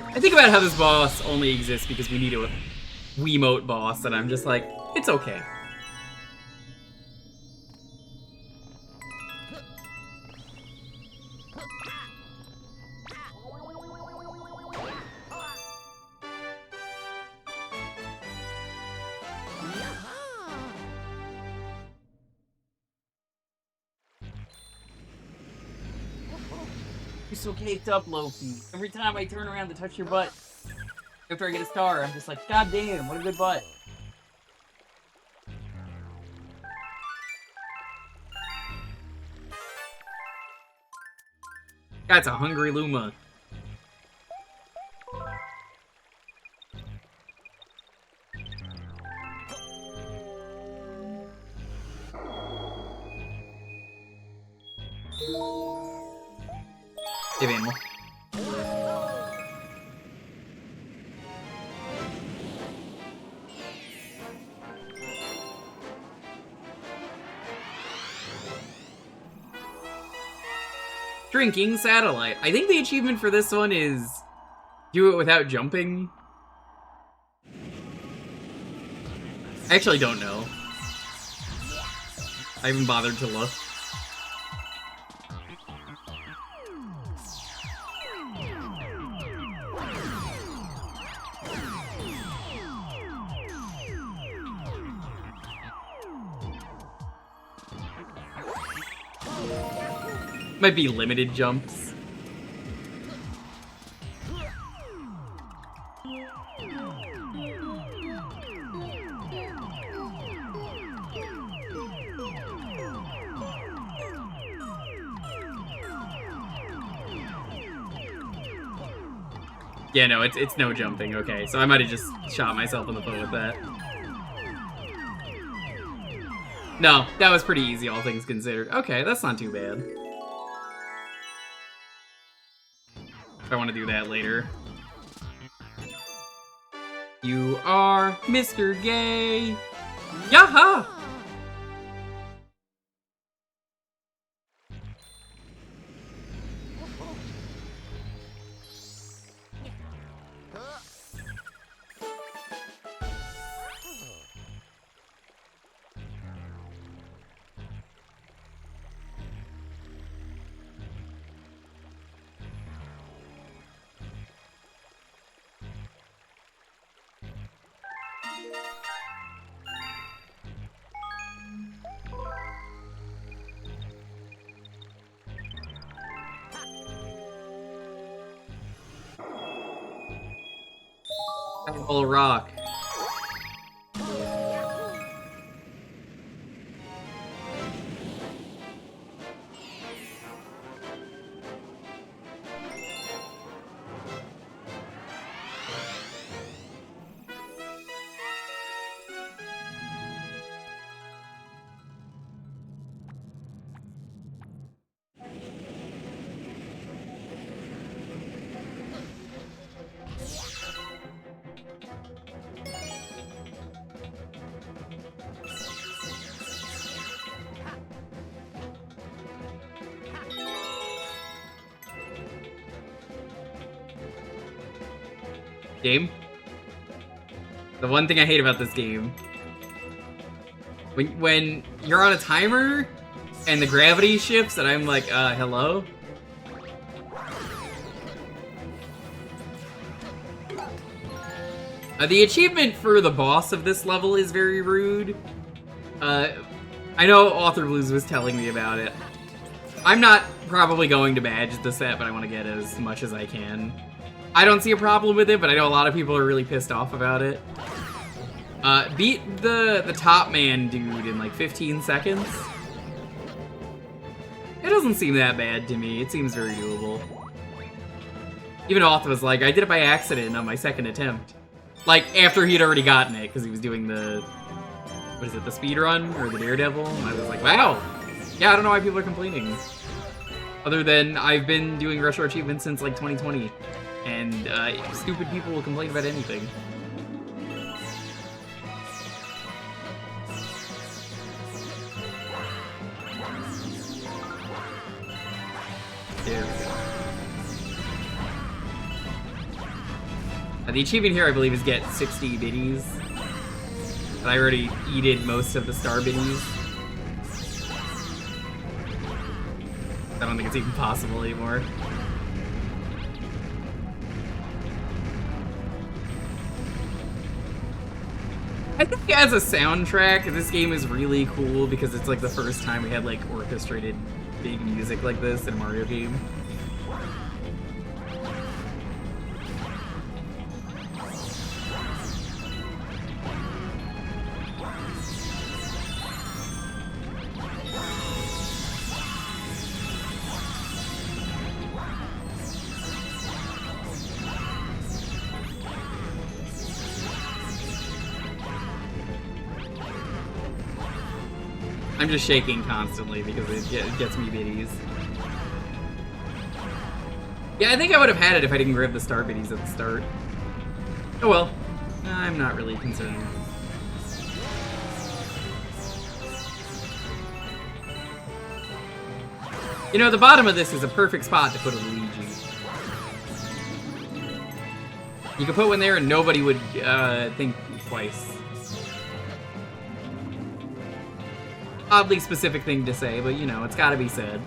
I think about how this boss only exists because we need a Wiimote boss, and I'm just like, it's okay. You're so caked up, Loki. Every time I turn around to touch your butt, after I get a star, I'm just like, god damn, what a good butt. That's a hungry Luma. Give animal. Drinking satellite. I think the achievement for this one is do it without jumping. I actually don't know. I haven't bothered to look. Might be limited jumps. Yeah, no, it's no jumping. Okay, so I might have just shot myself in the foot with that. No, that was pretty easy, all things considered. Okay, that's not too bad. I want to do that later. You are Mr. Gay. Yaha! Apple rock. Game? The one thing I hate about this game. When you're on a timer, and the gravity shifts, and I'm like, hello? The achievement for the boss of this level is very rude. I know Author Blues was telling me about it. I'm not probably going to badge the set, but I want to get as much as I can. I don't see a problem with it, but I know a lot of people are really pissed off about it. Beat the top man dude in like 15 seconds. It doesn't seem that bad to me. It seems very doable. Even Auth was like, I did it by accident on my second attempt. Like, after he'd already gotten it, because he was doing the... What is it, the speedrun? Or the Daredevil? And I was like, wow! Yeah, I don't know why people are complaining. Other than, I've been doing retro achievements since, like, 2020. And, stupid people will complain about anything. There we go. The achievement here, I believe, is get 60 biddies. But I already eated most of the star biddies. I don't think it's even possible anymore. I think as a soundtrack, this game is really cool because it's like the first time we had like orchestrated big music like this in a Mario game. I'm just shaking constantly because it gets me biddies. Yeah, I think I would have had it if I didn't grab the star biddies at the start. Oh well. I'm not really concerned. You know, the bottom of this is a perfect spot to put a Luigi. You could put one there and nobody would think twice. Oddly specific thing to say, but you know, it's gotta be said.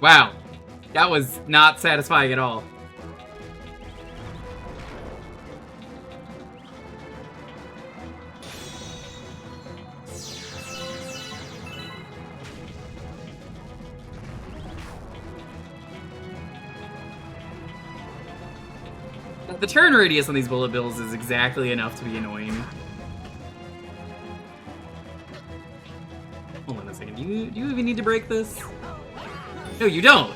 Wow, that was not satisfying at all. The turn radius on these bullet bills is exactly enough to be annoying. Hold on a second. Do you even need to break this? No, you don't.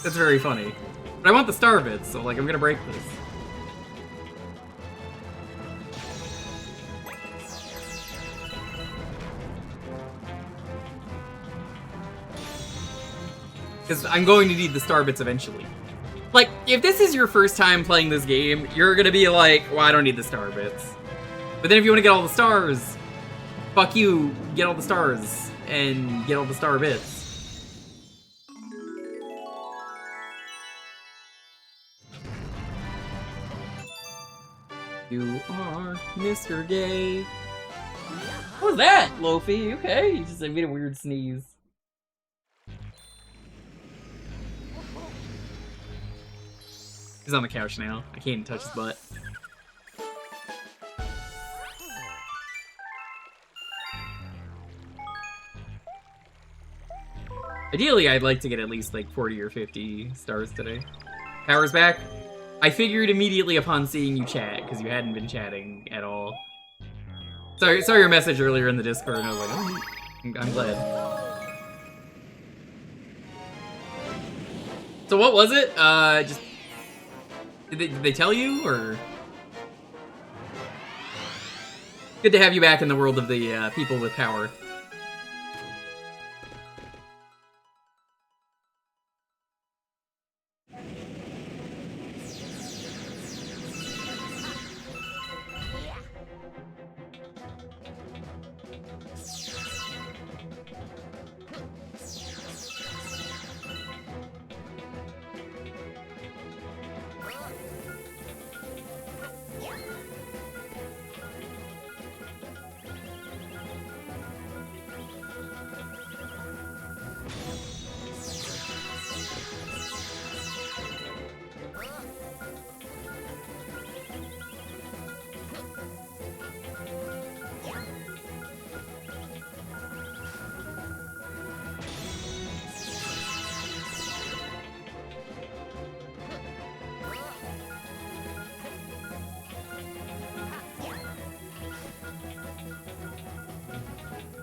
That's very funny. But I want the star bits, so like I'm gonna break this. Because I'm going to need the star bits eventually. Like, if this is your first time playing this game, you're gonna be like, well, I don't need the star bits. But then if you want to get all the stars, fuck you, get all the stars, and get all the star bits. You are Mr. Gay. What was that, Lofi? Okay, you just made a weird sneeze. He's on the couch now. I can't even touch his butt. Ideally, I'd like to get at least like 40 or 50 stars today. Power's back. I figured immediately upon seeing you chat, because you hadn't been chatting at all. Sorry, saw your message earlier in the Discord, and I was like, oh, I'm glad. So what was it? Just... Did they tell you, or...? Good to have you back in the world of the people with power.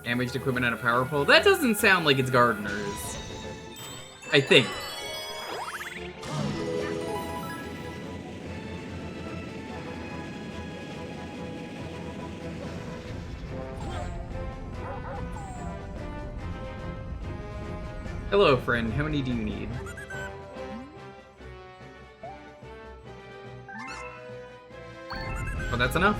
Damaged equipment on a power pole. That doesn't sound like it's gardeners. I think. Hello, friend. How many do you need? Oh, that's enough.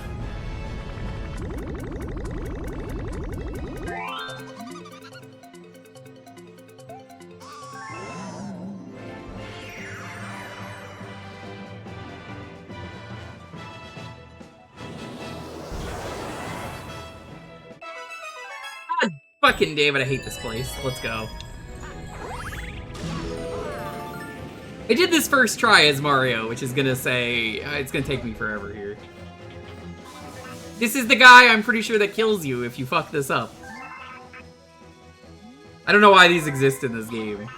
God fucking damn it, I hate this place. Let's go. I did this first try as Mario, which is gonna say, it's gonna take me forever here. This is the guy I'm pretty sure that kills you if you fuck this up. I don't know why these exist in this game.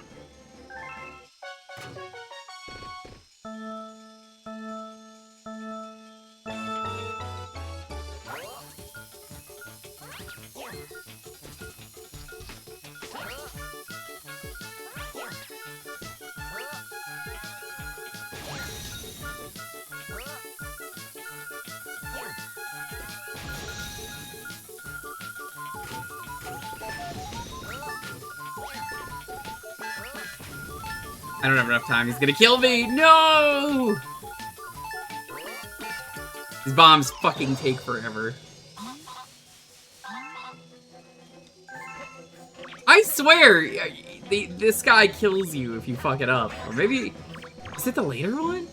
I don't have enough time. He's gonna kill me. No! These bombs fucking take forever. I swear, this guy kills you if you fuck it up. Or maybe, is it the later one?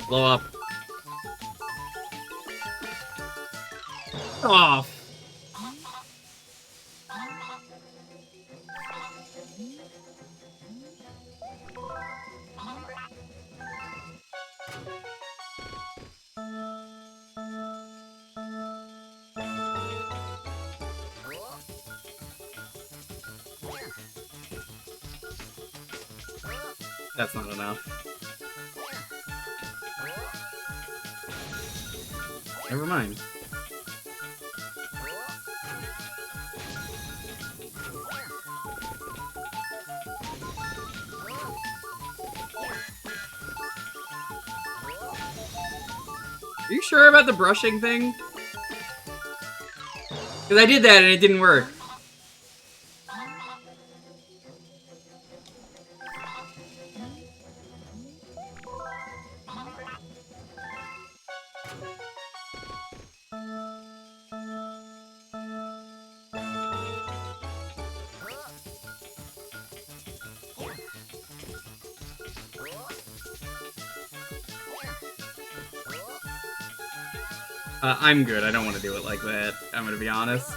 Blow up. Oh. That's not enough. Never mind. Are you sure about the brushing thing? Because I did that and it didn't work. I'm good. I don't want to do it like that. I'm gonna be honest.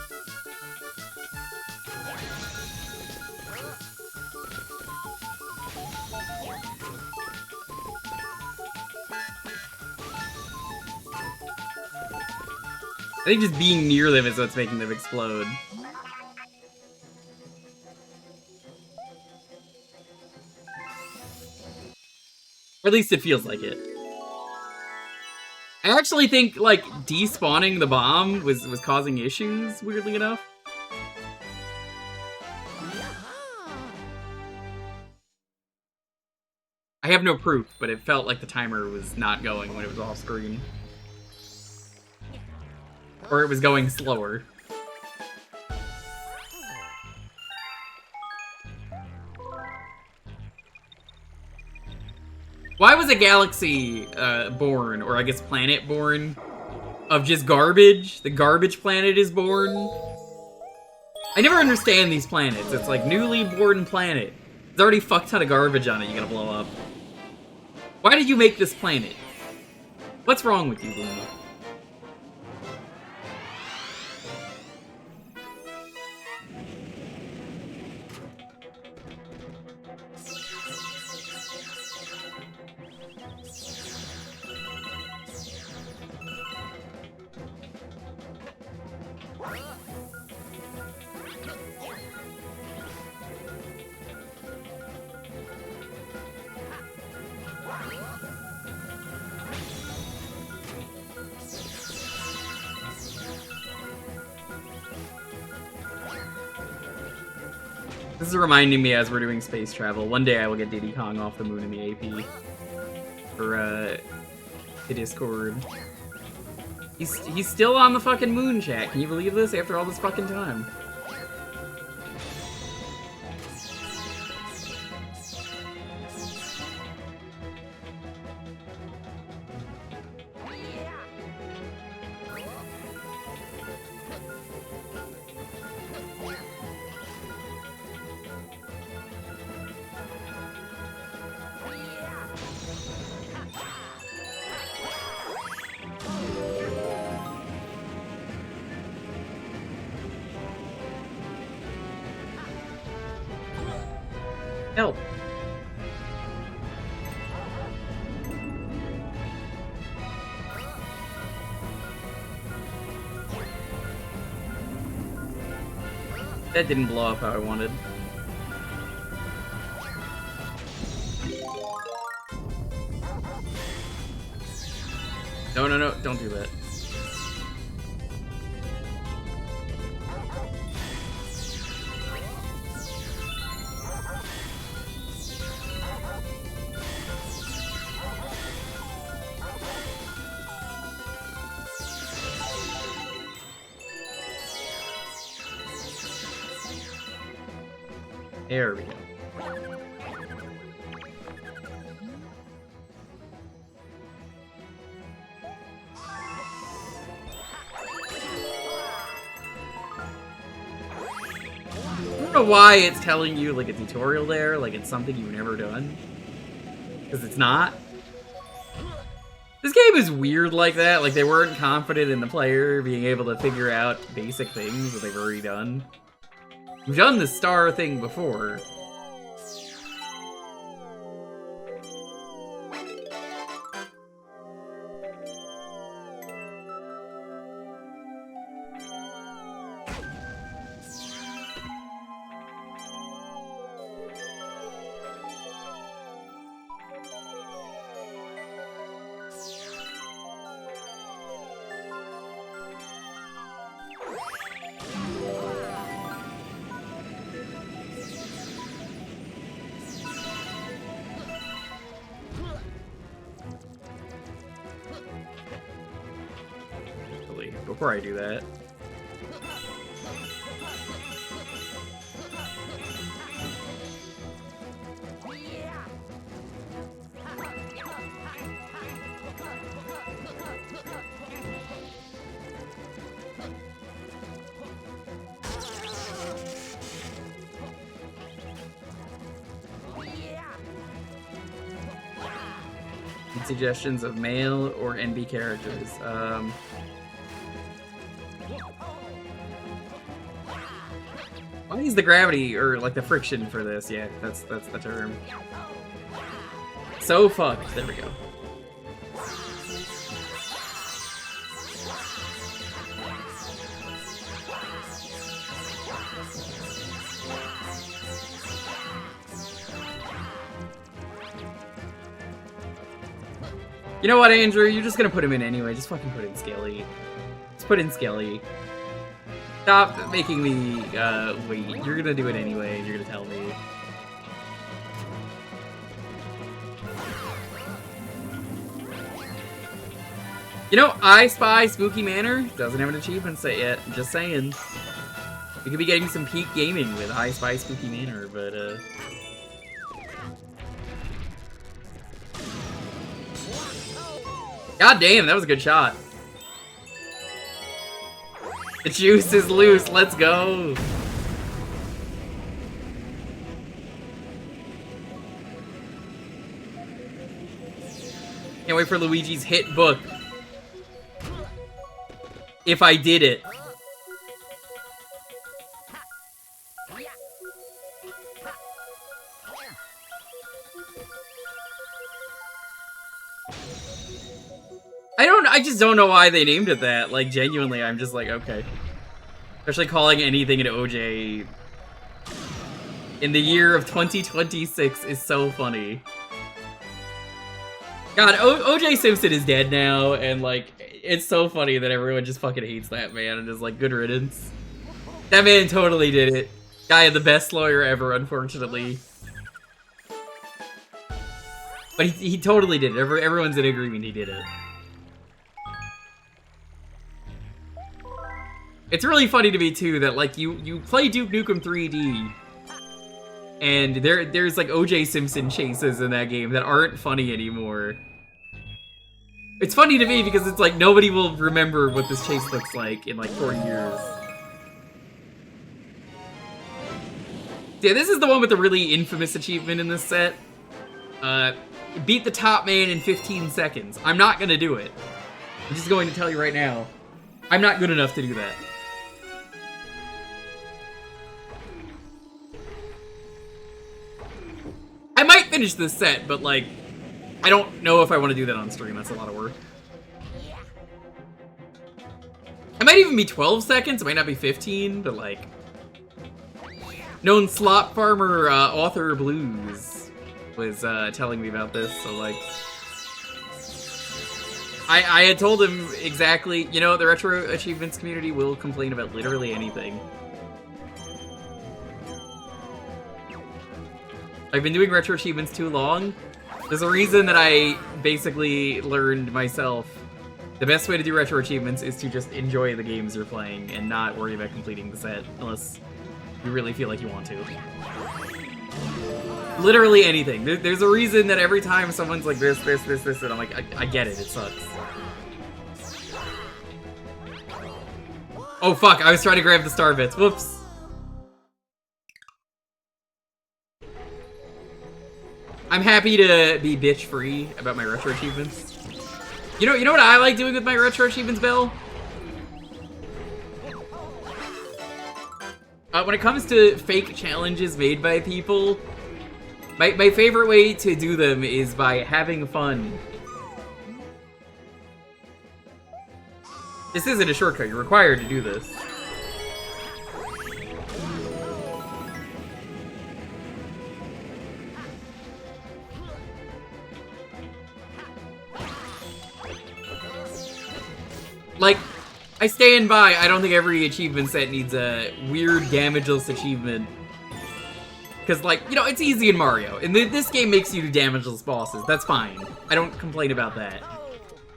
I think just being near them is what's making them explode. Or at least it feels like it. I actually think, like, despawning the bomb was causing issues, weirdly enough. I have no proof, but it felt like the timer was not going when it was off screen. Or it was going slower. Why was a galaxy born, or I guess planet born, of just garbage? The garbage planet is born? I never understand these planets. It's like, newly born planet. There's already a fuck ton of garbage on it you gotta blow up. Why did you make this planet? What's wrong with you, Luna? This is reminding me as we're doing space travel. One day I will get Diddy Kong off the moon in the AP. For, the Discord. He's still on the fucking moon, chat. Can you believe this? After all this fucking time. Help. That didn't blow up how I wanted. No, no, no, don't do that. There we go. I don't know why it's telling you like a tutorial there, like it's something you've never done. Because it's not. This game is weird like that, like they weren't confident in the player being able to figure out basic things that they've already done. We've done the star thing before. Before I do that. Need suggestions of male or NB characters. Why is the gravity, or like the friction for this? Yeah, that's the term. So fucked. There we go. You know what, Andrew? You're just gonna put him in anyway. Just fucking put in Skelly. Just put in Skelly. Stop making me, wait. You're gonna do it anyway, and you're gonna tell me. You know, I Spy Spooky Manor doesn't have an achievement set yet. Just saying. We could be getting some peak gaming with I Spy Spooky Manor, but, God damn, that was a good shot. The juice is loose, let's go! Can't wait for Luigi's hit book. if I did it. I just don't know why they named it that. Like, genuinely, I'm just like, okay. Especially calling anything an OJ in the year of 2026 is so funny. God, OJ Simpson is dead now, and like, it's so funny that everyone just fucking hates that man and is like, good riddance. That man totally did it. Guy, the best lawyer ever, unfortunately. But he totally did it. Everyone's in agreement he did it. It's really funny to me, too, that, like, you play Duke Nukem 3D, and there's, like, O.J. Simpson chases in that game that aren't funny anymore. It's funny to me because it's like, nobody will remember what this chase looks like in, like, 40 years. Yeah, this is the one with the really infamous achievement in this set. Beat the top man in 15 seconds. I'm not gonna do it. I'm just going to tell you right now. I'm not good enough to do that. I might finish this set, but like, I don't know if I want to do that on stream. That's a lot of work. It might even be 12 seconds. It might not be 15, but like, known slop farmer author Blues was telling me about this. So like, I had told him exactly. You know, the retro achievements community will complain about literally anything. I've been doing retro achievements too long. There's a reason that I basically learned myself. The best way to do retro achievements is to just enjoy the games you're playing and not worry about completing the set unless you really feel like you want to. Literally anything. There's a reason that every time someone's like this, and I'm like, I get it, it sucks. Oh fuck, I was trying to grab the star bits. Whoops. I'm happy to be bitch free about my retro achievements. You know what I like doing with my retro achievements, Bill? When it comes to fake challenges made by people, my favorite way to do them is by having fun. This isn't a shortcut, you're required to do this. Like, I stand by, I don't think every achievement set needs a weird damageless achievement. Because, like, you know, it's easy in Mario. And this game makes you do damageless bosses. That's fine. I don't complain about that.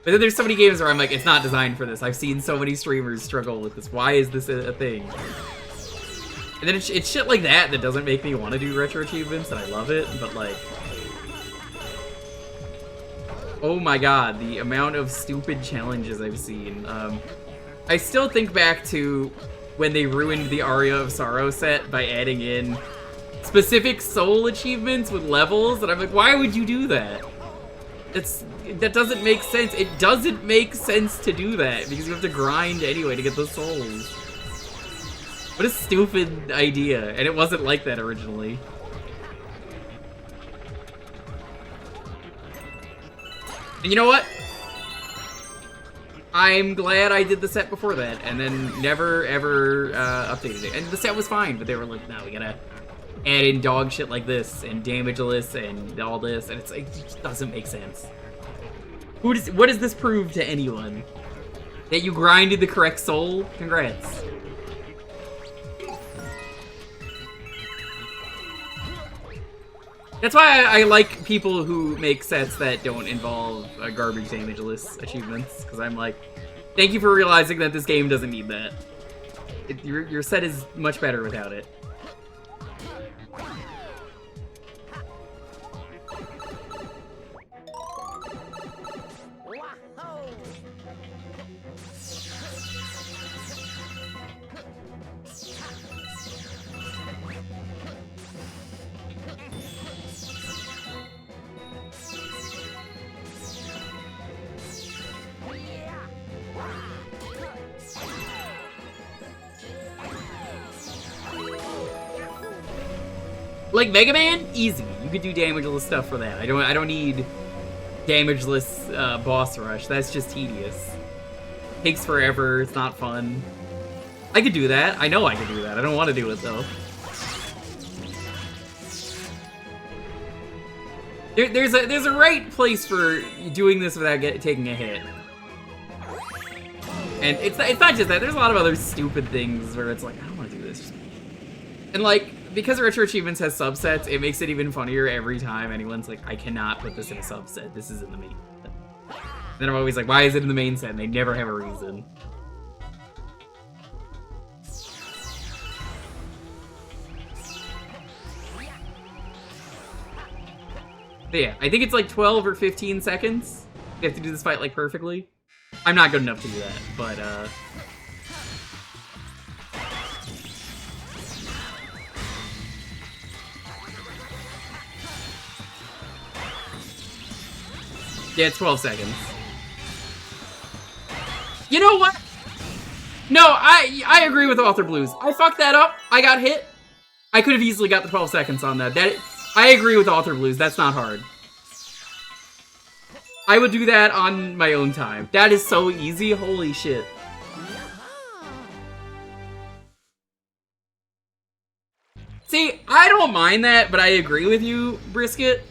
But then there's so many games where I'm like, it's not designed for this. I've seen so many streamers struggle with this. Why is this a thing? And then it's shit like that that doesn't make me want to do retro achievements, and I love it, but like... Oh my god, the amount of stupid challenges I've seen. I still think back to when they ruined the Aria of Sorrow set by adding in specific soul achievements with levels, and I'm like, why would you do that? That doesn't make sense. It doesn't make sense to do that, because you have to grind anyway to get those souls. What a stupid idea, and it wasn't like that originally. And you know what? I'm glad I did the set before that, and then never, ever updated it. And the set was fine, but they were like, no, we gotta add in dog shit like this, and damageless, and all this, and it just doesn't make sense. What does this prove to anyone? That you grinded the correct soul? Congrats. That's why I like people who make sets that don't involve garbage damageless achievements, because I'm like, thank you for realizing that this game doesn't need that. Your set is much better without it. Like Mega Man, easy. You could do damageless stuff for that. I don't need damageless boss rush. That's just tedious. Takes forever. It's not fun. I could do that. I know I could do that. I don't want to do it though. There's a right place for doing this without taking a hit. And it's not just that. There's a lot of other stupid things where it's like, I don't want to do this. And like, because Retro Achievements has subsets, it makes it even funnier every time anyone's like, I cannot put this in a subset. This is in the main set. Then I'm always like, why is it in the main set? And they never have a reason. But yeah, I think it's like 12 or 15 seconds. You have to do this fight like perfectly. I'm not good enough to do that, but yeah, it's 12 seconds. You know what? No, I agree with Author Blues. I fucked that up. I got hit. I could have easily got the 12 seconds on that. I agree with Author Blues. That's not hard. I would do that on my own time. That is so easy. Holy shit. See, I don't mind that, but I agree with you, Brisket.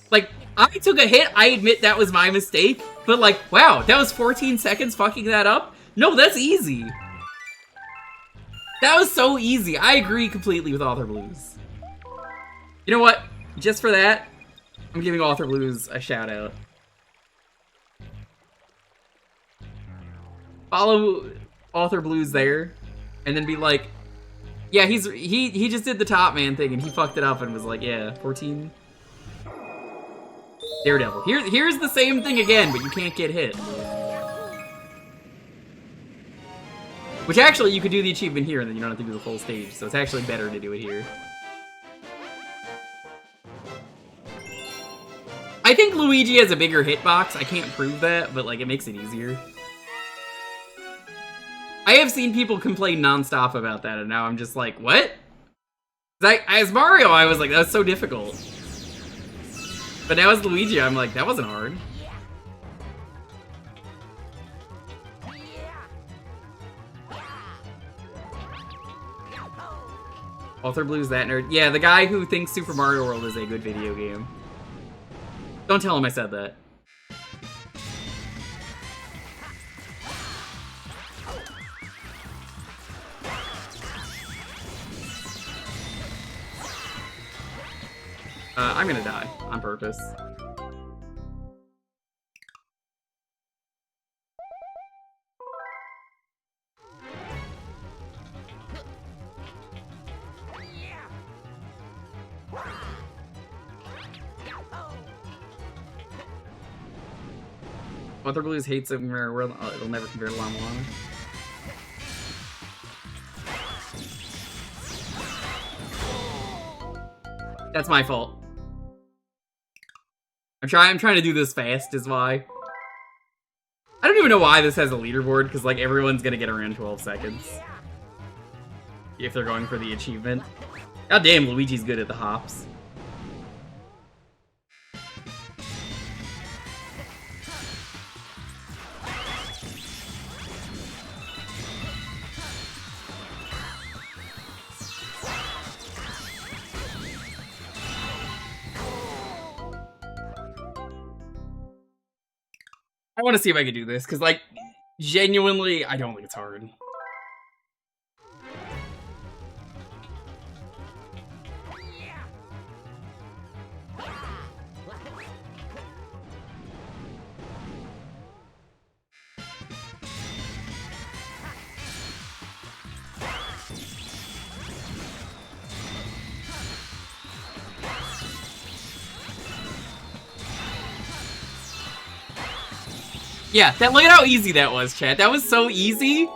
Like, I took a hit. I admit that was my mistake. But like, wow, that was 14 seconds fucking that up? No, that's easy. That was so easy. I agree completely with Author Blues. You know what? Just for that, I'm giving Author Blues a shout out. Follow Author Blues there, and then be like, yeah, he just did the Top Man thing, and he fucked it up and was like, yeah, 14. Daredevil. Here's the same thing again, but you can't get hit. Which actually, you could do the achievement here, and then you don't have to do the full stage, so it's actually better to do it here. I think Luigi has a bigger hitbox. I can't prove that, but like, it makes it easier. I have seen people complain nonstop about that, and now I'm just like, what? As Mario, I was like, that's so difficult. But now as Luigi, I'm like, that wasn't hard. Author Blues, that nerd. Yeah, the guy who thinks Super Mario World is a good video game. Don't tell him I said that. I'm gonna die on purpose. Author Blues hates it where it'll never compare to Llama Llama. That's my fault. I'm trying to do this fast, is why. I don't even know why this has a leaderboard, because like everyone's gonna get around 12 seconds. If they're going for the achievement. God damn, Luigi's good at the hops. I want to see if I can do this, because, like, genuinely, I don't think it's hard. Yeah, look at how easy that was, chat. That was so easy.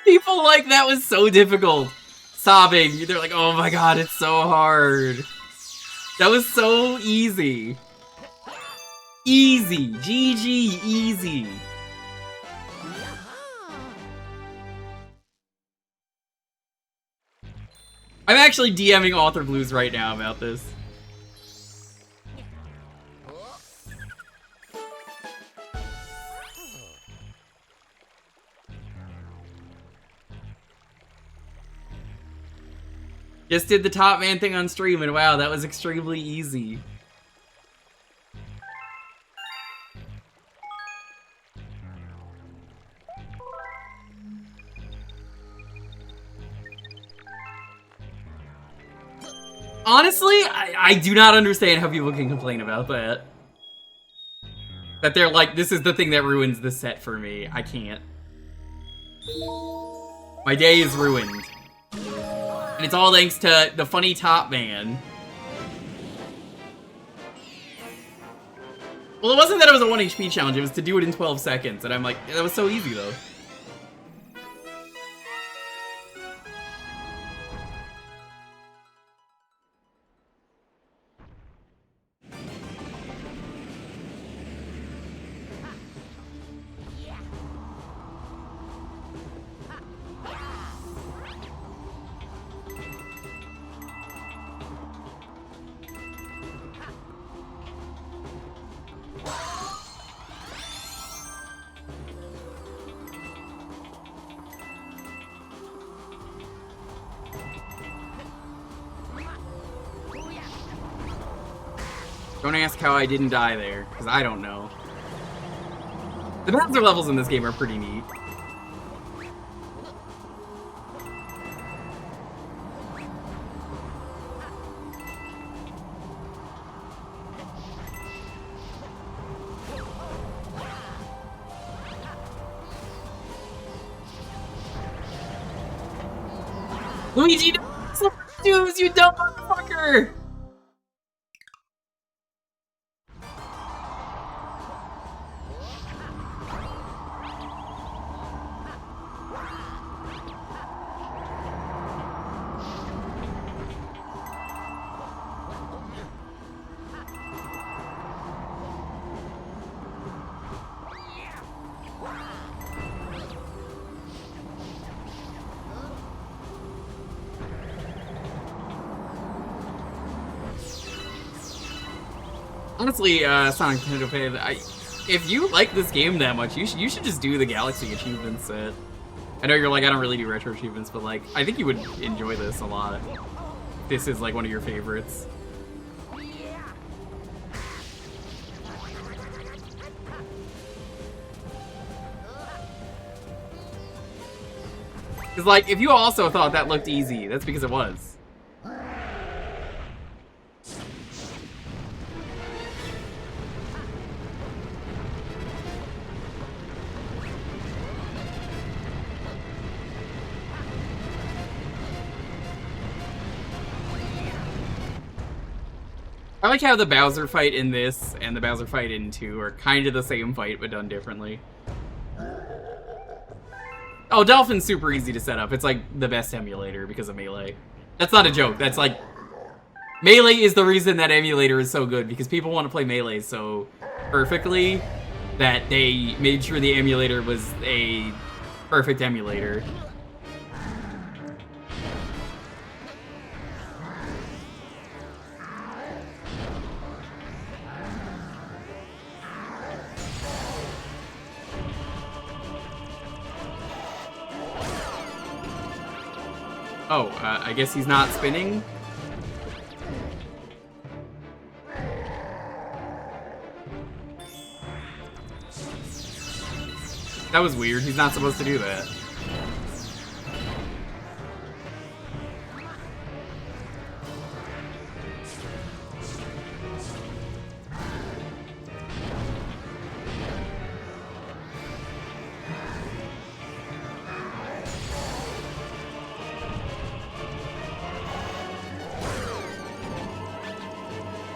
People like that was so difficult. Sobbing. They're like, oh my god, it's so hard. That was so easy. Easy. GG, easy. I'm actually DMing Author Blues right now about this. Just did the top man thing on stream, and wow, that was extremely easy. Honestly, I do not understand how people can complain about that. That they're like, this is the thing that ruins the set for me. I can't. My day is ruined. And it's all thanks to the funny top man. Well, it wasn't that it was a 1 HP challenge, it was to do it in 12 seconds. And I'm like, that was so easy though. Don't ask how I didn't die there, because I don't know. The Bowser levels in this game are pretty neat. Luigi, don't you dumb motherfucker! Honestly, Sonic Nintendo fan, if you like this game that much, you should just do the Galaxy achievement set. I know you're like, I don't really do retro achievements, but like, I think you would enjoy this a lot. This is like one of your favorites. Because like, if you also thought that looked easy, that's because it was. I like how the Bowser fight in this and the Bowser fight in 2 are kind of the same fight, but done differently. Oh, Dolphin's super easy to set up. It's like the best emulator because of Melee. That's not a joke. That's like... Melee is the reason that emulator is so good, because people want to play Melee so perfectly that they made sure the emulator was a perfect emulator. Oh, I guess he's not spinning? That was weird. He's not supposed to do that.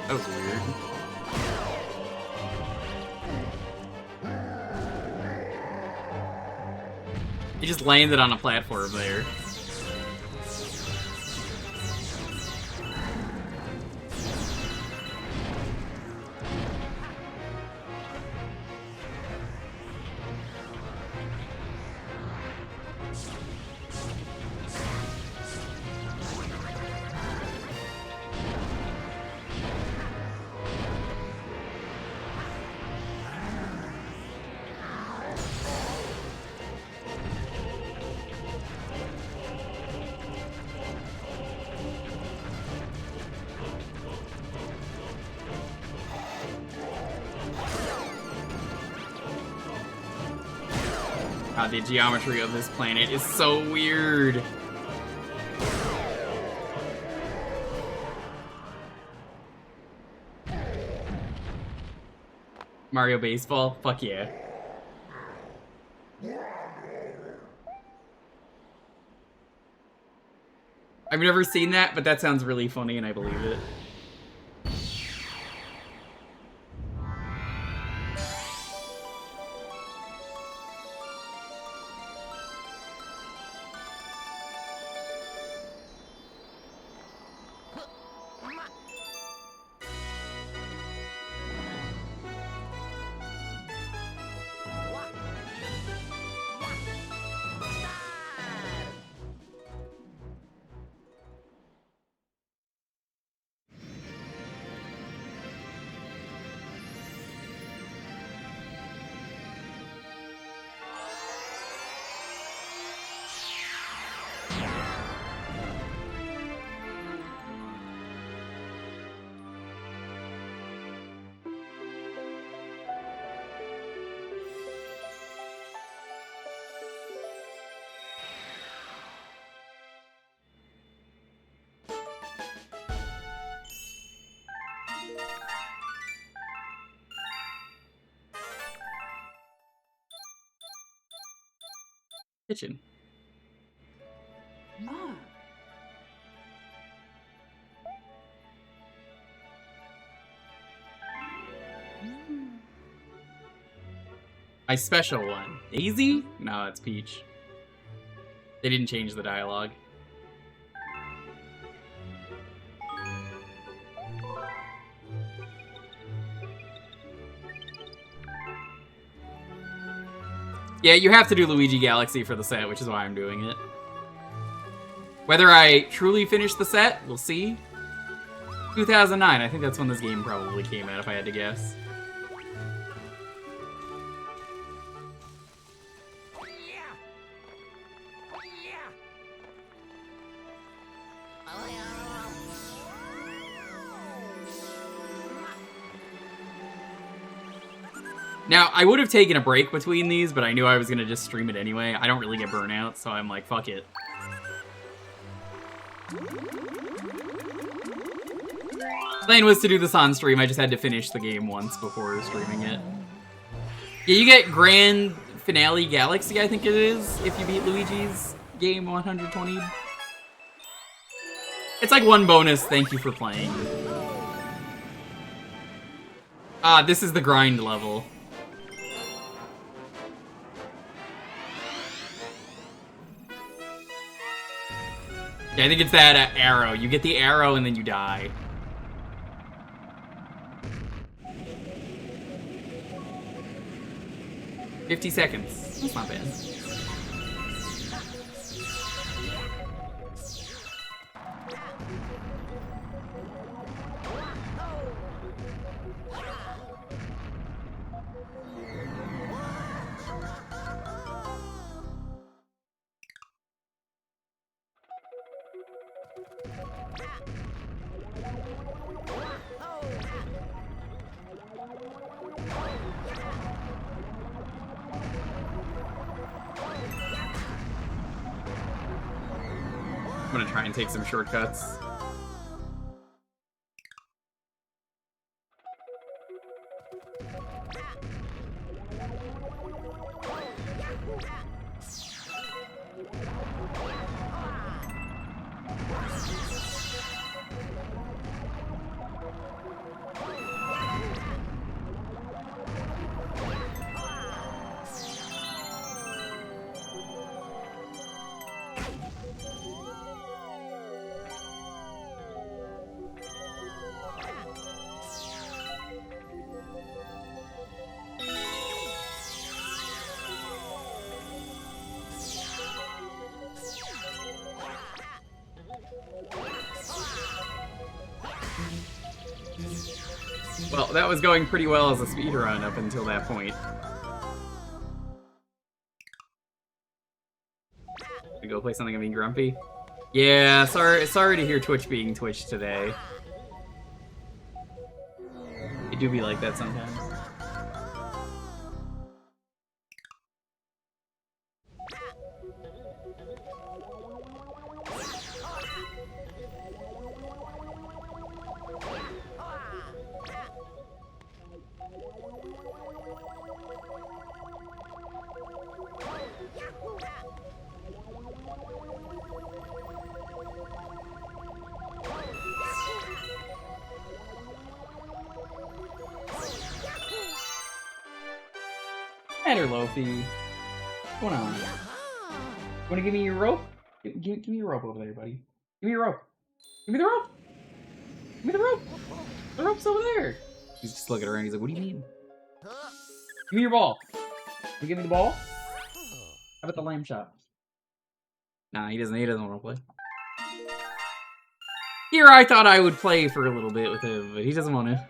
That was weird. He just landed on a platform there. God, the geometry of this planet is so weird. Mario Baseball? Fuck yeah. I've never seen that, but that sounds really funny and I believe it. Kitchen.
Ah.
My special one. Daisy? No, it's Peach. They didn't change the dialogue. Yeah, you have to do Luigi Galaxy for the set, which is why I'm doing it. Whether I truly finish the set, we'll see. 2009, I think that's when this game probably came out, if I had to guess. Now, I would have taken a break between these, but I knew I was going to just stream it anyway. I don't really get burnout, so I'm like, fuck it. Plan was to do this on stream, I just had to finish the game once before streaming it. Yeah, you get Grand Finale Galaxy, I think it is, if you beat Luigi's game 120. It's like one bonus, thank you for playing. Ah, this is the grind level. Yeah, I think it's that arrow. You get the arrow and then you die. $50 seconds. That's not bad. I'm gonna try and take some shortcuts. Well, that was going pretty well as a speedrun up until that point. We go play something and be grumpy? Yeah, sorry to hear Twitch being Twitch today. It do be like that. that sometimes.
Matter, Lofi. What's going on? Wanna give me your rope? Give me your rope over there, buddy. Give me your rope. Give me the rope. Give me the rope. The rope's over there.
He's just looking around. He's like, what do you mean?
Give me your ball. You give me the ball? How about the lamb chop?
Nah, he doesn't want to play. Here, I thought I would play for a little bit with him, but he doesn't want to.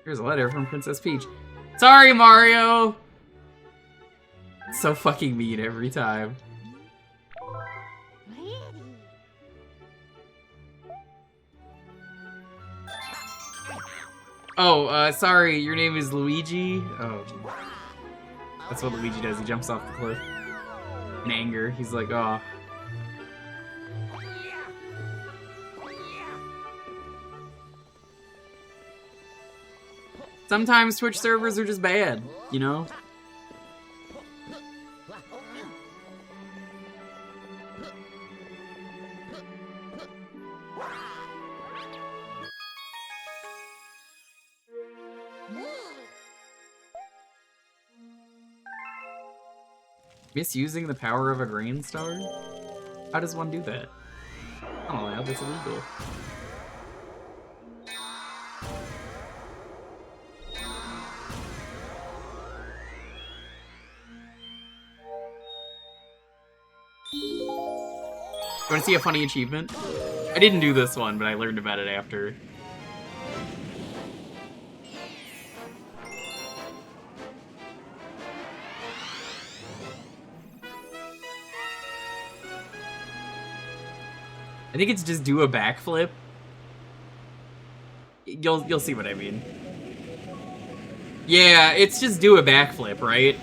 Here's a letter from Princess Peach. Sorry, Mario! It's so fucking mean every time. Oh, sorry, your name is Luigi? Oh. That's what Luigi does, he jumps off the cliff. In anger, he's like, oh. Sometimes Twitch servers are just bad, you know? Misusing the power of a grain star? How does one do that? I don't know, that's illegal. You wanna see a funny achievement? I didn't do this one, but I learned about it after. I think it's just do a backflip. You'll see what I mean. Yeah, it's just do a backflip, right?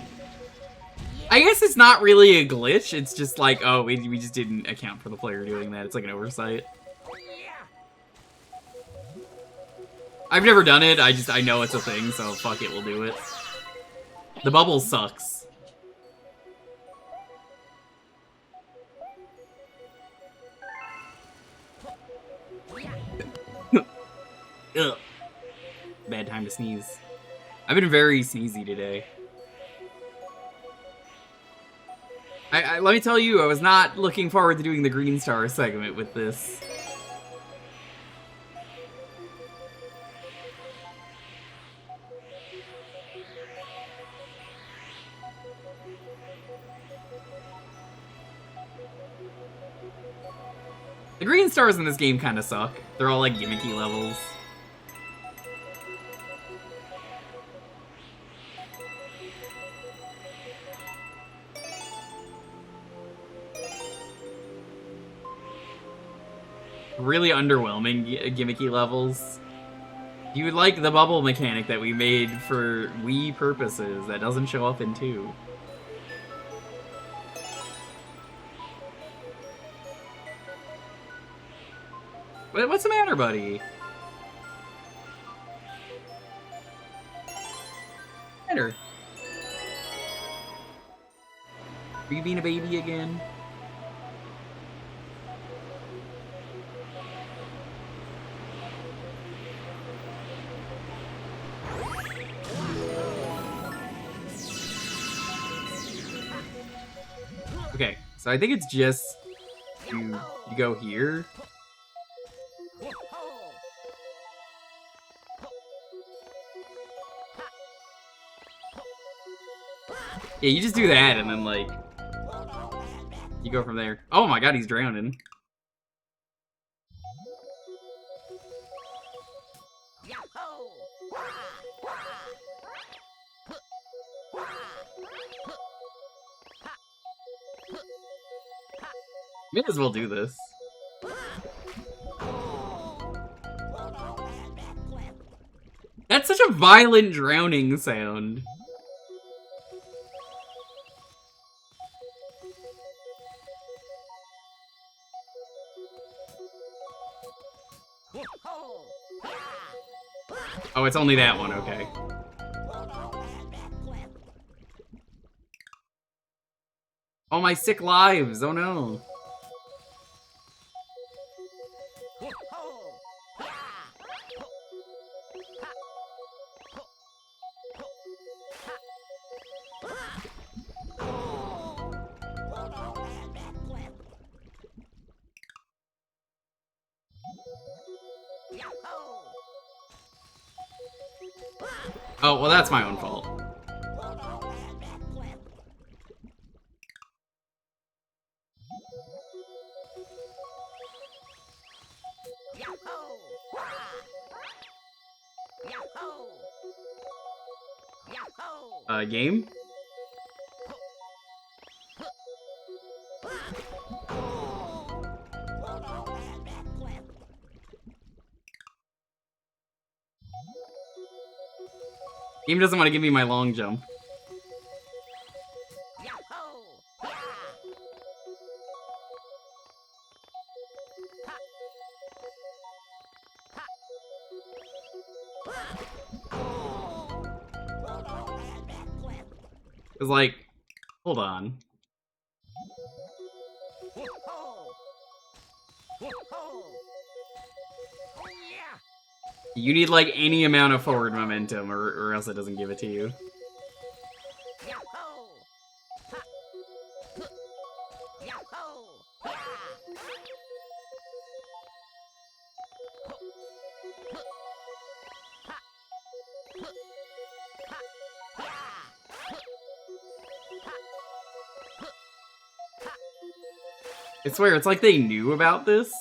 I guess it's not really a glitch, it's just like, oh, we just didn't account for the player doing that. It's like an oversight. I've never done it, I know it's a thing, so fuck it, we'll do it. The bubble sucks. Ugh. Bad time to sneeze. I've been very sneezy today. Let me tell you, I was not looking forward to doing the Green Star segment with this. The Green Stars in this game kind of suck. They're all like gimmicky levels. Really underwhelming gimmicky levels. You would like the bubble mechanic that we made for Wii purposes that doesn't show up in 2. What's the matter, buddy? Matter. Are you being a baby again? Okay, so I think it's just you go here. Yeah, you just do that and then like you go from there. Oh my god, he's drowning. May as well do this. That's such a violent drowning sound. Oh, it's only that one, okay. Oh, my sick lives. Oh, no. Oh, well, that's my own fault. Game? Game doesn't want to give me my long jump. It's like, hold on. You need like any amount of forward momentum or else it doesn't give it to you. I swear, it's like they knew about this.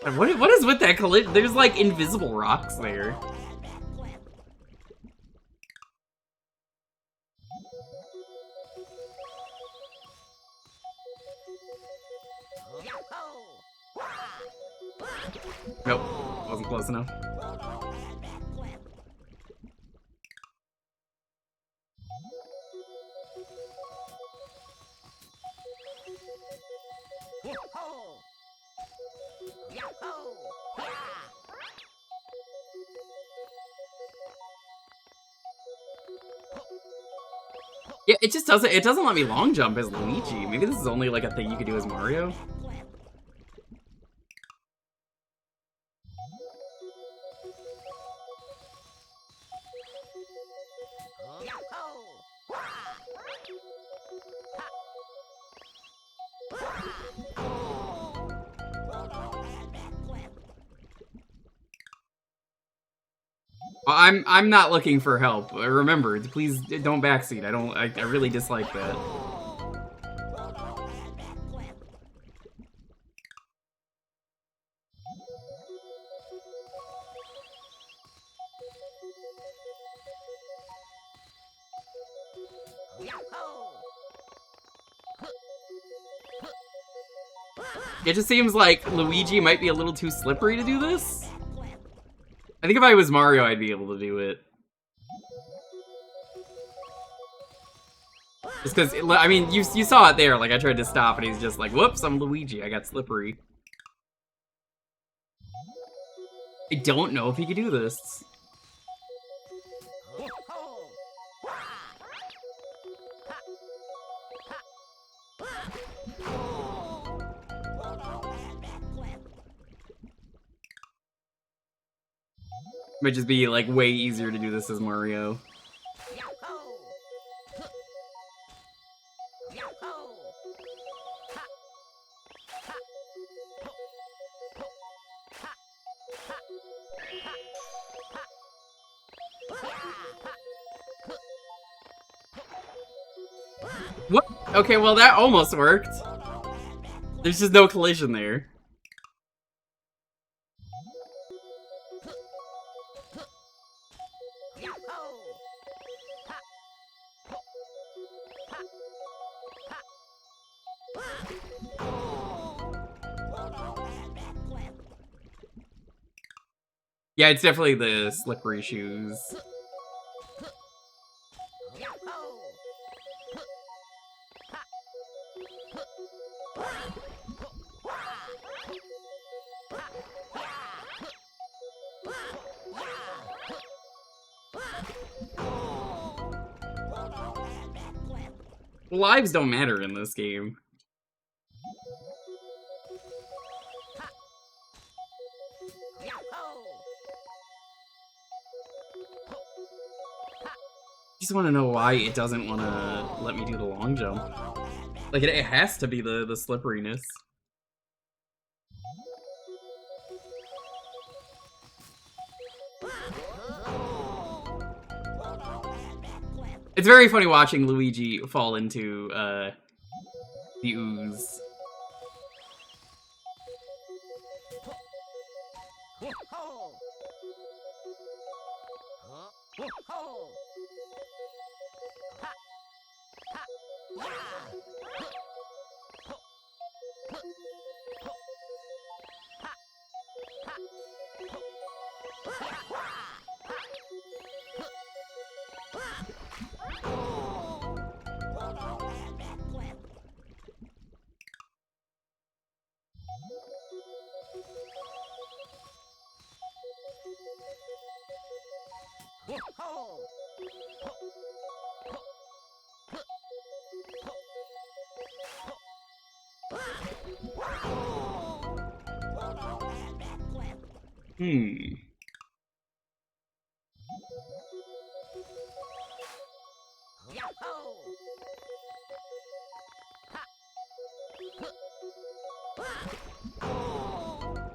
What is with that collision? There's like invisible rocks there. Nope, wasn't close enough. Yeah, it just doesn't let me long jump as Luigi. Maybe this is only like a thing you could do as Mario. I'm not looking for help. Remember, please don't backseat. I really dislike that. It just seems like Luigi might be a little too slippery to do this. I think if I was Mario, I'd be able to do it. Just because, I mean, you saw it there. Like, I tried to stop, and he's just like, whoops, I'm Luigi. I got slippery. I don't know if he could do this. Might just be, like, way easier to do this as Mario. What? Okay, well, that almost worked. There's just no collision there. Yeah, it's definitely the slippery shoes. Lives don't matter in this game. I just want to know why it doesn't want to let me do the long jump. Like, it has to be the slipperiness. It's very funny watching Luigi fall into, the ooze.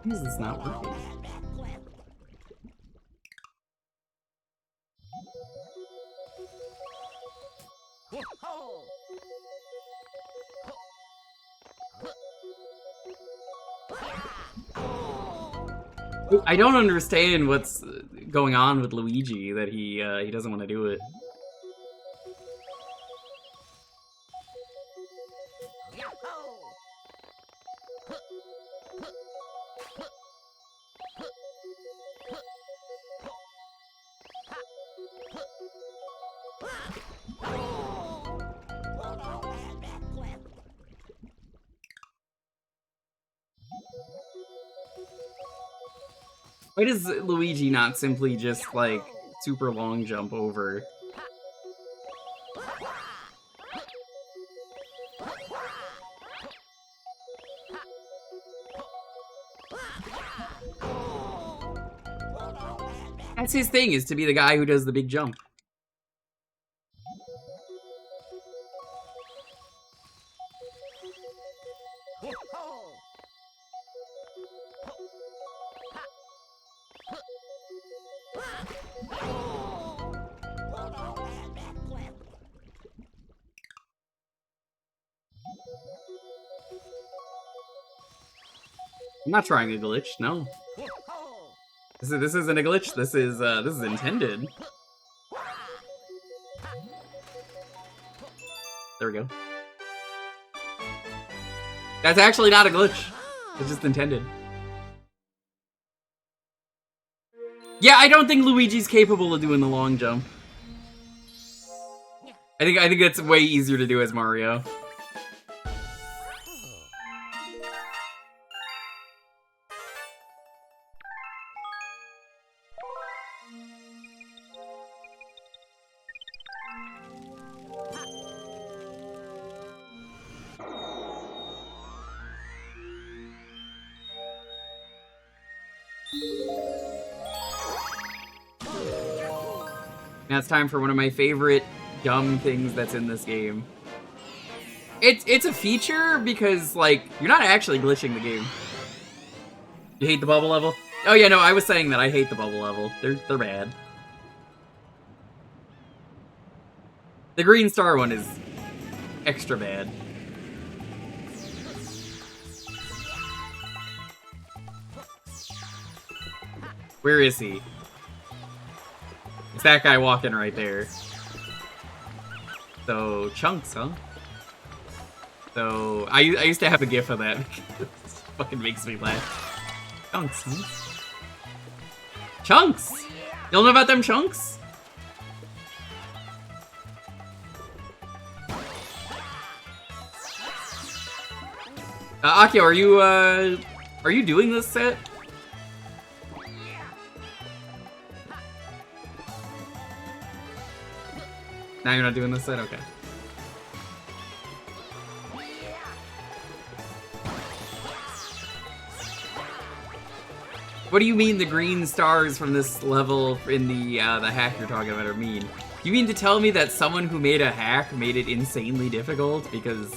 This is not working. I don't understand what's going on with Luigi, that he doesn't want to do it. Why does Luigi not simply just, like, super long jump over? That's his thing, is to be the guy who does the big jump. I'm not trying a glitch, no. This isn't a glitch, this is intended. There we go. That's actually not a glitch. It's just intended. Yeah, I don't think Luigi's capable of doing the long jump. I think that's way easier to do as Mario. Now it's time for one of my favorite dumb things that's in this game. It's a feature because, like, you're not actually glitching the game. You hate the bubble level? Oh yeah, no, I was saying that I hate the bubble level. They're bad. The green star one is extra bad. Where is he? It's that guy walking right there. So, chunks, huh? So, I used to have a gif of that. It fucking makes me laugh. Chunks, huh? Chunks! You don't know about them chunks? Akio, are you doing this set? Now you're not doing this set? Okay. What do you mean the green stars from this level in the hack you're talking about are mean? You mean to tell me that someone who made a hack made it insanely difficult because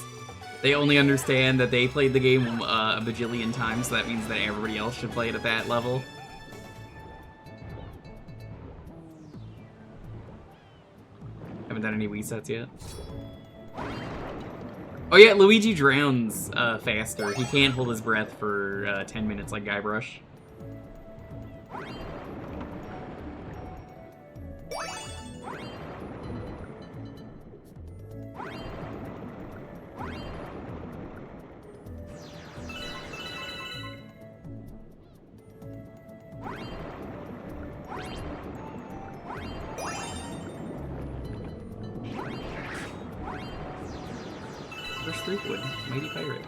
they only understand that they played the game a bajillion times, so that means that everybody else should play it at that level? Haven't done any Wii sets yet. Oh yeah, Luigi drowns faster. He can't hold his breath for 10 minutes like Guybrush. First Threepwood, Mighty Pirate.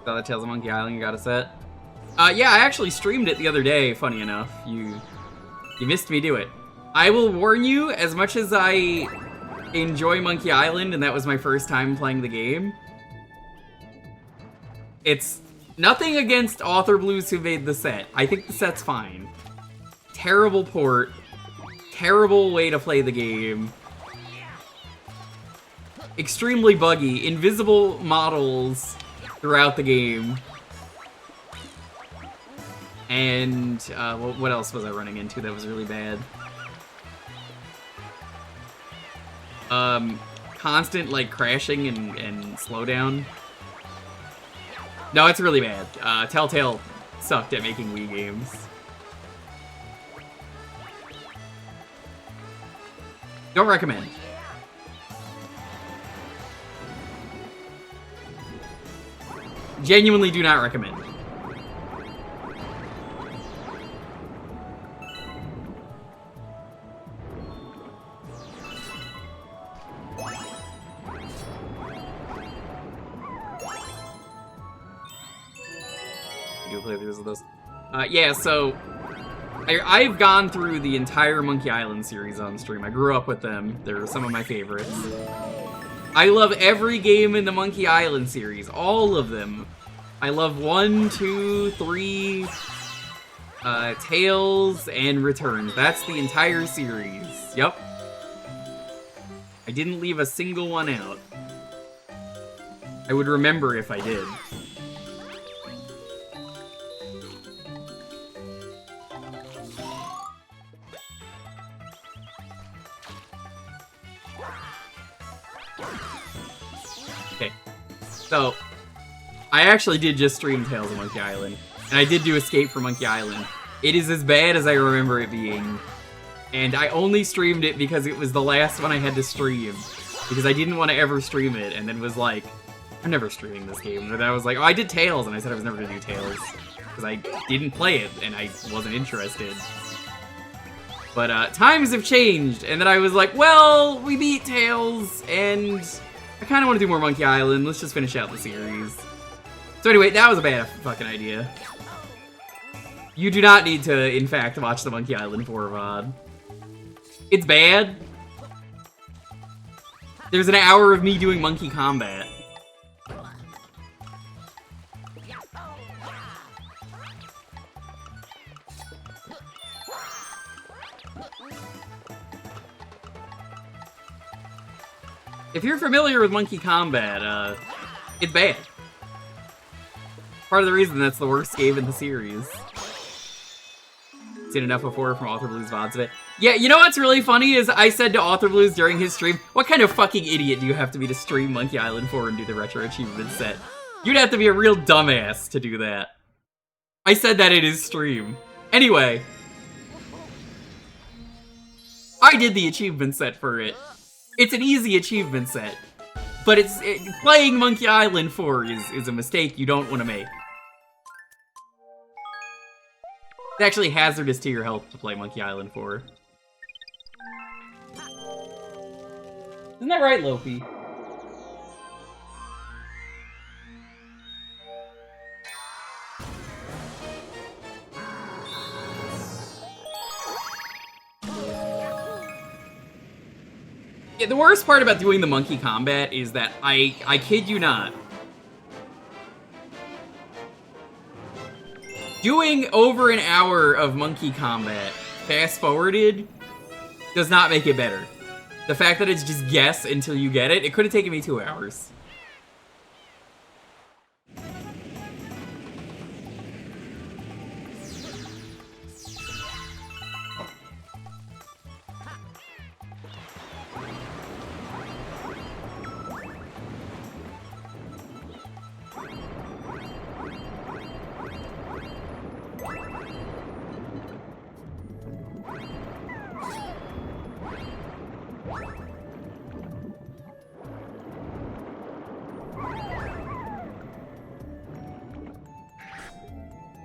Saw the Tales of Monkey Island, you got a set? Yeah, I actually streamed it the other day, funny enough. You missed me do it. I will warn you, as much as I enjoy Monkey Island, and that was my first time playing the game, it's nothing against Author Blues who made the set. I think the set's fine. Terrible port. Terrible way to play the game. Extremely buggy. Invisible models throughout the game. And, what else was I running into that was really bad? Constant, like, crashing and slowdown. No, it's really bad. Telltale sucked at making Wii games. Don't recommend. Genuinely do not recommend. Do playthroughs of those. Yeah, so I've gone through the entire Monkey Island series on stream. I grew up with them. They're some of my favorites. I love every game in the Monkey Island series. All of them. I love 1, 2, 3, Tails, and Returns. That's the entire series. Yep. I didn't leave a single one out. I would remember if I did. Okay, so I actually did just stream Tales of Monkey Island, and I did do Escape from Monkey Island. It is as bad as I remember it being, and I only streamed it because it was the last one I had to stream, because I didn't want to ever stream it, and then was like, I'm never streaming this game. And then I was like, oh, I did Tales, and I said I was never going to do Tales, because I didn't play it, and I wasn't interested. But times have changed, and then I was like, well, we beat Tales, and I kind of want to do more Monkey Island. Let's just finish out the series. So anyway, that was a bad fucking idea. You do not need to, in fact, watch the Monkey Island 4 VOD. It's bad. There's an hour of me doing monkey combat. If you're familiar with Monkey Combat, it's bad. Part of the reason that's the worst game in the series. Seen enough before from Author Blues VODs of it. Yeah, you know what's really funny is I said to Author Blues during his stream, what kind of fucking idiot do you have to be to stream Monkey Island 4 and do the Retro Achievement set? You'd have to be a real dumbass to do that. I said that in his stream. Anyway. I did the achievement set for it. It's an easy achievement set, but playing Monkey Island 4 is a mistake you don't want to make. It's actually hazardous to your health to play Monkey Island 4.
Isn't that right, Lofi?
Yeah, the worst part about doing the monkey combat is that I kid you not, doing over an hour of monkey combat fast-forwarded does not make it better. The fact that it's just guess until you get it, it could have taken me 2 hours.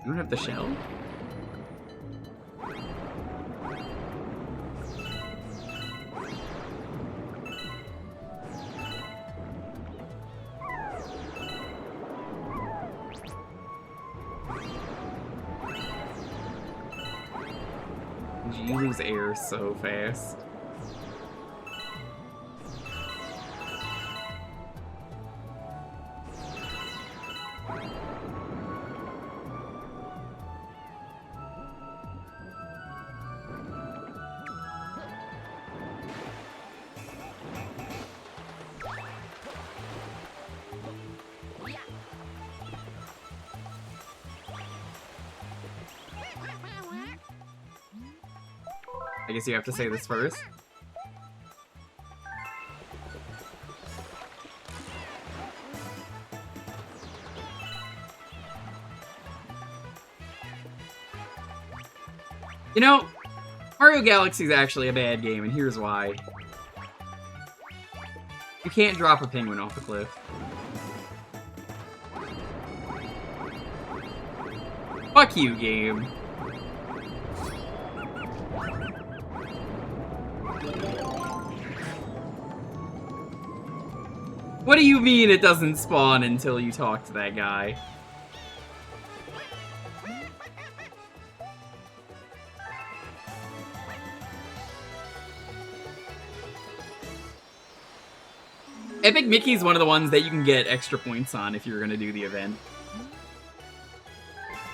You don't have the shell? You lose air so fast. I guess you have to say this first. You know, Mario Galaxy is actually a bad game, and here's why. You can't drop a penguin off a cliff. Fuck you, game. What do you mean it doesn't spawn until you talk to that guy? Epic Mickey's one of the ones that you can get extra points on if you're gonna do the event.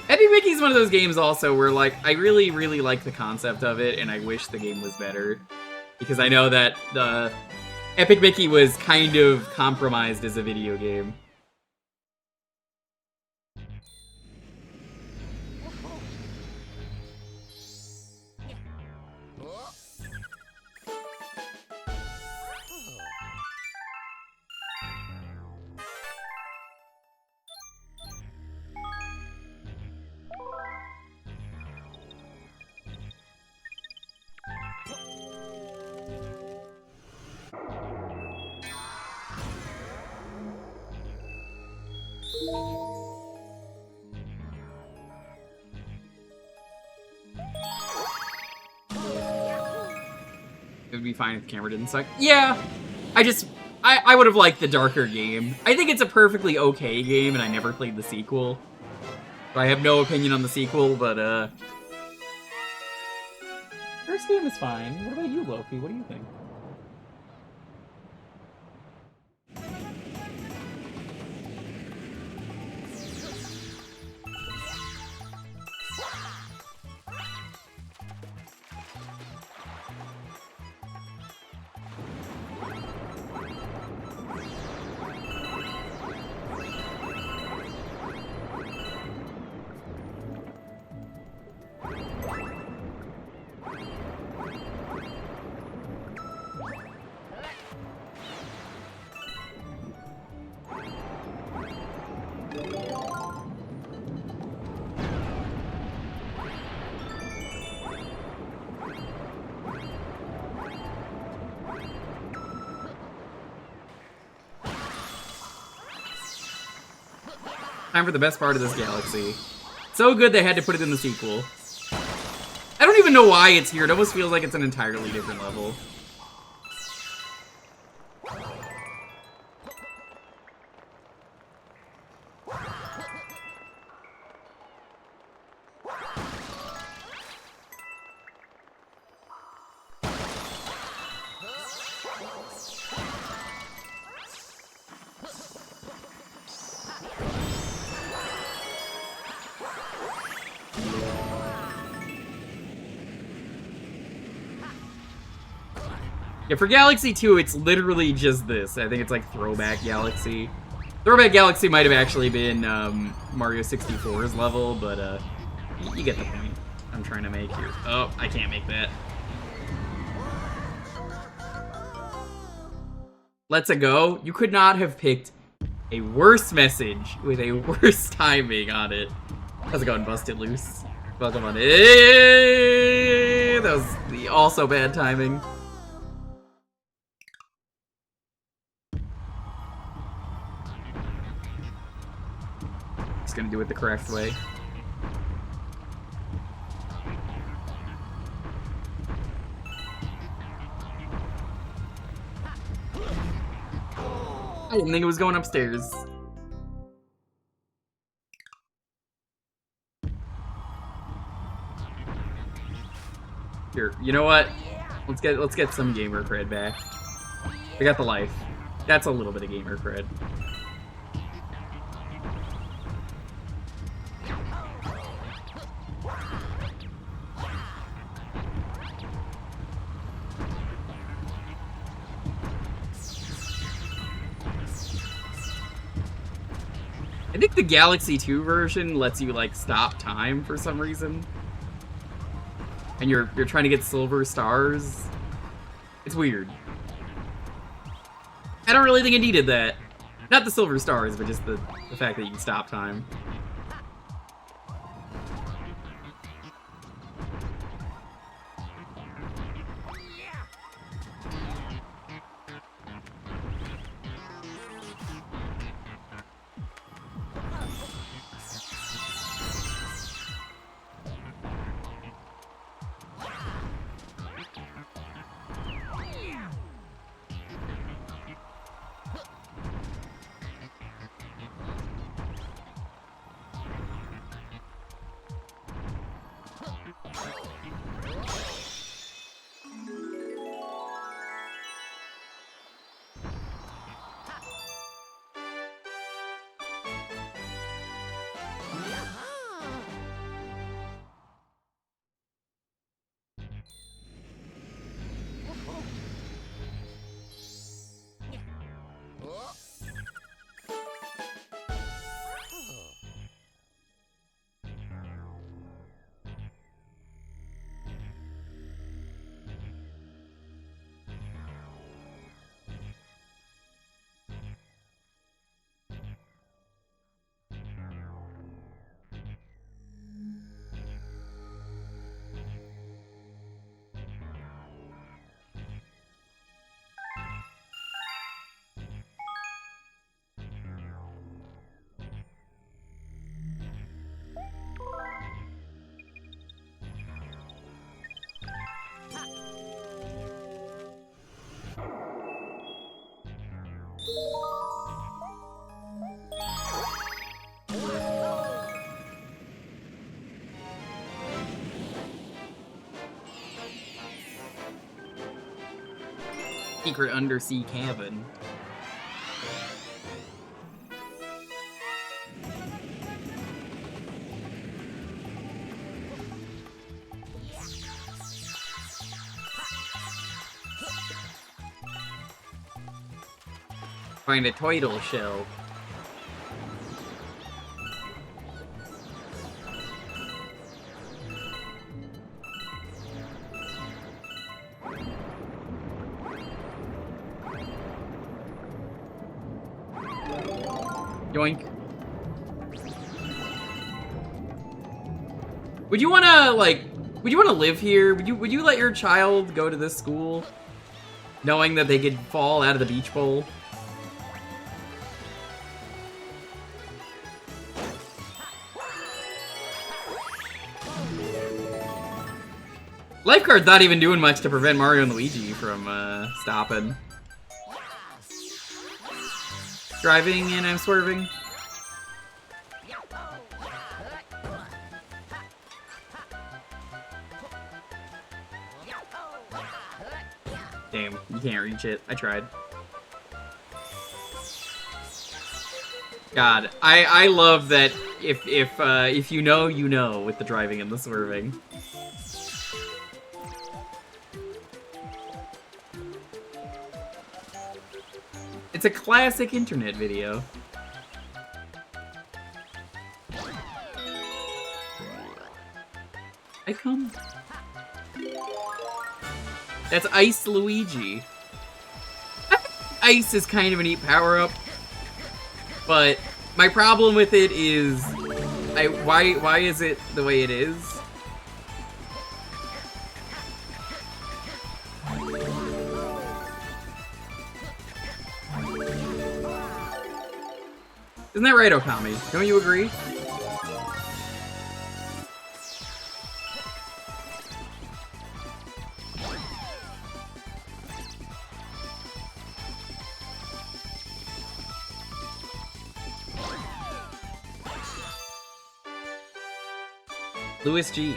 Epic Mickey's one of those games also where, like, I really, really like the concept of it, and I wish the game was better. Because I know that the Epic Mickey was kind of compromised as a video game. It would be fine if the camera didn't suck. Yeah, I would have liked the darker game. I think it's a perfectly okay game, and I never played the sequel. So I have no opinion on the sequel, but,
First game is fine. What about you, Loki? What do you think?
time for the best part of this galaxy. So good they had to put it in the sequel. I don't even know why it's here. It almost feels like it's an entirely different level. Yeah, for Galaxy 2, it's literally just this. I think it's like Throwback Galaxy. Throwback Galaxy might have actually been Mario 64's level, but you get the point I'm trying to make here. Oh, I can't make that. Let's go. You could not have picked a worse message with a worse timing on it. Let's go and bust it loose. Welcome on. Hey! That was the also bad timing. Just gonna do it the correct way. I didn't think it was going upstairs. Here, you know what? Let's get some gamer cred back. I got the life. That's a little bit of gamer cred. I think the Galaxy 2 version lets you like stop time for some reason. And you're trying to get silver stars. It's weird. I don't really think it needed that. Not the silver stars, but just the fact that you can stop time. Secret undersea cabin. Find a turtle shell. Yoink. Would you wanna live here? Would you let your child go to this school? Knowing that they could fall out of the beach bowl? Lifeguard's not even doing much to prevent Mario and Luigi from stopping. Driving and I'm swerving. Damn, you can't reach it. I tried. God, I love that if you know, you know with the driving and the swerving. It's a classic internet video. I come. That's Ice Luigi. I think Ice is kind of a neat power-up, but my problem with it is, why is it the way it is? Isn't that right, Okami? Don't you agree? Louis G.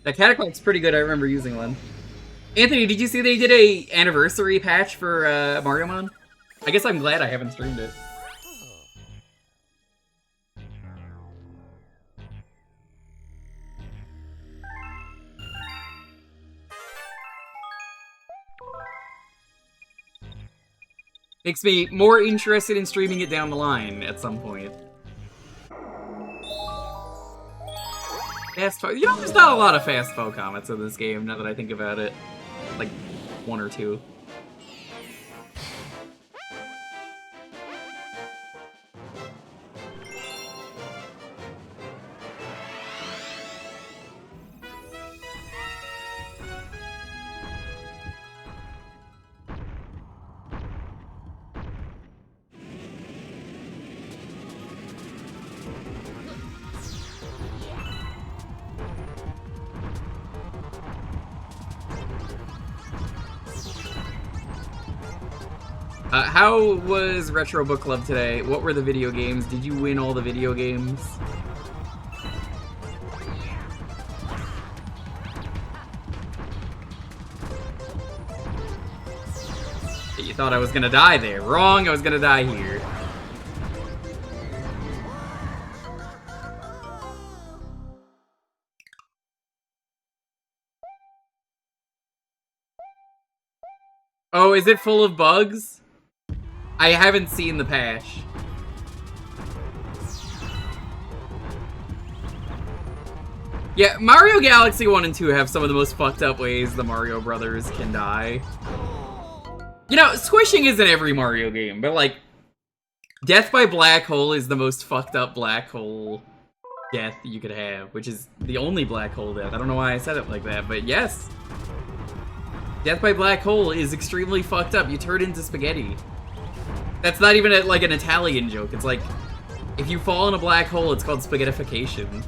That Cataclysm's pretty good, I remember using one. Anthony, did you see they did a anniversary patch for Mariomon? I guess I'm glad I haven't streamed it. Makes me more interested in streaming it down the line at some point. Fast Fo, you know, there's not a lot of Fast Fo comments in this game, now that I think about it. Like, one or two. How was Retro Book Club today? What were the video games? Did you win all the video games? You thought I was gonna die there. Wrong, I was gonna die here. Oh, is it full of bugs? I haven't seen the patch. Yeah, Mario Galaxy 1 and 2 have some of the most fucked up ways the Mario Brothers can die. You know, squishing isn't every Mario game, but like, death by black hole is the most fucked up black hole death you could have, which is the only black hole death. I don't know why I said it like that, but yes. Death by black hole is extremely fucked up. You turn into spaghetti. That's not even like an Italian joke. It's like, if you fall in a black hole, it's called spaghettification.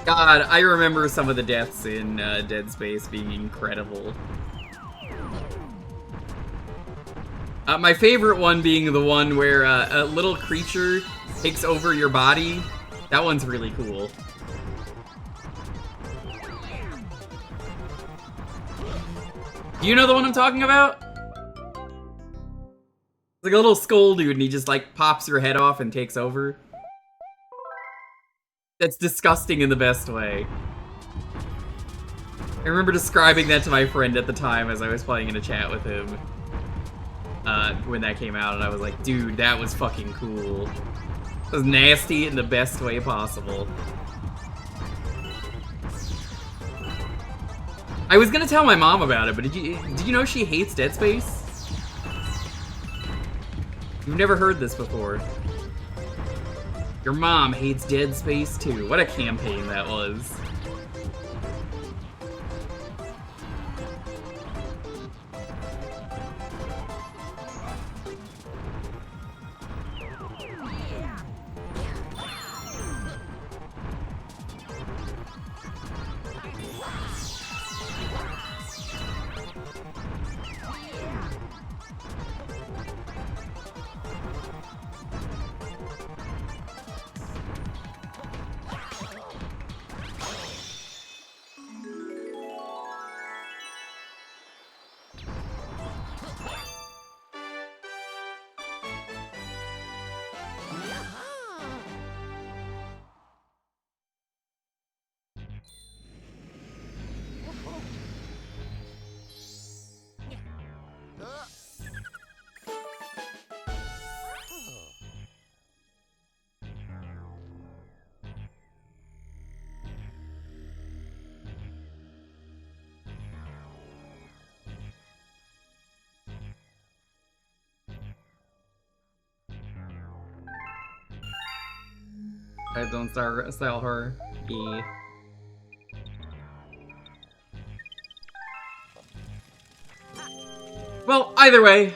God, I remember some of the deaths in Dead Space being incredible. My favorite one being the one where a little creature takes over your body. That one's really cool. Do you know the one I'm talking about? It's like a little skull dude and he just like pops your head off and takes over. That's disgusting in the best way. I remember describing that to my friend at the time as I was playing in a chat with him. When that came out, and I was like, dude, that was fucking cool. It was nasty in the best way possible. I was gonna tell my mom about it, but did you know she hates Dead Space? You've never heard this before. Your mom hates Dead Space too. What a campaign that was. I don't style her. E. Well, either way,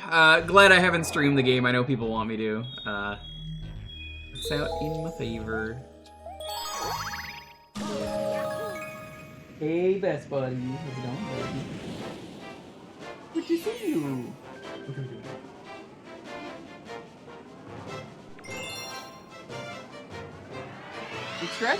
glad I haven't streamed the game. I know people want me to. It's out in my favor.
Hey, best buddy. How's it going, buddy? Good to see you. Big stretch?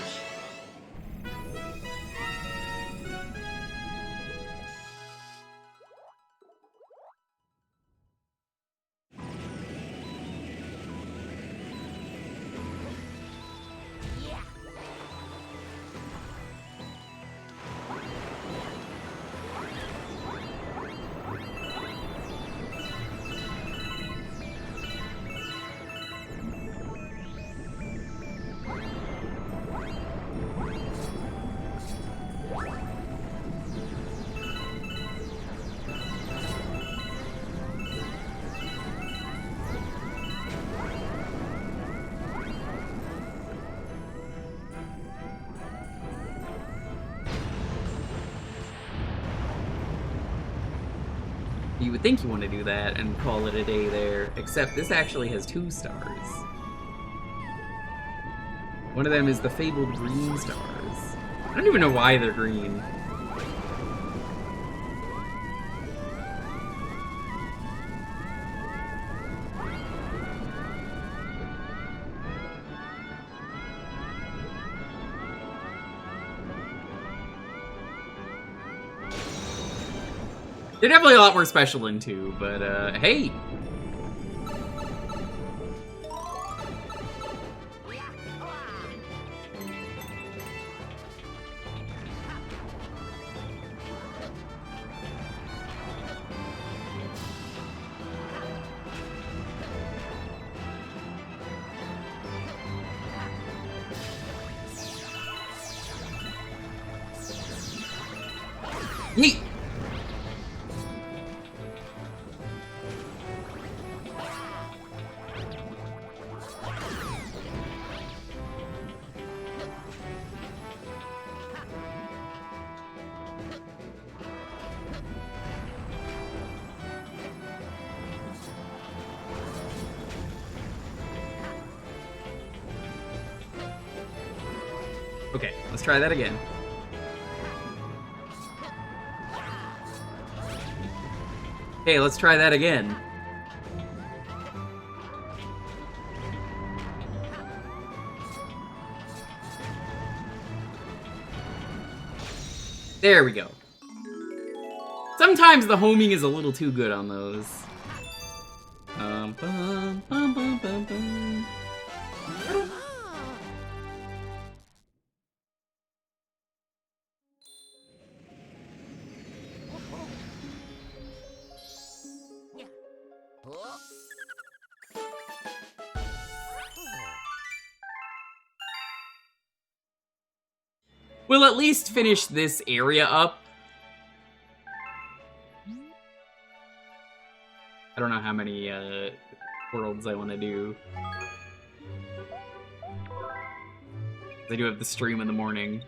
You would think you want to do that and call it a day there, except this actually has 2 stars. One of them is the fabled green stars. I don't even know why they're green. They're definitely a lot more special in 2, but, hey! Yeet! Okay, let's try that again. Okay, let's try that again. There we go. Sometimes the homing is a little too good on those. Bum, bum, bum, bum, bum. We'll at least finish this area up. I don't know how many worlds I want to do. I do have the stream in the morning.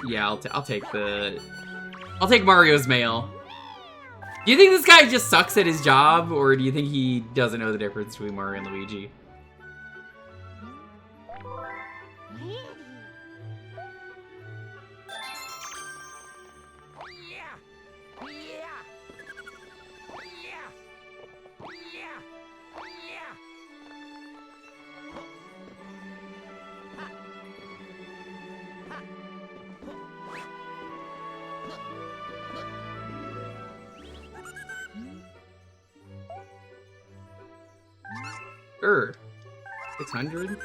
Yeah, I'll take Mario's mail. Do you think this guy just sucks at his job, or do you think he doesn't know the difference between Mario and Luigi? Sure. 600?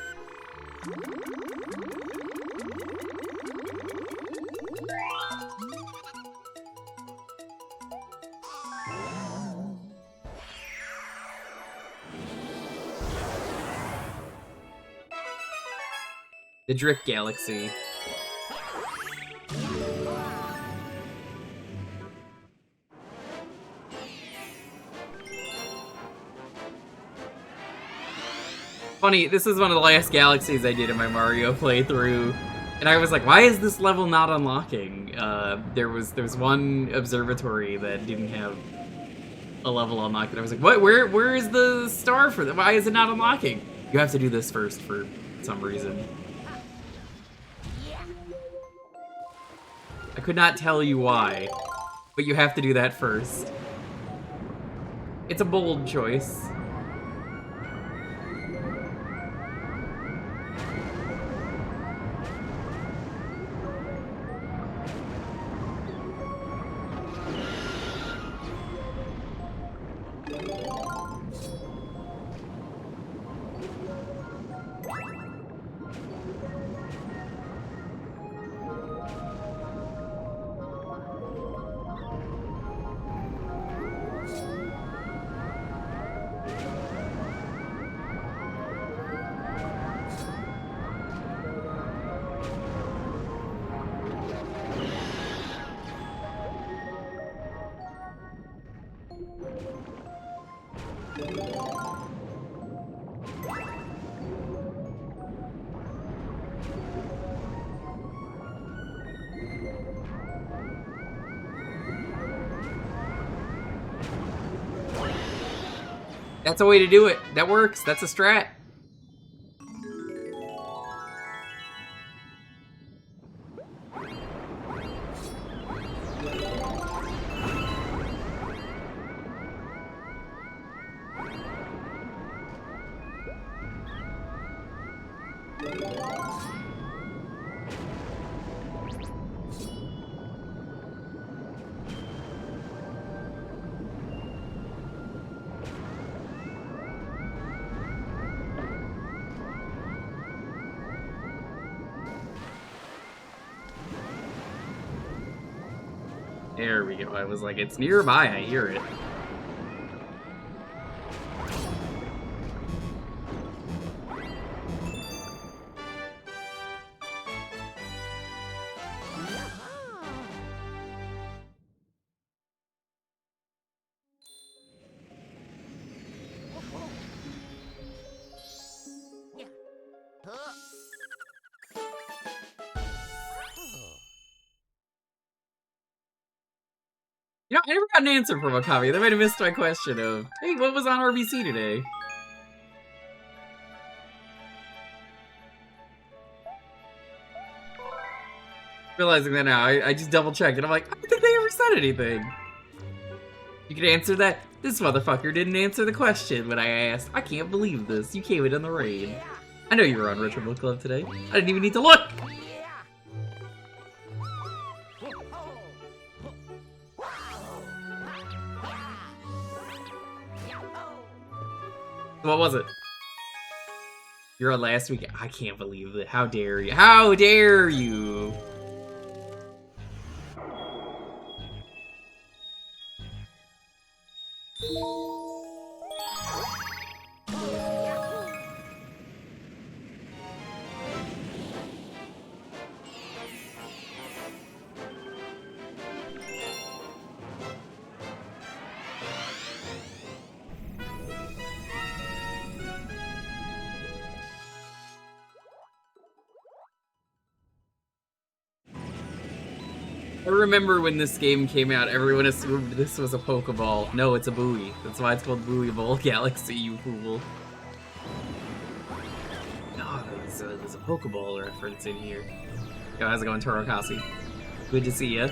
The Drift Galaxy. funny, this is one of the last galaxies I did in my Mario playthrough, and I was like, why is this level not unlocking? There was one observatory that didn't have a level unlocked, and I was like, what? Where is the star for that? Why is it not unlocking? You have to do this first for some reason. I could not tell you why, but you have to do that first. It's a bold choice. That's a way to do it. That works. That's a strat. There we go. I was like, it's nearby. I hear it. You know, I never got an answer from Okami. They might have missed my question of, hey, what was on RBC today? Realizing that now, I just double checked and I'm like, I don't think they ever said anything. You can answer that. This motherfucker didn't answer the question when I asked. I can't believe this. You came in the raid. I know you were on Retro Book Club today. I didn't even need to look. What was it? You're on last week. I can't believe it. How dare you? How dare you? I remember when this game came out, everyone assumed this was a Pokeball. No, it's a buoy. That's why it's called Buoy Ball Galaxy, you fool. Oh, there's a Pokeball reference in here. Yo, how's it going, Torokasi? Good to see ya.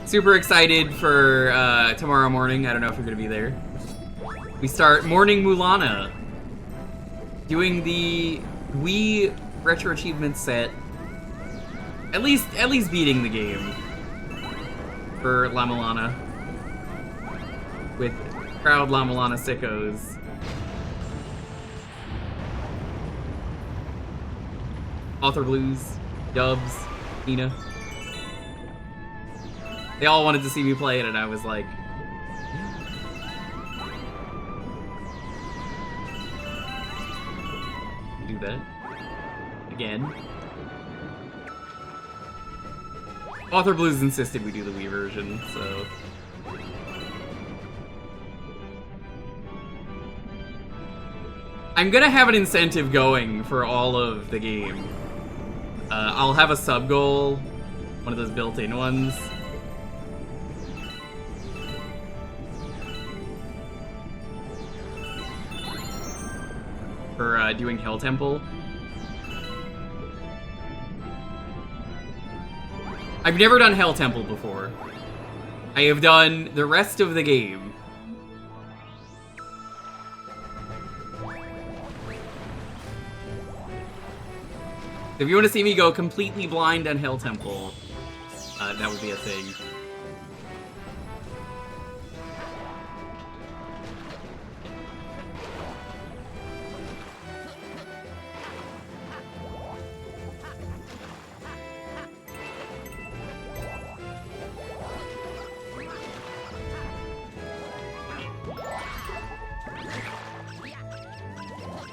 Super excited for tomorrow morning. I don't know if you're gonna be there. We start Morning Mulana. Doing the Wii Retro Achievement set. At least beating the game for La Milana with proud La Milana sickos. Author Blues, Dubs, Ina. They all wanted to see me play it, and I was like, do that again. Author Blues insisted we do the Wii version, so. I'm gonna have an incentive going for all of the game. I'll have a sub goal, one of those built-in ones. For doing Hell Temple. I've never done Hell Temple before. I have done the rest of the game. If you want to see me go completely blind on Hell Temple, that would be a thing.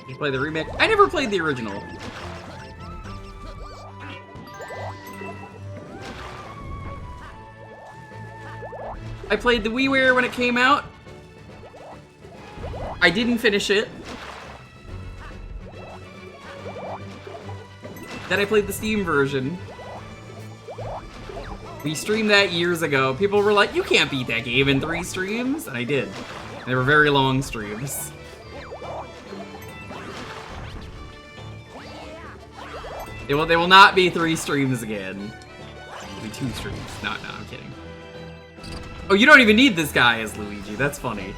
You play the remake? I never played the original. I played the WiiWare when it came out. I didn't finish it. Then I played the Steam version. We streamed that years ago. People were like, you can't beat that game in 3 streams. And I did. They were very long streams. They will not be 3 streams again. It'll be 2 streams. No, I'm kidding. Oh, you don't even need this guy as Luigi. That's funny.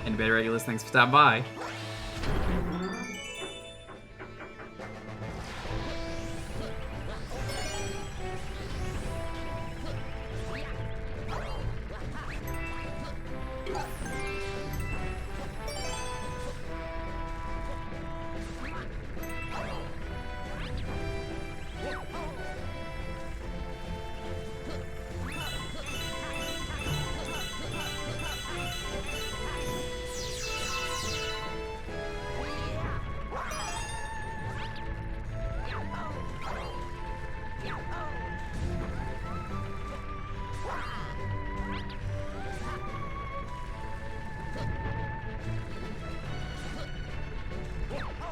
And Better Regulus, thanks for stopping by.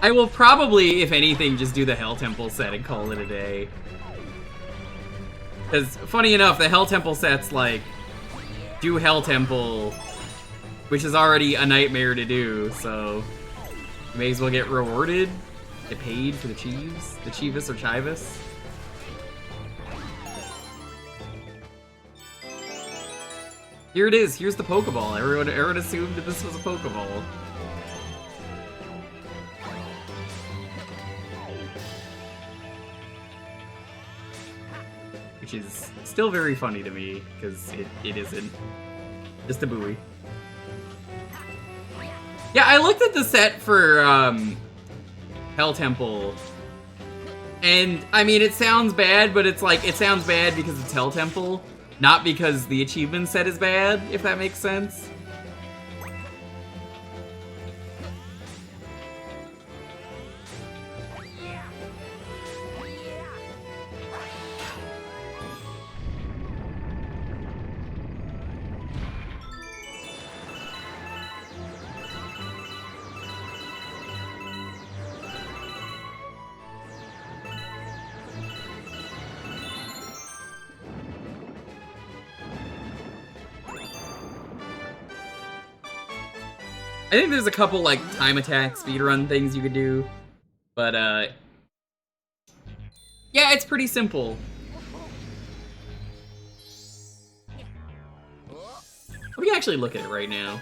I will probably, if anything, just do the Hell Temple set and call it a day. Because, funny enough, the Hell Temple set's like, do Hell Temple, which is already a nightmare to do, so you may as well get rewarded, get paid for the Chives, the Chivas or Chivas. Here it is, here's the Pokeball. Everyone assumed that this was a Pokeball. Which is still very funny to me, because it isn't. Just a buoy. Yeah, I looked at the set for Hell Temple, and I mean, it sounds bad, but it's like, it sounds bad because it's Hell Temple, not because the achievement set is bad, if that makes sense. I think there's a couple, like, time attack speedrun things you could do, but, yeah, it's pretty simple. We can actually look at it right now.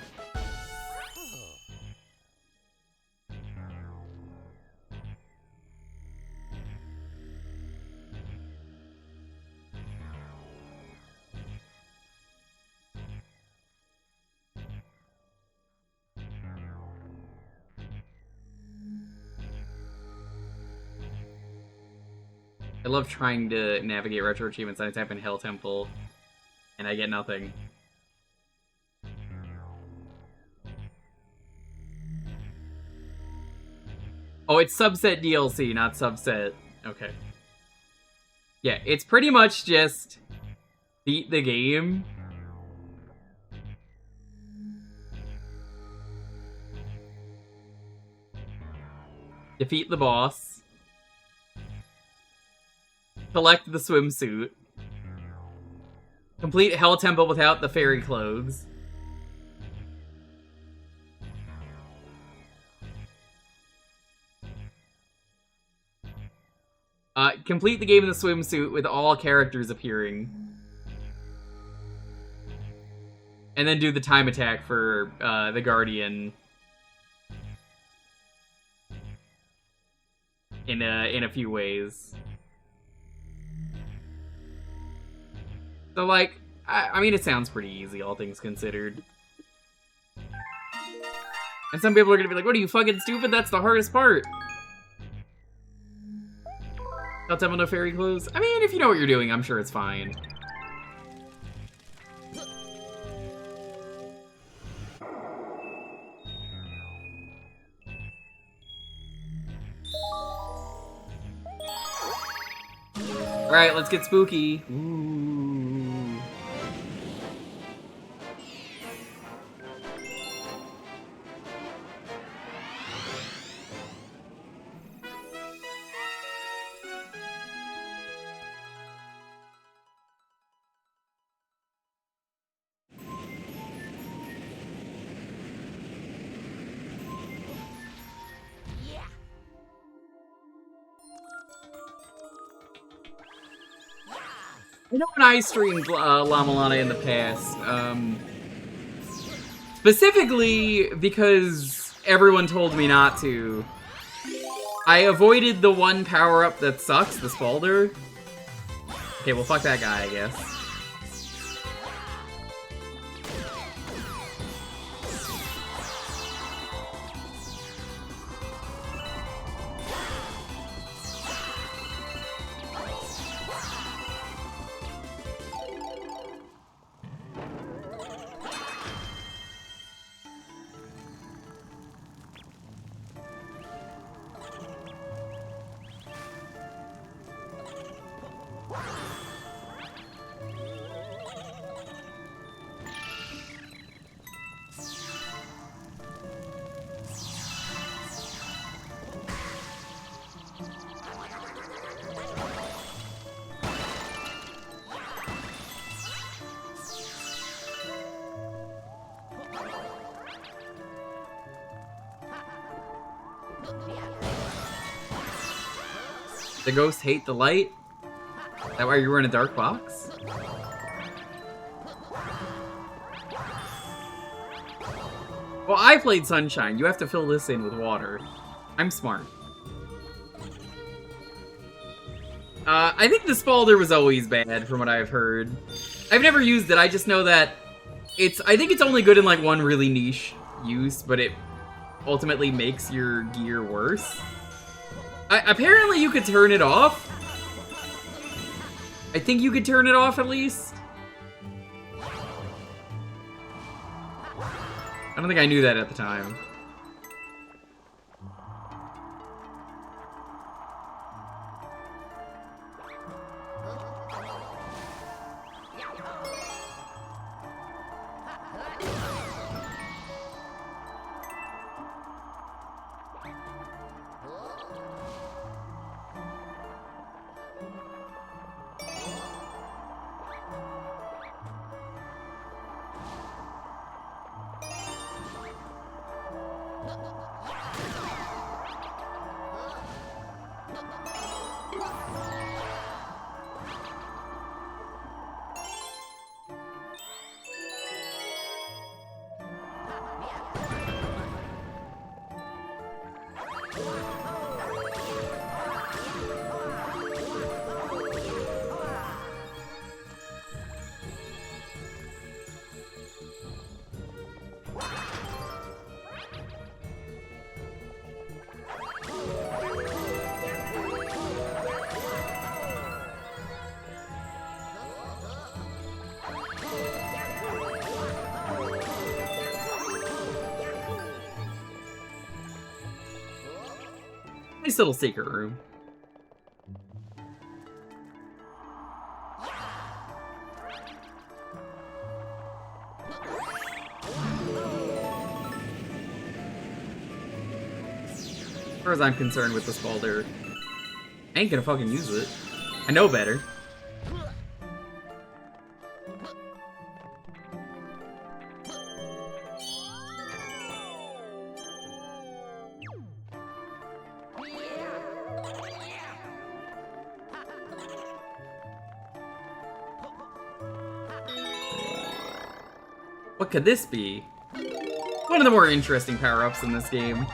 I love trying to navigate retro achievements. I type in Hell Temple, and I get nothing. Oh, it's subset DLC, not subset. Okay. Yeah, it's pretty much just beat the game. Defeat the boss. Collect the swimsuit. Complete Hell Temple without the fairy clothes. Complete the game in the swimsuit with all characters appearing. And then do the time attack for the Guardian. In a few ways. So, like, I mean, it sounds pretty easy, all things considered. And some people are gonna be like, what are you, fucking stupid? That's the hardest part. Don't have no fairy clothes. I mean, if you know what you're doing, I'm sure it's fine. Alright, let's get spooky. Ooh. I know when I streamed Llama Lana in the past, specifically because everyone told me not to, I avoided the one power-up that sucks, the Spalder. Okay, well, fuck that guy, I guess. The ghosts hate the light? Is that why you were in a dark box? Well, I played Sunshine. You have to fill this in with water. I'm smart. I think the Spalder was always bad, from what I've heard. I've never used it, I just know that I think it's only good in, like, one really niche use, but it ultimately makes your gear worse. Apparently you could turn it off. I think you could turn it off at least. I don't think I knew that at the time. Nice little secret room. far as I'm concerned with this boulder, I ain't gonna fucking use it. I know better. What could this be? One of the more interesting power-ups in this game.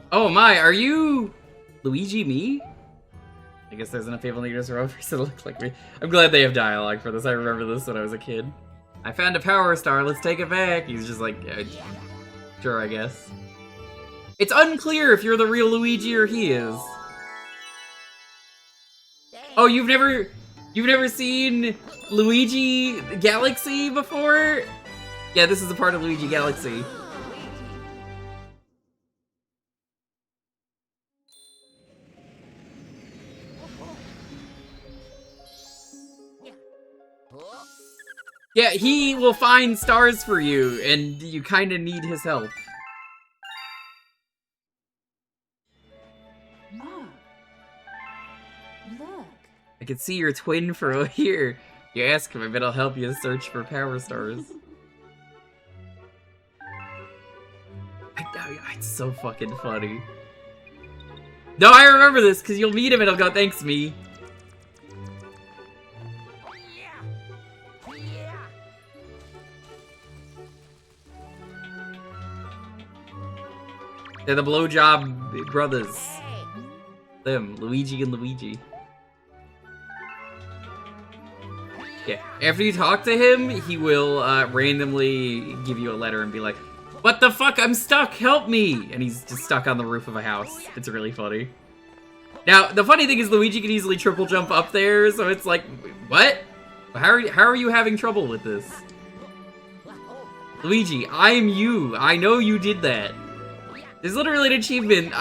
Oh my, are you Luigi me? I guess there's enough people in the universe that look like me. I'm glad they have dialogue for this. I remember this when I was a kid. I found a power star, let's take it back. He's just like, yeah, sure, I guess. It's unclear if you're the real Luigi or he is. Oh, you've never seen Luigi Galaxy before? Yeah, this is a part of Luigi Galaxy. Yeah, he will find stars for you, and you kind of need his help.
Look. Look.
I can see your twin for here. You ask him, I bet I'll help you search for power stars. It's so fucking funny. No, I remember this, because you'll meet him and he'll go, thanks, me. They're the blowjob brothers. Them, Luigi and Luigi. Yeah, after you talk to him, he will randomly give you a letter and be like, what the fuck, I'm stuck, help me! And he's just stuck on the roof of a house. It's really funny. Now, the funny thing is Luigi can easily triple jump up there, so it's like, what? How are you having trouble with this? Luigi, I'm you. I know you did that. There's literally an achievement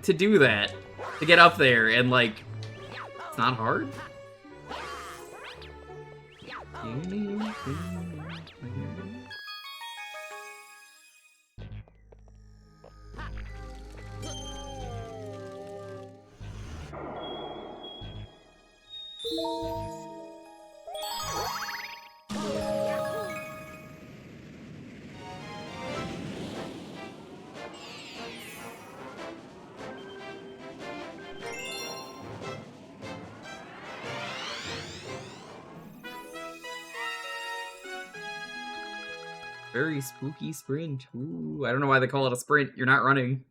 to do that. To get up there, and like, it's not hard. Very spooky sprint. Ooh, I don't know why they call it a sprint. You're not running.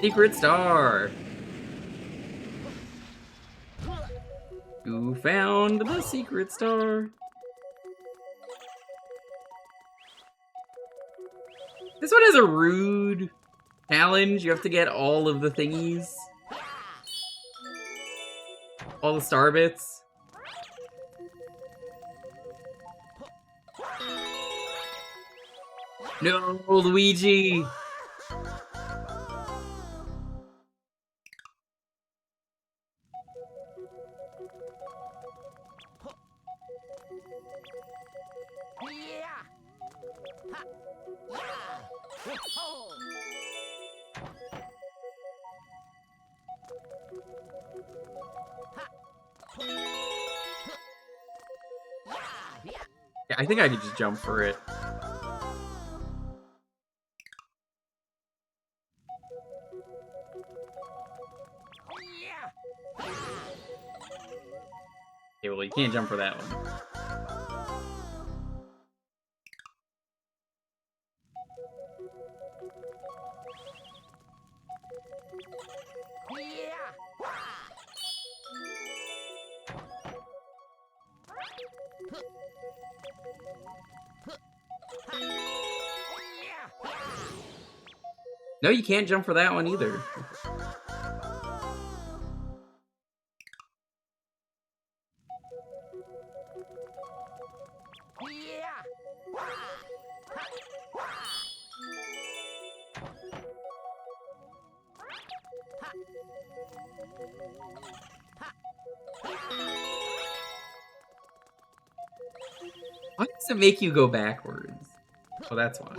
Secret star! You found the secret star! This one has a rude challenge. You have to get all of the thingies. All the star bits. No, Luigi! Yeah, I think I could just jump for it. Okay, well, you can't jump for that one. No, you can't jump for that one either. Why does it make you go backwards? Oh, that's why.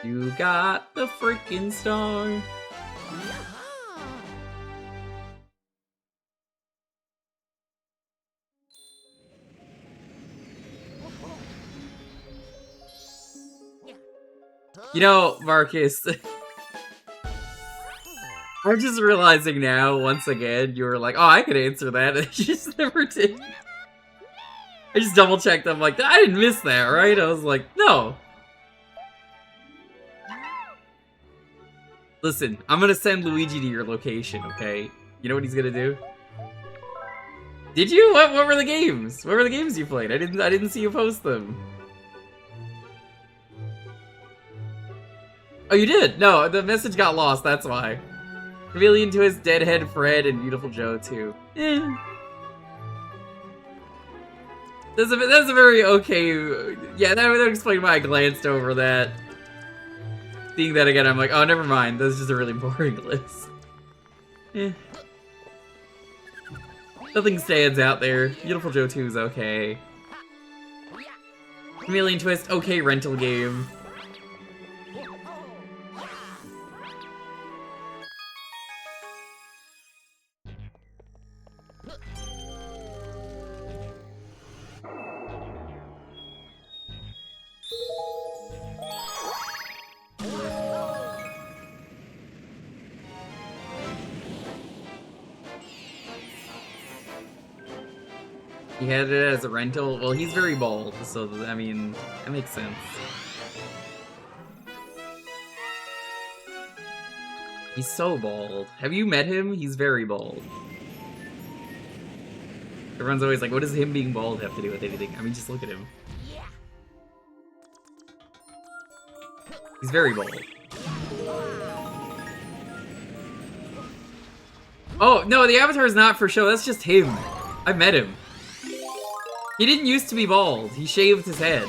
You got the freaking star. You know, Marcus, I'm just realizing now, once again, you were like, oh, I could answer that, and you just never did. I just double-checked, I'm like, I didn't miss that, right? I was like, no. Listen, I'm gonna send Luigi to your location, okay? You know what he's gonna do? Did you? What were the games? What were the games you played? I didn't see you post them. Oh, you did? No, the message got lost, that's why. Chameleon Twist, Deadhead Fred, and Beautiful Joe, too. Eh. That's a very okay... Yeah, that would explain why I glanced over that. Seeing that again, I'm like, oh, never mind. That's just a really boring list. Eh. Nothing stands out there. Beautiful Joe 2 is okay. Chameleon Twist, okay rental game. He had it as a rental. Well, he's very bald, so I mean, that makes sense. He's so bald. Have you met him? He's very bald. Everyone's always like, what does him being bald have to do with anything? I mean, just look at him. He's very bald. Oh, no, the avatar is not for show. That's just him. I met him. He didn't used to be bald. He shaved his head.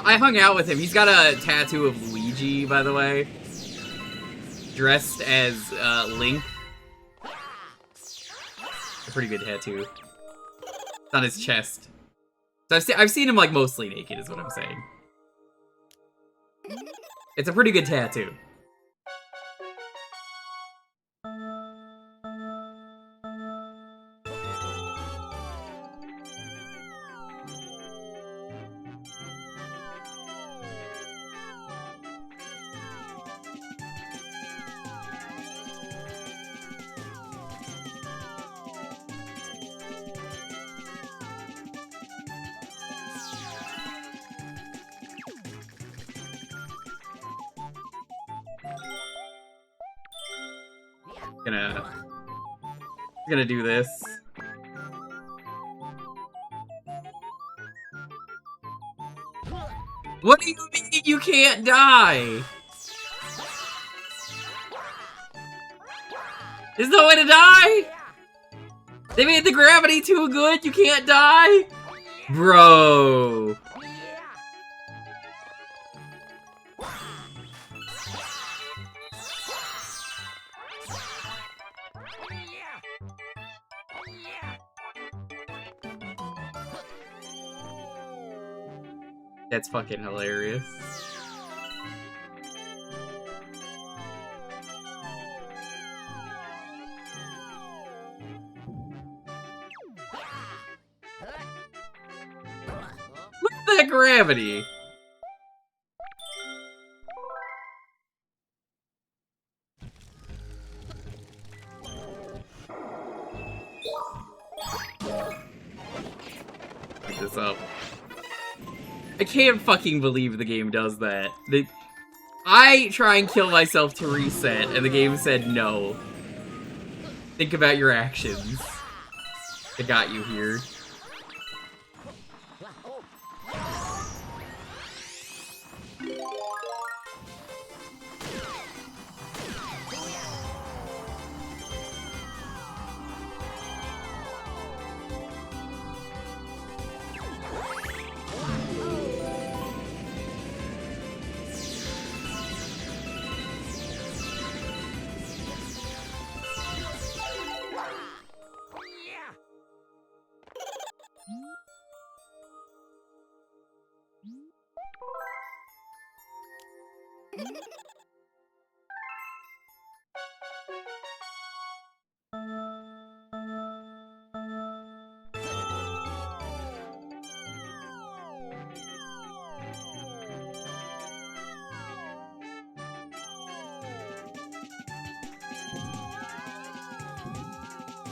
I hung out with him. He's got a tattoo of Luigi, by the way. Dressed as Link. A pretty good tattoo. It's on his chest. So I've seen him like mostly naked, is what I'm saying. It's a pretty good tattoo. Gonna do this. What do you mean you can't die? There's no way to die? They made the gravity too good, you can't die? Bro. That's fucking hilarious. Look at that gravity. Pick this up. I can't fucking believe the game does that. I try and kill myself to reset, and the game said no. Think about your actions. It got you here.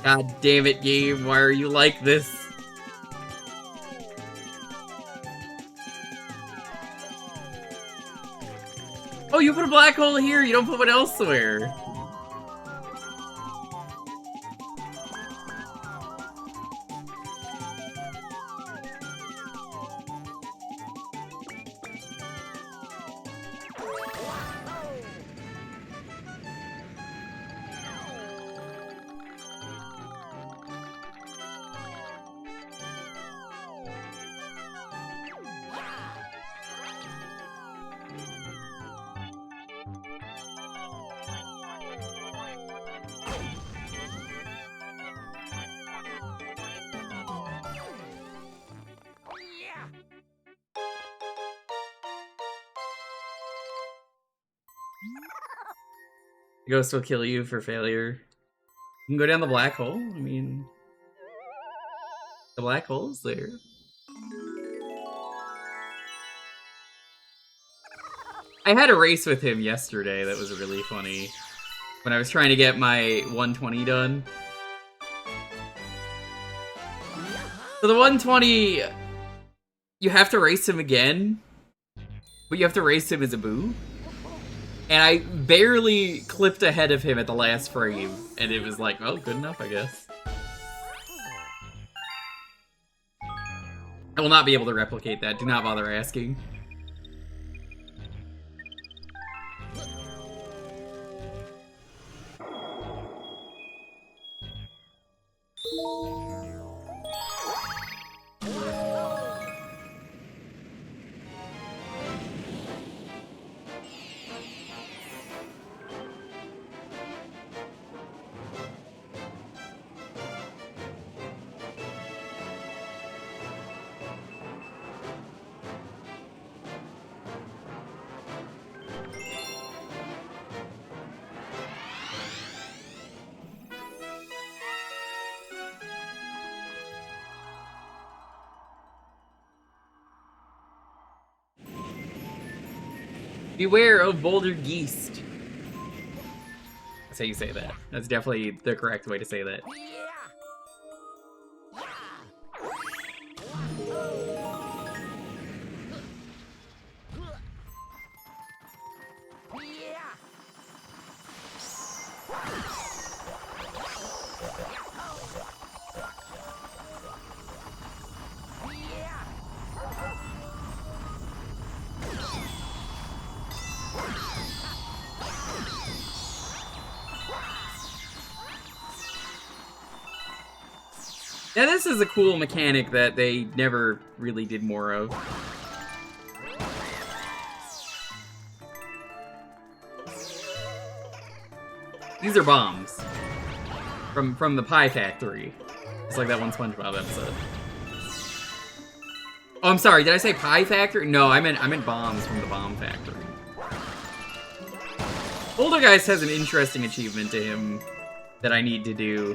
God damn it, game, why are you like this? Oh, you put a black hole here, you don't put one elsewhere. The ghost will kill you for failure. You can go down the black hole. I mean, the black hole's there. I had a race with him yesterday that was really funny. When I was trying to get my 120 done. So the 120, you have to race him again, but you have to race him as a boo. And I barely clipped ahead of him at the last frame, and it was like, oh, good enough, I guess. I will not be able to replicate that, do not bother asking. Beware of boulder geese. That's how you say that. That's definitely the correct way to say that. Yeah, this is a cool mechanic that they never really did more of. These are bombs. From the Pie Factory. It's like that one SpongeBob episode. Oh, I'm sorry, did I say Pie Factory? No, I meant bombs from the Bomb Factory. Bouldergeist has an interesting achievement to him that I need to do.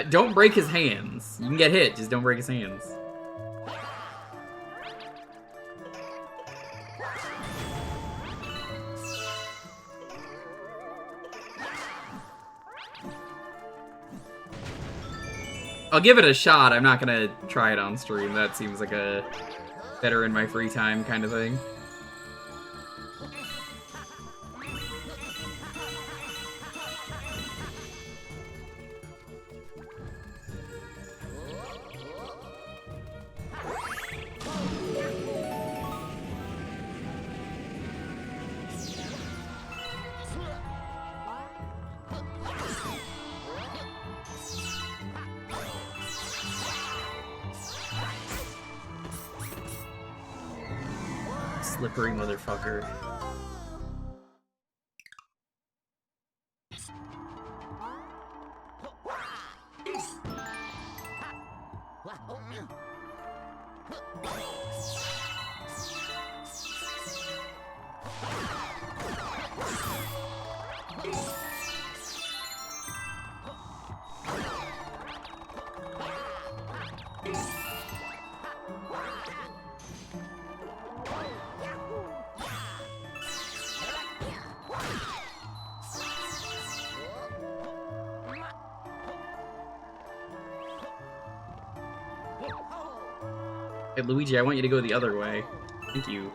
Don't break his hands. You can get hit, just don't break his hands. I'll give it a shot. I'm not gonna try it on stream. That seems like a better in my free time kind of thing. Slippery motherfucker. Hey, Luigi, I want you to go the other way. Thank you.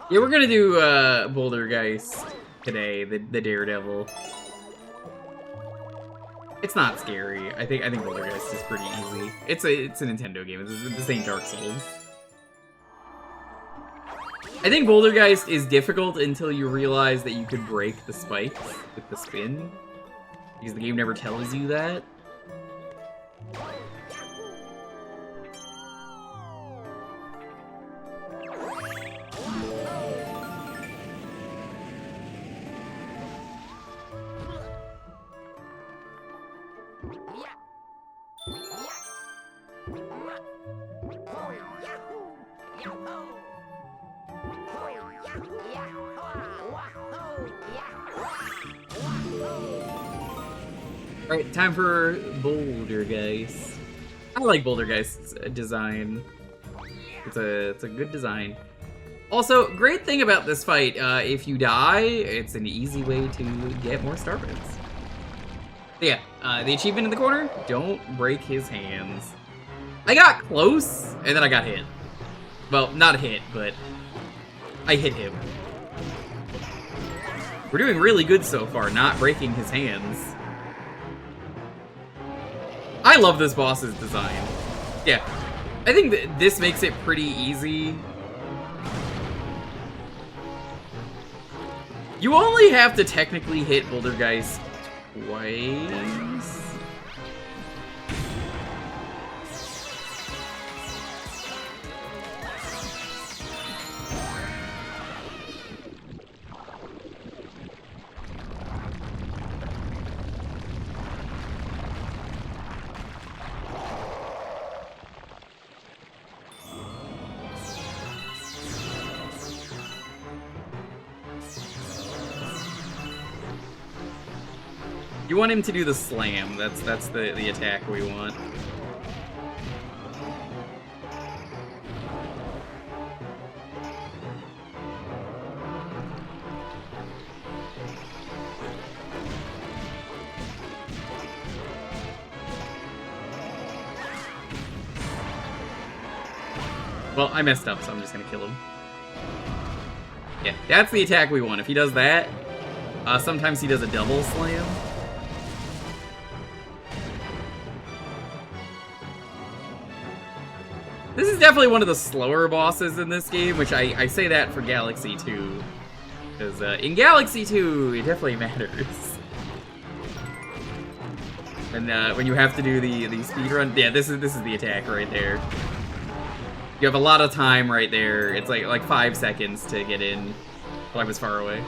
Yeah, we're gonna do Bouldergeist today, the Daredevil. It's not scary. I think Bouldergeist is pretty easy. It's a Nintendo game. This ain't Dark Souls. I think Bouldergeist is difficult until you realize that you could break the spikes with the spin, because the game never tells you that. Alright, time for Bouldergeist. I like Bouldergeist's design. It's a good design. Also, great thing about this fight, if you die, it's an easy way to get more star bits. Yeah, the achievement in the corner, don't break his hands. I got close, and then I got hit. Well, not hit, but I hit him. We're doing really good so far, not breaking his hands. I love this boss's design. Yeah, I think that this makes it pretty easy. You only have to technically hit Bouldergeist twice. You want him to do the slam. That's the attack we want. Well, I messed up, so I'm just gonna kill him. Yeah, that's the attack we want. If he does that, sometimes he does a double slam. This is definitely one of the slower bosses in this game, which I say that for Galaxy 2. Because in Galaxy 2, it definitely matters. And when you have to do the speed run, yeah, this is the attack right there. You have a lot of time right there. It's like 5 seconds to get in. Well, I was far away.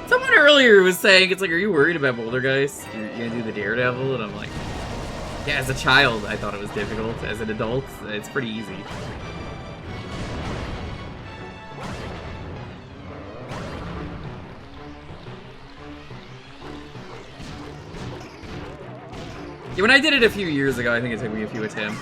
Someone earlier was saying, it's like, are you worried about Bouldergeist? You're gonna do the Daredevil? And I'm like, yeah, as a child, I thought it was difficult. As an adult, it's pretty easy. Yeah, when I did it a few years ago, I think it took me a few attempts.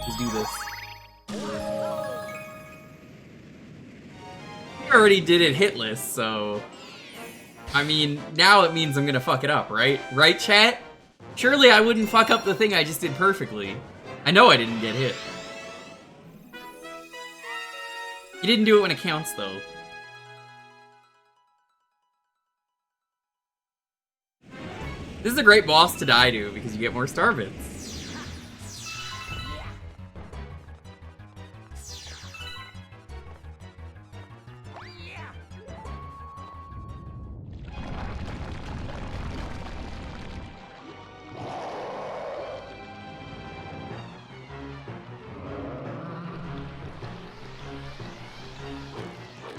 Let's do this. I already did it hitless, so... I mean, now it means I'm gonna fuck it up, right? Right, chat? Surely I wouldn't fuck up the thing I just did perfectly. I know I didn't get hit. You didn't do it when it counts, though. This is a great boss to die to, because you get more star bits.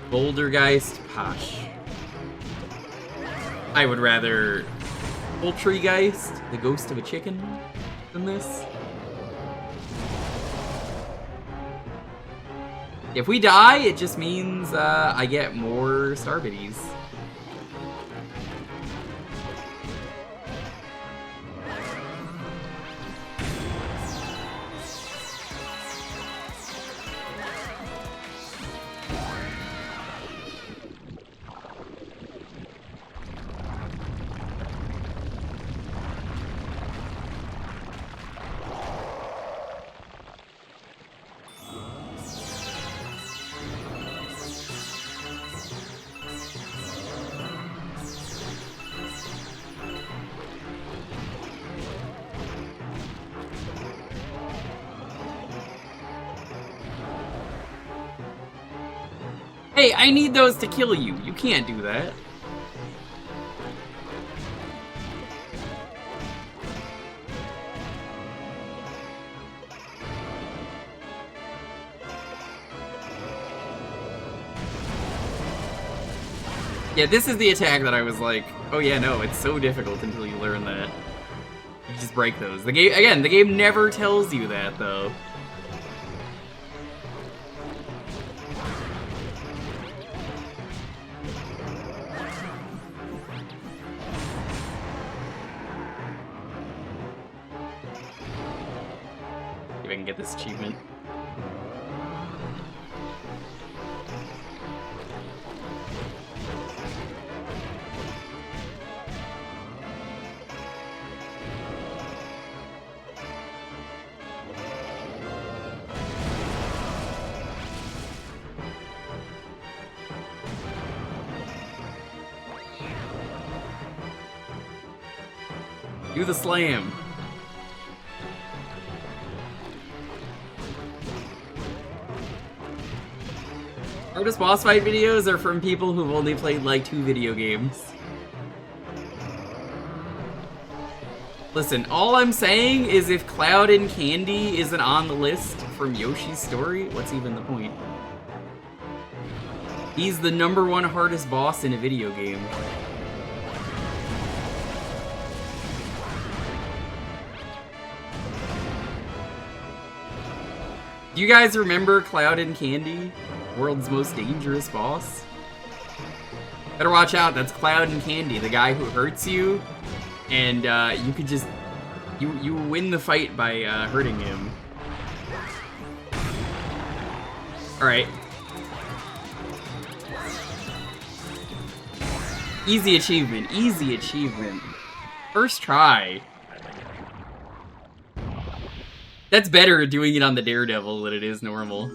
Bouldergeist, Posh. I would rather Poultrygeist, the ghost of a chicken, than this. If we die, it just means I get more star biddies. Hey, I need those to kill you. You can't do that. Yeah, this is the attack that I was like, oh yeah, no, it's so difficult until you learn that. You just break those. The game, again, the game never tells you that, though. See if I can get this achievement. Do the slam. Hardest boss fight videos are from people who've only played like 2 video games. Listen, all I'm saying is if Cloud and Candy isn't on the list from Yoshi's Story, what's even the point? He's the #1 hardest boss in a video game. Do you guys remember Cloud and Candy? World's most dangerous boss? Better watch out, that's Cloud and Candy, the guy who hurts you, and you could just... You win the fight by hurting him. Alright. Easy achievement, easy achievement. First try. That's better doing it on the Daredevil than it is normal.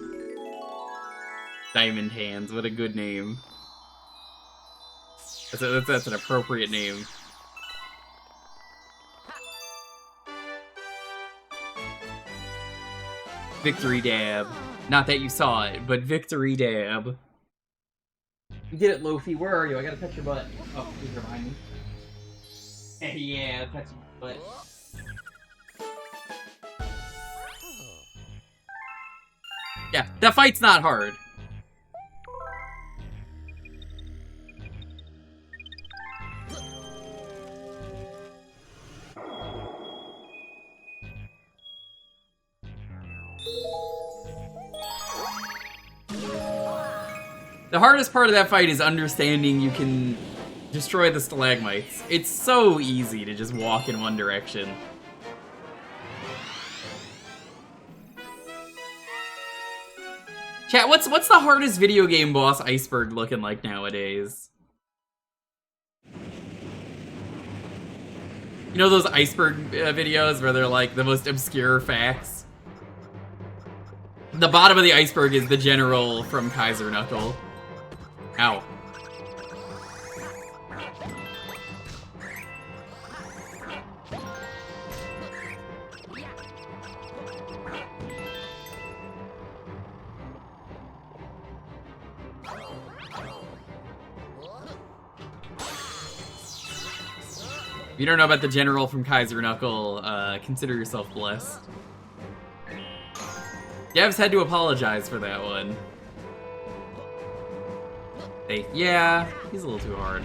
Diamond Hands, what a good name. That's an appropriate name. Victory dab. Not that you saw it, but victory dab. You get it, Lofi. Where are you? I gotta touch your butt. Oh, please remind me. Hey, yeah, touch your butt. Yeah, that fight's not hard. The hardest part of that fight is understanding you can destroy the stalagmites. It's so easy to just walk in one direction. Chat, what's the hardest video game boss Iceberg looking like nowadays? You know those Iceberg videos where they're like the most obscure facts? The bottom of the iceberg is the general from Kaiser Knuckle. Ow. If you don't know about the general from Kaiser Knuckle, consider yourself blessed. Devs had to apologize for that one. Yeah, he's a little too hard.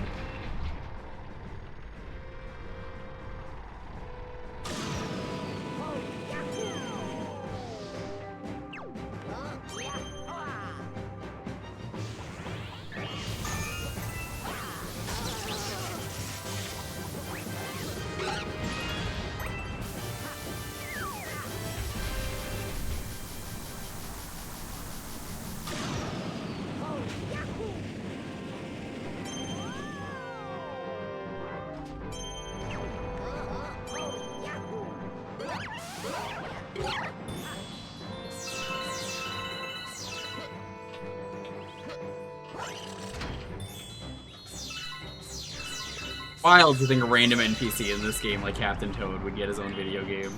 Wild to think a random NPC in this game like Captain Toad would get his own video game.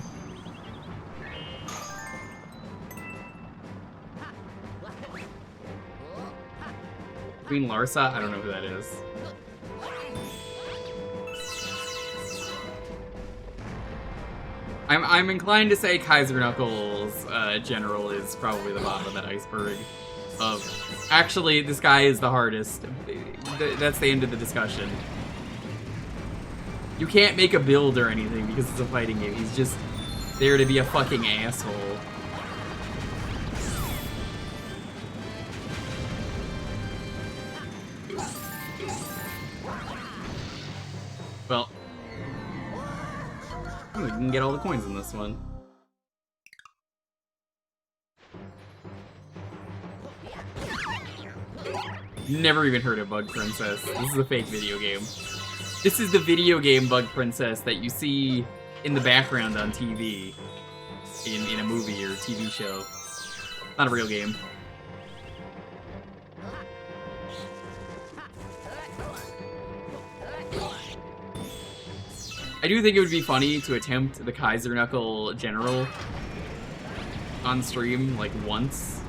Queen Larsa? I don't know who that is. I'm inclined to say Kaiser Knuckles general is probably the bottom of that iceberg. Actually, this guy is the hardest. That's the end of the discussion. You can't make a build or anything because it's a fighting game. He's just there to be a fucking asshole. Well, we can get all the coins in this one. Never even heard of Bug Princess. This is a fake video game. This is the video game Bug Princess that you see in the background on TV. In a movie or TV show. Not a real game. I do think it would be funny to attempt the Kaiser Knuckle General on stream, like, once.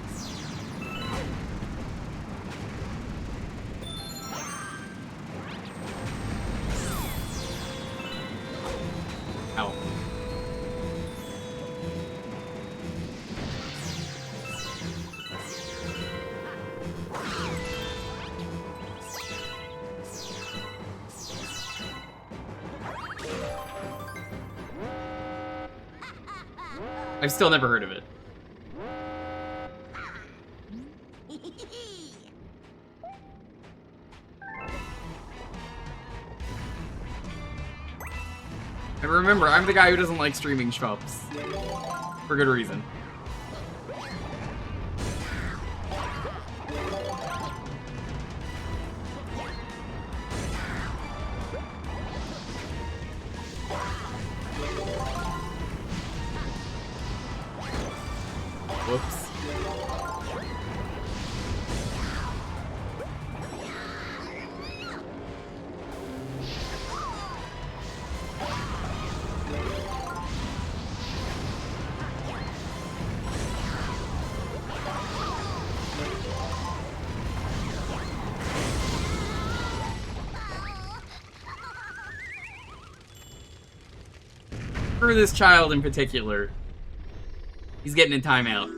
Ow. I've still never heard of it. And remember, I'm the guy who doesn't like streaming shmups. For good reason. Whoops. For this child in particular, he's getting in timeout.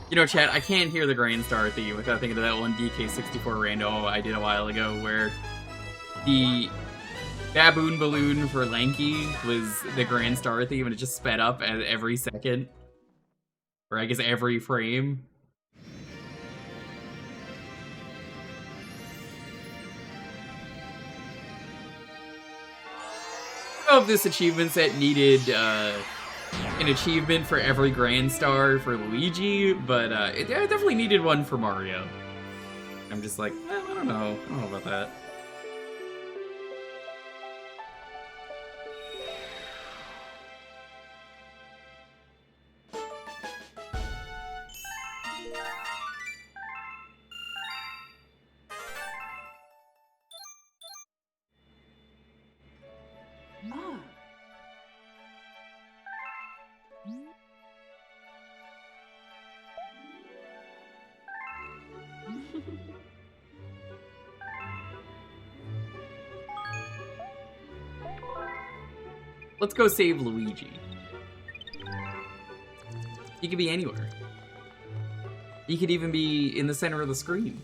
You know, chat, I can't hear the Grand Star theme without thinking of that one DK64 rando I did a while ago where the baboon balloon for Lanky was the Grand Star theme and it just sped up at every second. Or I guess every frame. Of this achievement set needed an achievement for every Grand Star for Luigi, but it definitely needed one for Mario. I'm just like, I don't know about that.
Ah.
Let's go save Luigi. He could be anywhere. He could even be in the center of the screen.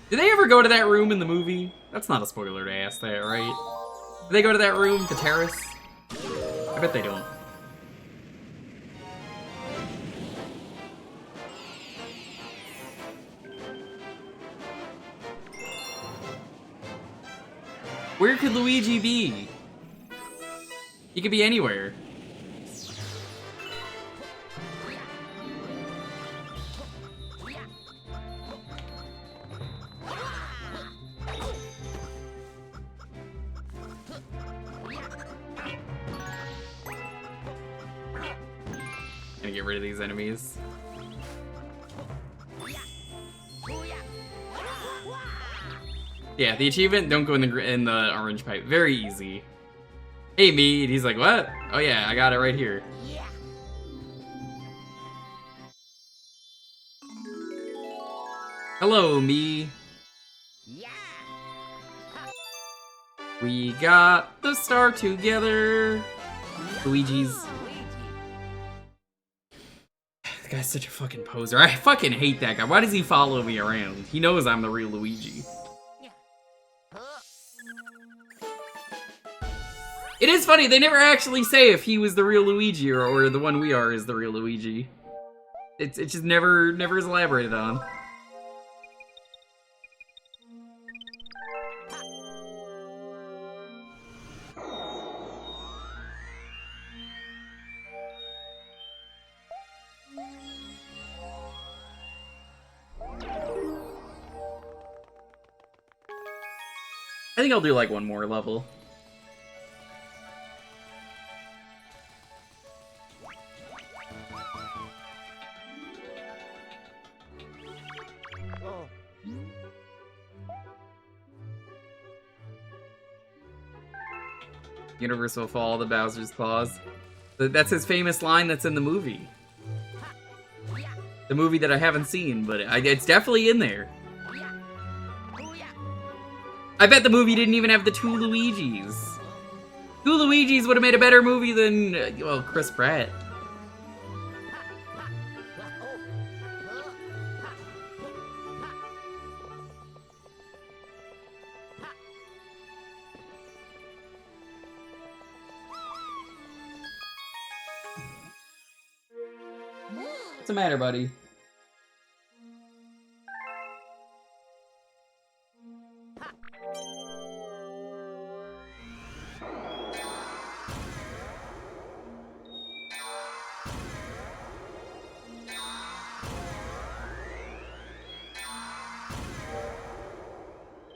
Did they ever go to that room in the movie? That's not a spoiler to ask that, right? Did they go to that room, the terrace? I bet they don't. Where could Luigi be? He could be anywhere. Gonna get rid of these enemies. Yeah, the achievement, don't go in the orange pipe. Very easy. Hey, me. And he's like, what? Oh, yeah, I got it right here. Hello, me. We got the star together. Luigi's. The guy's such a fucking poser. I fucking hate that guy. Why does he follow me around? He knows I'm the real Luigi. It is funny, they never actually say if he was the real Luigi or the one we are is the real Luigi. It's just never is elaborated on. I think I'll do like one more level. Universe will fall, the Bowser's claws. That's his famous line that's in the movie. The movie that I haven't seen, but it's definitely in there. I bet the movie didn't even have the two Luigis. Two Luigis would have made a better movie than, well, Chris Pratt. What's the matter, buddy?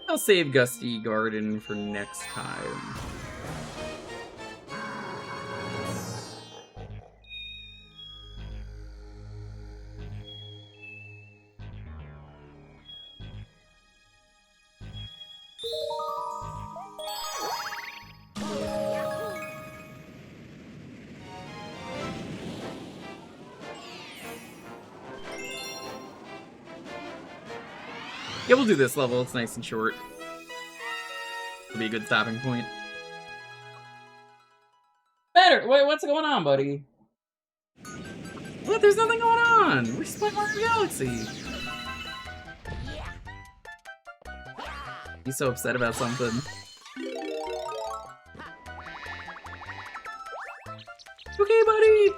I'll save Gusty Garden for next time. Yeah, we'll do this level. It's nice and short. It'll be a good stopping point. Better! Wait, what's going on, buddy? What? There's nothing going on! We're just playing Mario Galaxy! He's so upset about something. Okay, buddy!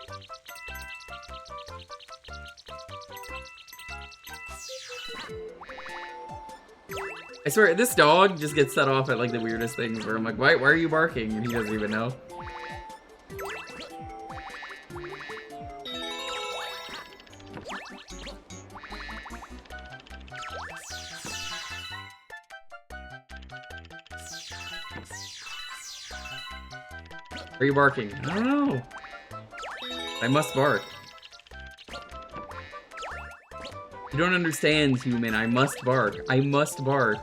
I swear, this dog just gets set off at like the weirdest things where I'm like, why are you barking? And he doesn't even know. Why are you barking? I don't know. I must bark. You don't understand, human. I must bark. I must bark.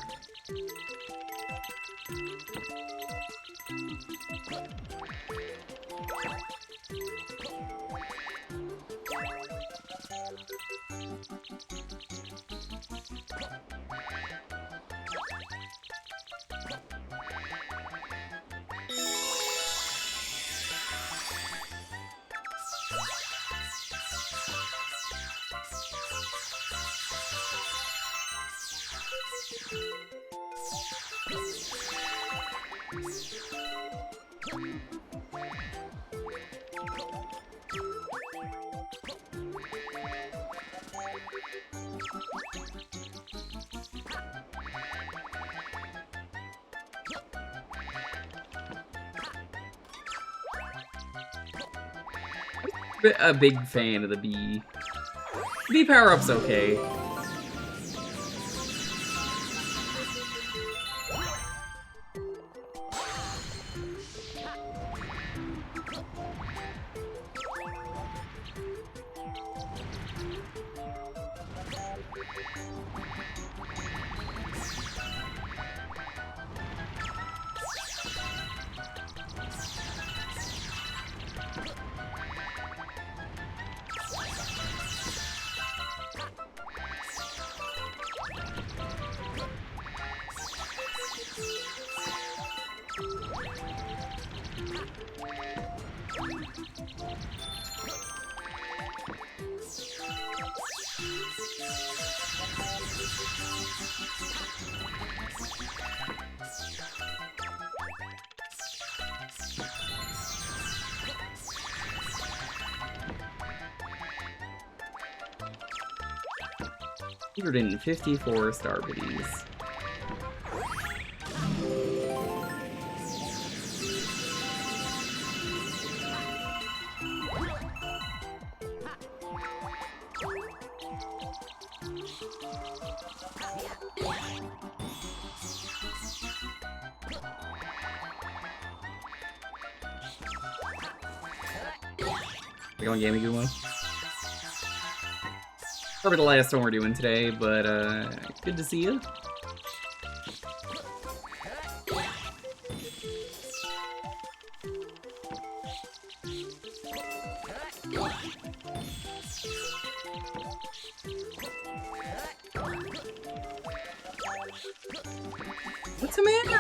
A big fan of the bee. Bee power-up's okay. In 54 star biddies. We're going Gamigumo. Probably the last one we're doing today, but good to see you.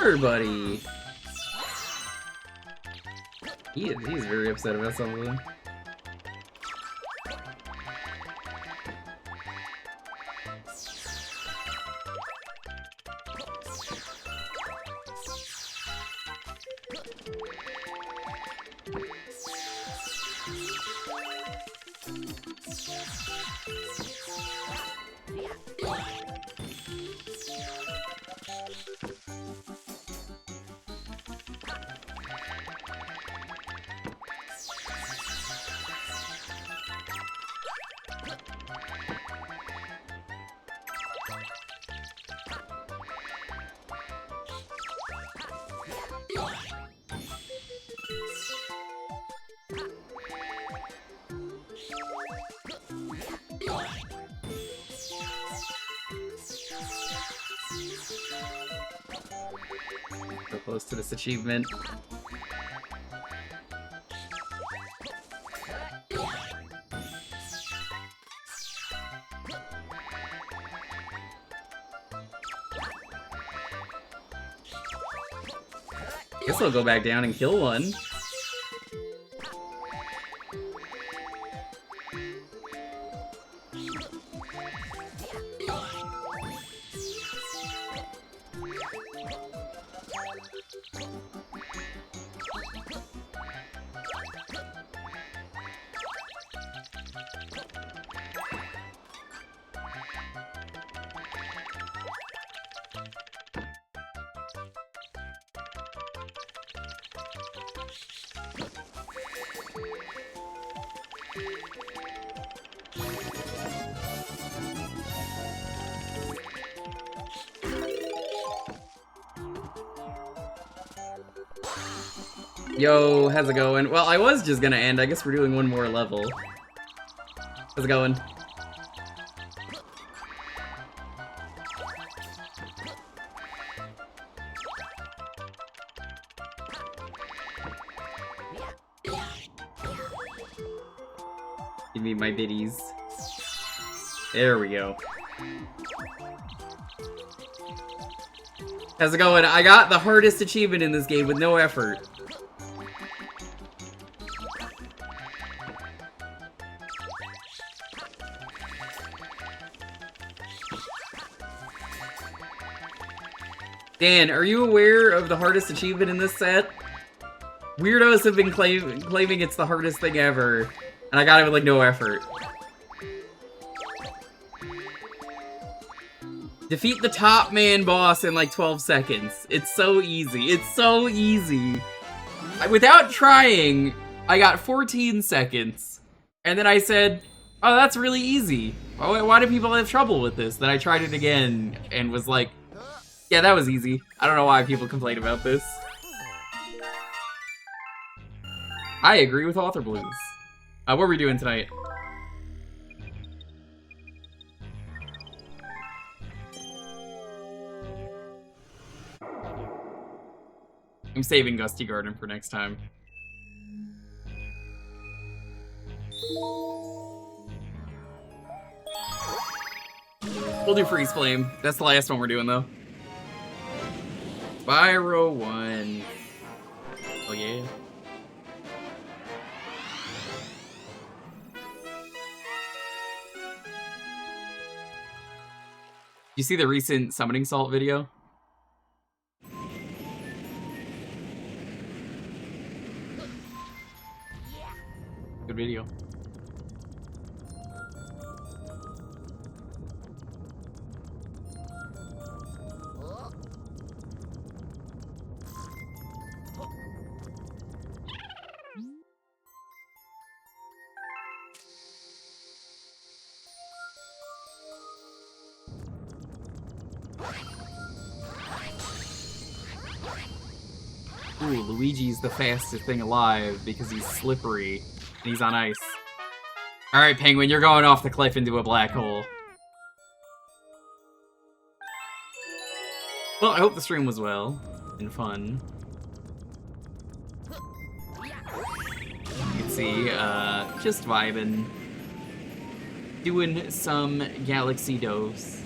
Sure, buddy. He's very upset about something. So close to this achievement. Guess I'll go back down and kill one. Yo, how's it going? Well, I was just gonna end. I guess we're doing one more level. How's it going? Give me my biddies. There we go. How's it going? I got the hardest achievement in this game with no effort. Dan, are you aware of the hardest achievement in this set? Weirdos have been claiming it's the hardest thing ever, and I got it with like no effort. Defeat the top man boss in like 12 seconds. It's so easy. It's so easy. Without trying, I got 14 seconds. And then I said, oh, that's really easy. Why do people have trouble with this? Then I tried it again and was like, yeah, that was easy. I don't know why people complain about this. I agree with Author Blues. What are we doing tonight? I'm saving Gusty Garden for next time. We'll do Freeze Flame. That's the last one we're doing, though. Spyro 1. Oh, yeah. You see the recent Summoning Salt video? Good video. Ooh, Luigi's the fastest thing alive because he's slippery and he's on ice. Alright, Penguin, you're going off the cliff into a black hole. Well, I hope the stream was well and fun. You can see, just vibing. Doing some Galaxy Dos.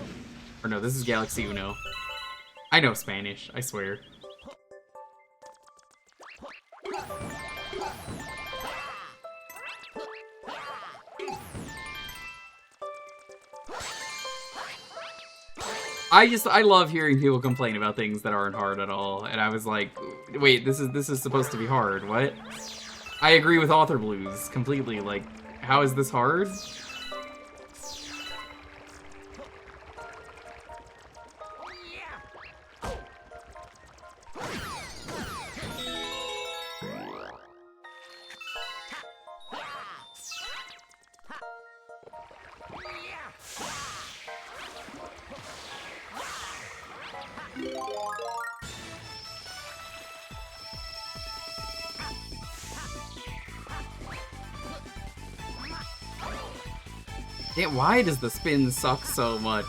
Or no, this is Galaxy Uno. I know Spanish, I swear. I love hearing people complain about things that aren't hard at all, and I was like, wait, this is supposed to be hard, what? I agree with Author Blues completely, like, how is this hard? Yeah, why does the spin suck so much?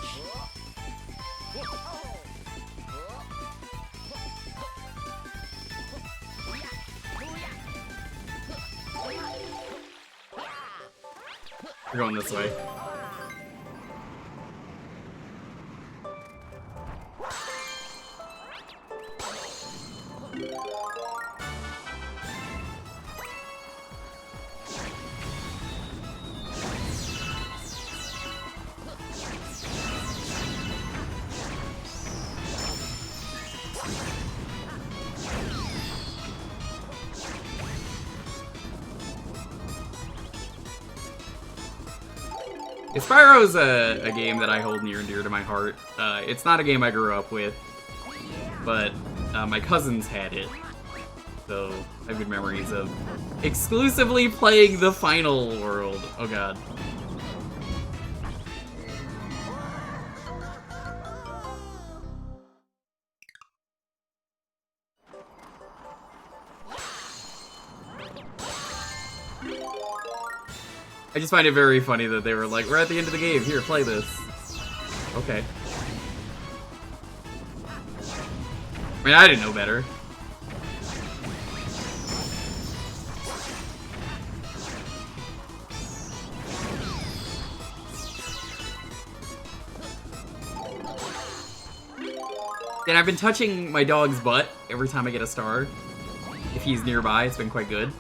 We're going this way. Spyro's a game that I hold near and dear to my heart. It's not a game I grew up with, but my cousins had it. So I have good memories of exclusively playing the final world. Oh god. I just find it very funny that they were like, we're at the end of the game, here, play this. Okay. I mean, I didn't know better. And I've been touching my dog's butt every time I get a star. If he's nearby, it's been quite good.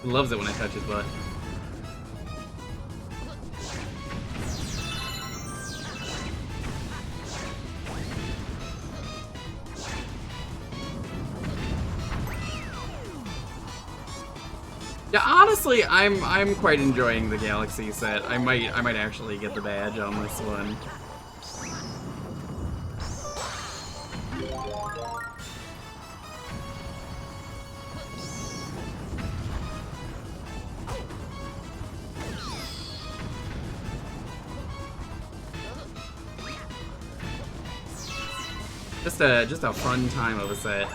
He loves it when I touch his butt. Yeah, honestly, I'm quite enjoying the Galaxy set. I might actually get the badge on this one. Just a fun time of a set.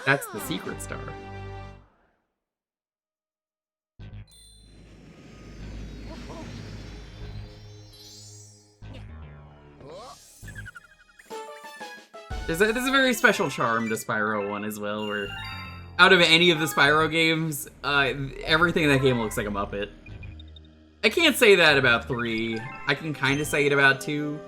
That's the secret star. There's a very special charm to Spyro 1 as well, where out of any of the Spyro games, everything in that game looks like a Muppet. I can't say that about 3. I can kind of say it about 2.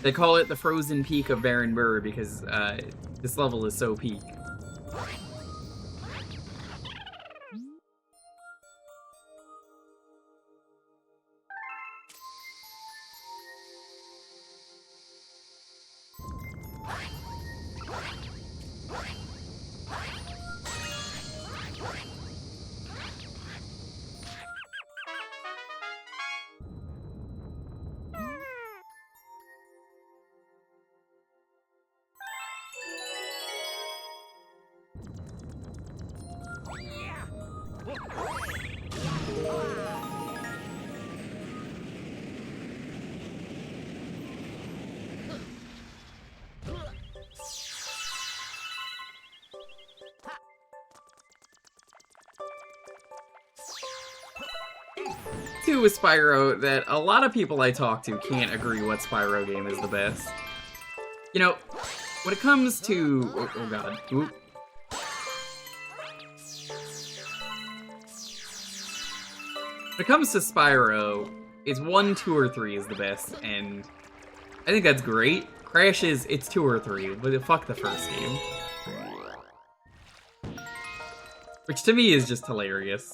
They call it the frozen peak of Baron Burr because this level is so peak. Two with Spyro that a lot of people I talk to can't agree what Spyro game is the best. You know, when it comes to... Oh god. Oop. When it comes to Spyro, it's 1, 2, or 3 is the best, and I think that's great. Crash is, it's 2 or 3, but fuck the first game. Which to me is just hilarious.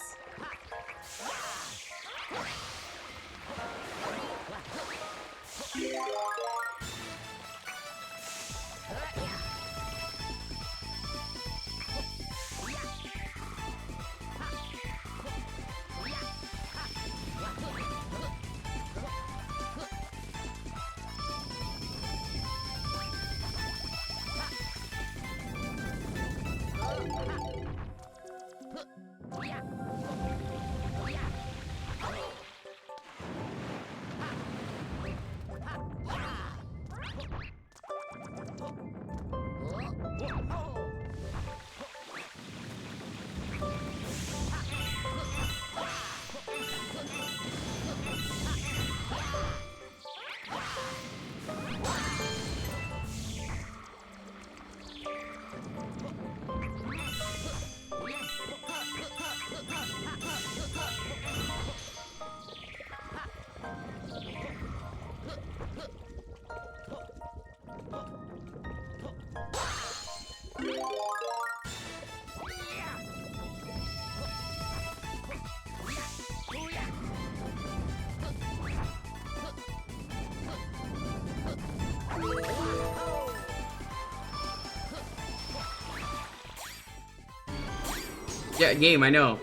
Yeah, game, I know.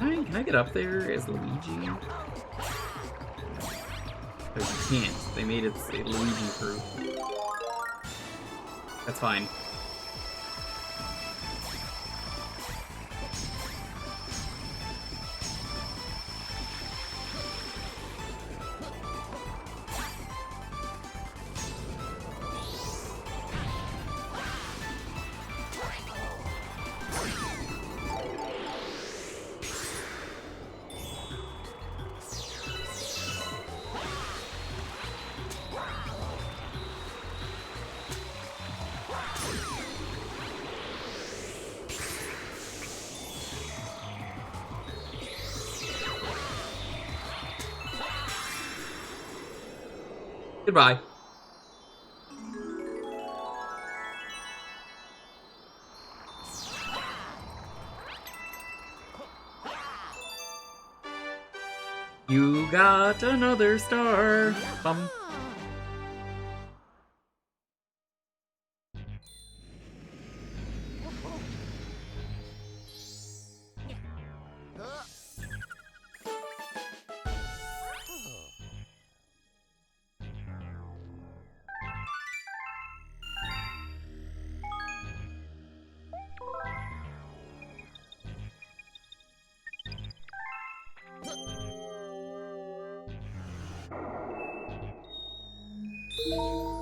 Can I get up there as Luigi? Because you can't. They made it Luigi-proof. That's fine. Goodbye. You got another star.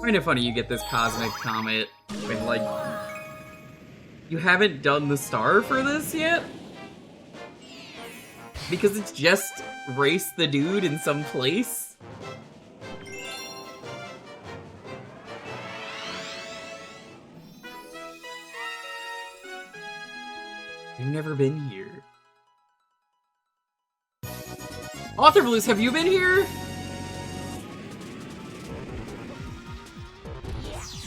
Kind of funny you get this cosmic comet with, like, you haven't done the star for this yet? Because it's just race the dude in some place? I've never been here. Author Blues, have you been here?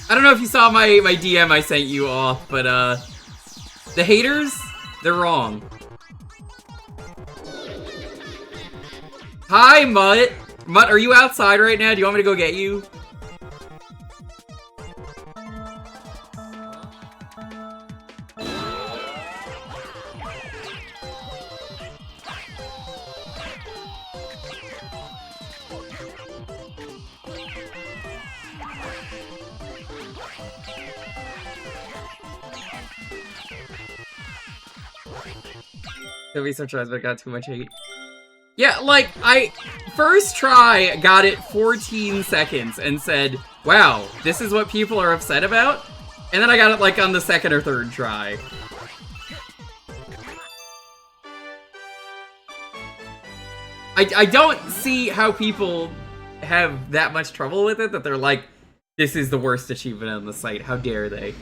I don't know if you saw my DM I sent you off, but the haters, they're wrong. Hi, Mutt. Mutt, are you outside right now? Do you want me to go get you? The research tries, but got too much hate. Yeah, like, I first try got it 14 seconds and said, wow, this is what people are upset about? And then I got it, like, on the second or third try. I don't see how people have that much trouble with it, that they're like, this is the worst achievement on the site. How dare they?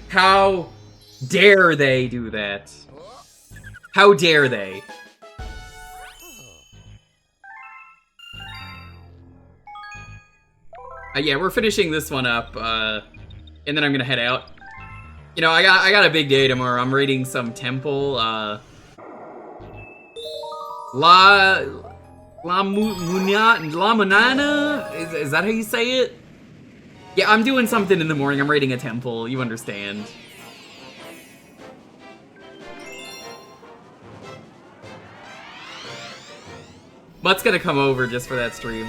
How dare they do that? How dare they? Yeah, we're finishing this one up, and then I'm gonna head out. You know, I got a big day tomorrow. I'm raiding some temple, La Munana? Is that how you say it? Yeah, I'm doing something in the morning. I'm raiding a temple. You understand. Mutt's gonna come over just for that stream.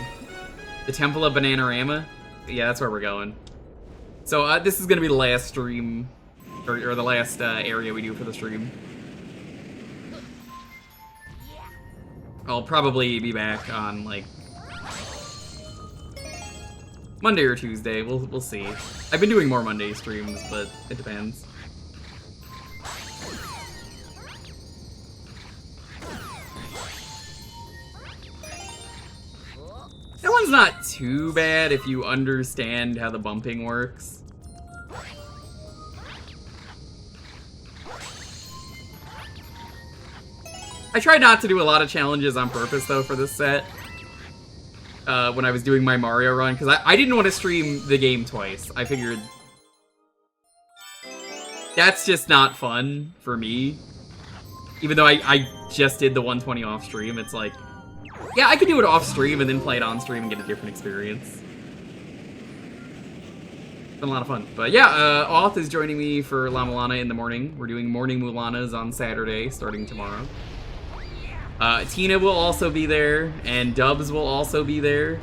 The Temple of Bananarama? Yeah, that's where we're going. So, this is gonna be the last stream, or the last area we do for the stream. I'll probably be back on, like, Monday or Tuesday. We'll see. I've been doing more Monday streams, but it depends. That one's not too bad if you understand how the bumping works. I tried not to do a lot of challenges on purpose, though, for this set. When I was doing my Mario run, because I didn't want to stream the game twice. I figured that's just not fun for me. Even though I just did the 120 off stream, it's like, yeah, I could do it off stream and then play it on stream and get a different experience. It's been a lot of fun. But yeah, Auth is joining me for La Mulana in the morning. We're doing morning Mulanas on Saturday, starting tomorrow. Tina will also be there, and Dubs will also be there.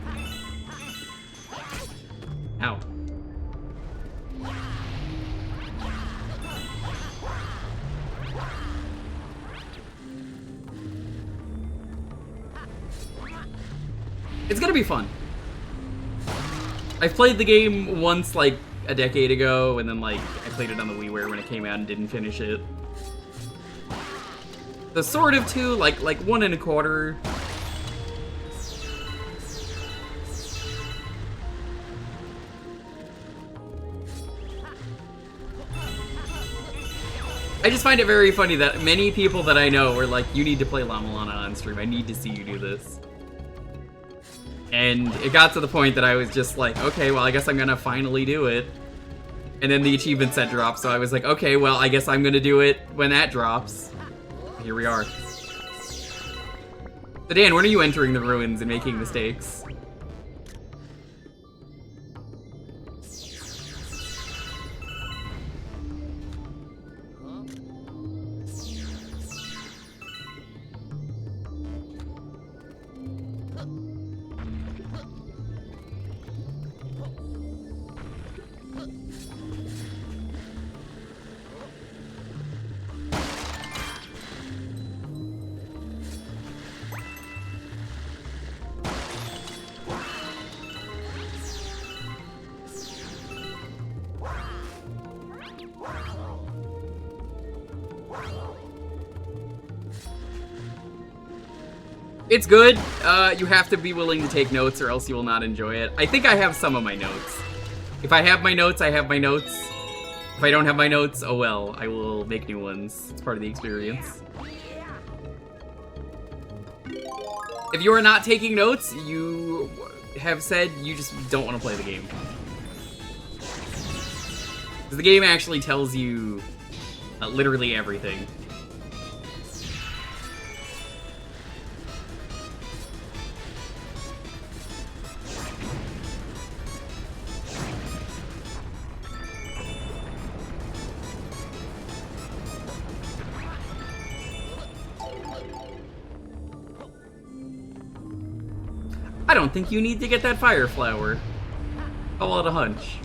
Ow. It's gonna be fun. I've played the game once, like, a decade ago, and then, like, I played it on the WiiWare when it came out and didn't finish it. The sort of two, like 1 1/4. I just find it very funny that many people that I know were like, you need to play La Mulana on stream. I need to see you do this. And it got to the point that I was just like, okay, well, I guess I'm gonna finally do it. And then the achievement set dropped, so I was like, okay, well, I guess I'm gonna do it when that drops. Here we are. So Dan, when are you entering the ruins and making mistakes? It's good. You have to be willing to take notes or else you will not enjoy it. I think I have some of my notes. If I have my notes, I have my notes. If I don't have my notes, oh well, I will make new ones. It's part of the experience. If you are not taking notes, you have said you just don't want to play the game. Because the game actually tells you literally everything. I don't think you need to get that fire flower. Call it a hunch.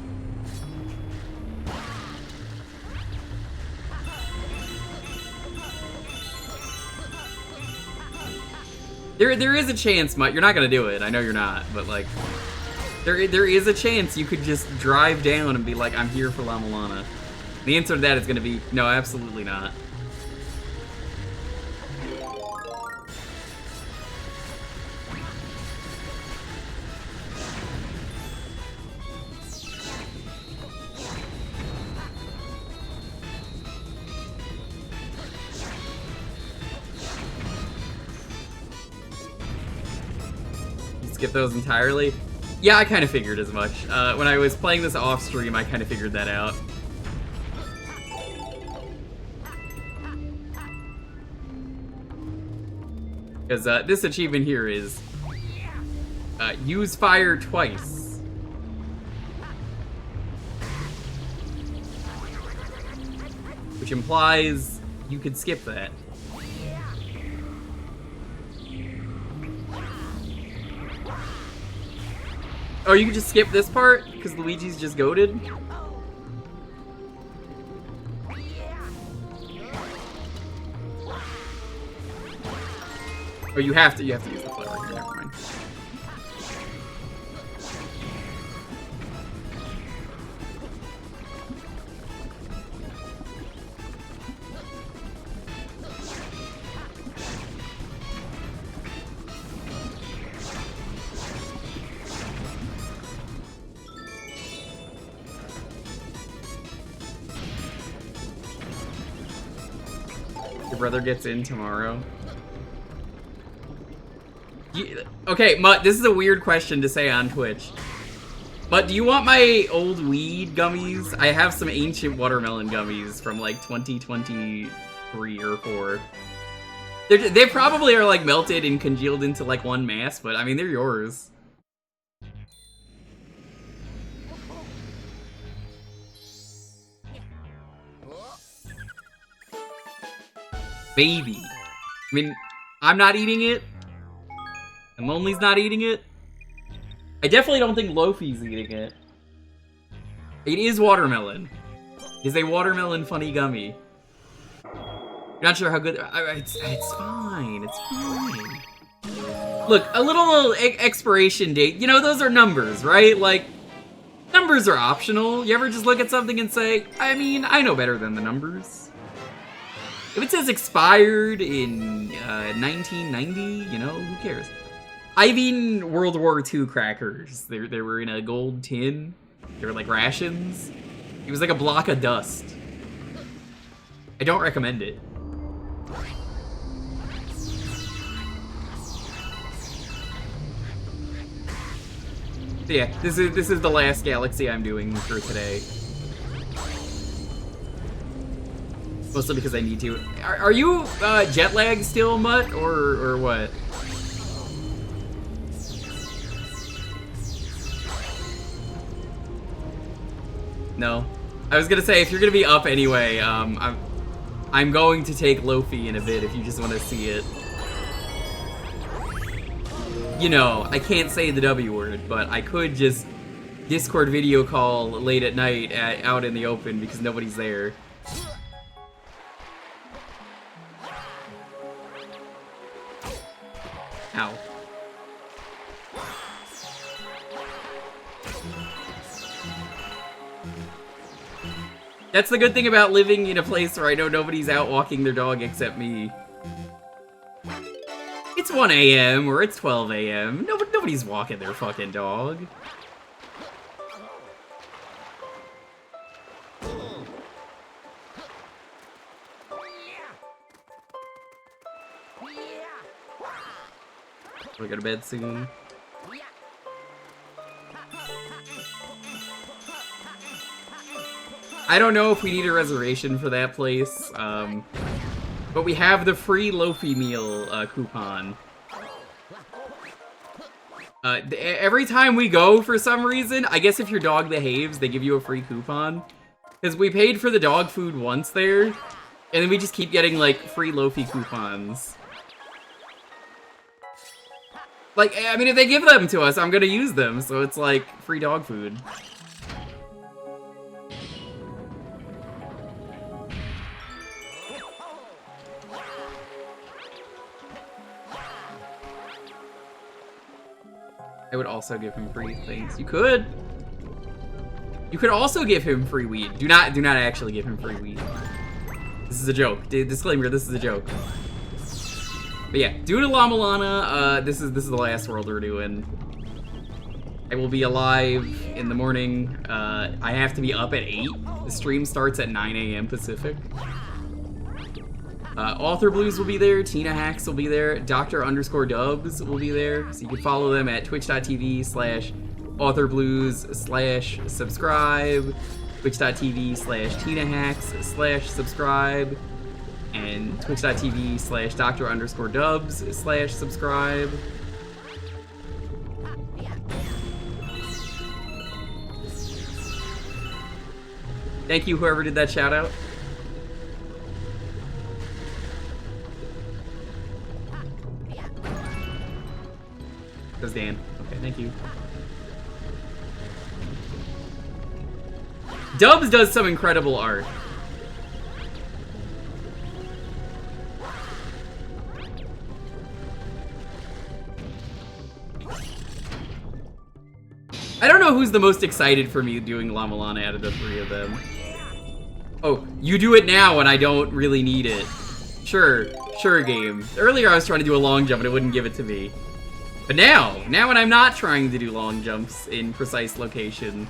There is a chance, Mutt. You're not gonna do it. I know you're not, but like, there is a chance you could just drive down and be like, I'm here for La Milana. The answer to that is gonna be no, absolutely not. Skip those entirely? Yeah, I kind of figured as much. When I was playing this off stream, I kind of figured that out. Because this achievement here is use fire twice. Which implies you could skip that. Oh, you can just skip this part? Because Luigi's just goated? Oh, you have to use the flower here, never mind. Your brother gets in tomorrow. Okay, Mutt, this is a weird question to say on Twitch. But do you want my old weed gummies? I have some ancient watermelon gummies from like 2023 or 4. They probably are like melted and congealed into like one mass, but I mean, they're yours. Baby. I mean, I'm not eating it. And Lonely's not eating it. I definitely don't think Lofi's eating it. It is watermelon. It is a watermelon funny gummy. Not sure how good. It's fine. It's fine. Look, a little expiration date. You know, those are numbers, right? Like, numbers are optional. You ever just look at something and say, I mean, I know better than the numbers. If it says expired in 1990, you know, who cares? I've eaten World War II crackers. They were in a gold tin. They were like rations. It was like a block of dust. I don't recommend it. So yeah, this is the last galaxy I'm doing for today. Mostly because I need to. Are you jet lag still, Mutt, or what? No. I was gonna say, if you're gonna be up anyway, I'm going to take Lofi in a bit if you just want to see it. You know, I can't say the W word, but I could just Discord video call late at night out in the open because nobody's there. Ow. That's the good thing about living in a place where I know nobody's out walking their dog except me. It's 1 a.m. or it's 12 a.m. Nobody's walking their fucking dog. We'll go to bed soon. I don't know if we need a reservation for that place, but we have the free Lofi meal coupon. Every time we go, for some reason, I guess if your dog behaves, they give you a free coupon. Because we paid for the dog food once there, and then we just keep getting, like, free Lofi coupons. Like, I mean, if they give them to us, I'm gonna use them, so it's like free dog food. I would also give him free things. You could. You could also give him free weed. Do not actually give him free weed. This is a joke. Disclaimer, this is a joke. But yeah, due to La Milana, this is the last world we're doing. I will be alive in the morning. I have to be up at 8. The stream starts at 9 a.m. Pacific. Author Blues will be there, Tina Hacks will be there, Dr_Dubs will be there, so you can follow them at twitch.tv/AuthorBlues/subscribe, twitch.tv/Tina Hacks/subscribe, and twitch.tv/Dr_Dubs/subscribe. Thank you, whoever did that shout out. That's Dan. Okay, thank you. Dubs does some incredible art. I don't know who's the most excited for me doing La Milana out of the three of them. Oh, you do it now and I don't really need it. Sure game. Earlier I was trying to do a long jump and it wouldn't give it to me. But now when I'm not trying to do long jumps in precise location.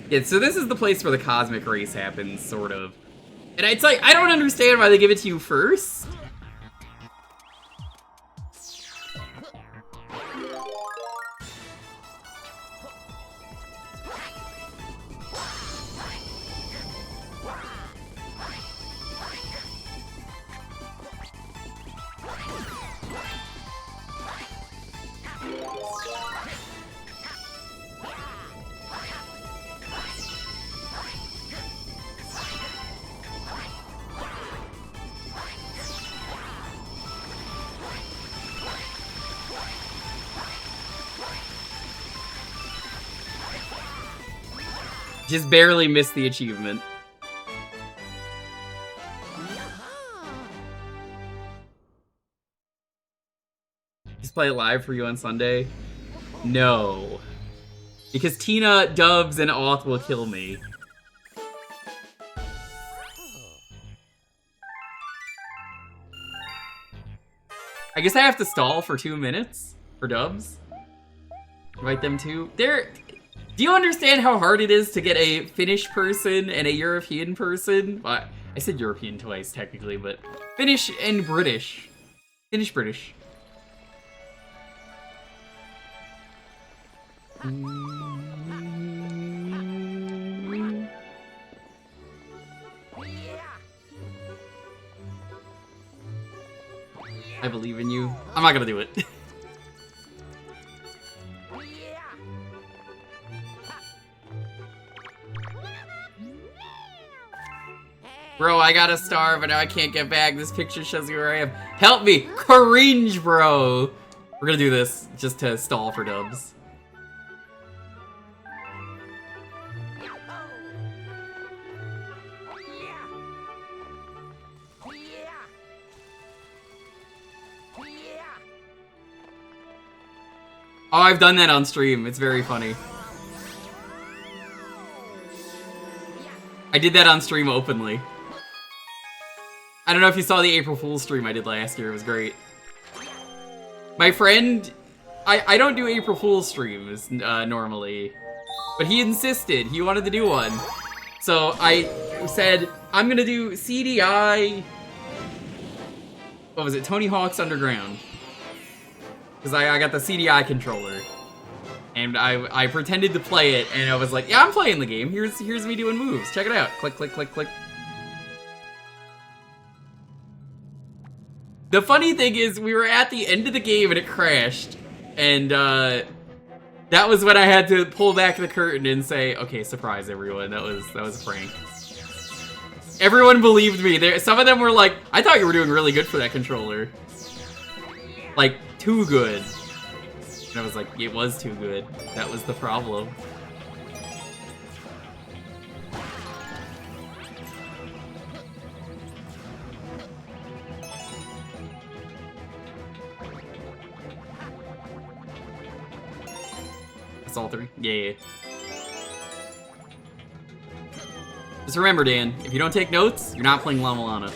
Yeah, so this is the place where the cosmic race happens, sort of. And it's like, I don't understand why they give it to you first. Just barely missed the achievement. Just play it live for you on Sunday? No. Because Tina, Dubs, and Auth will kill me. I guess I have to stall for 2 minutes for Dubs. Invite them to... Do you understand how hard it is to get a Finnish person and a European person? Well, I said European twice, technically, but Finnish and British. Finnish-British. I believe in you. I'm not gonna do it. Bro, I got a star, but now I can't get back. This picture shows you where I am. Help me! Cringe, bro! We're gonna do this just to stall for Dubs. Oh, I've done that on stream. It's very funny. I did that on stream openly. I don't know if you saw the April Fool's stream I did last year. It was great. My friend, I don't do April Fool's streams normally, but he insisted. He wanted to do one. So I said, I'm gonna do CDI... What was it? Tony Hawk's Underground. Because I got the CDI controller. And I pretended to play it, and I was like, yeah, I'm playing the game. Here's me doing moves. Check it out. Click, click, click, click. The funny thing is, we were at the end of the game and it crashed. And that was when I had to pull back the curtain and say, okay, surprise everyone. That was a prank. Everyone believed me. Some of them were like, I thought you were doing really good for that controller. Like, too good. And I was like, it was too good. That was the problem. That's all three? Yeah. Just remember, Dan, if you don't take notes, you're not playing La Milana.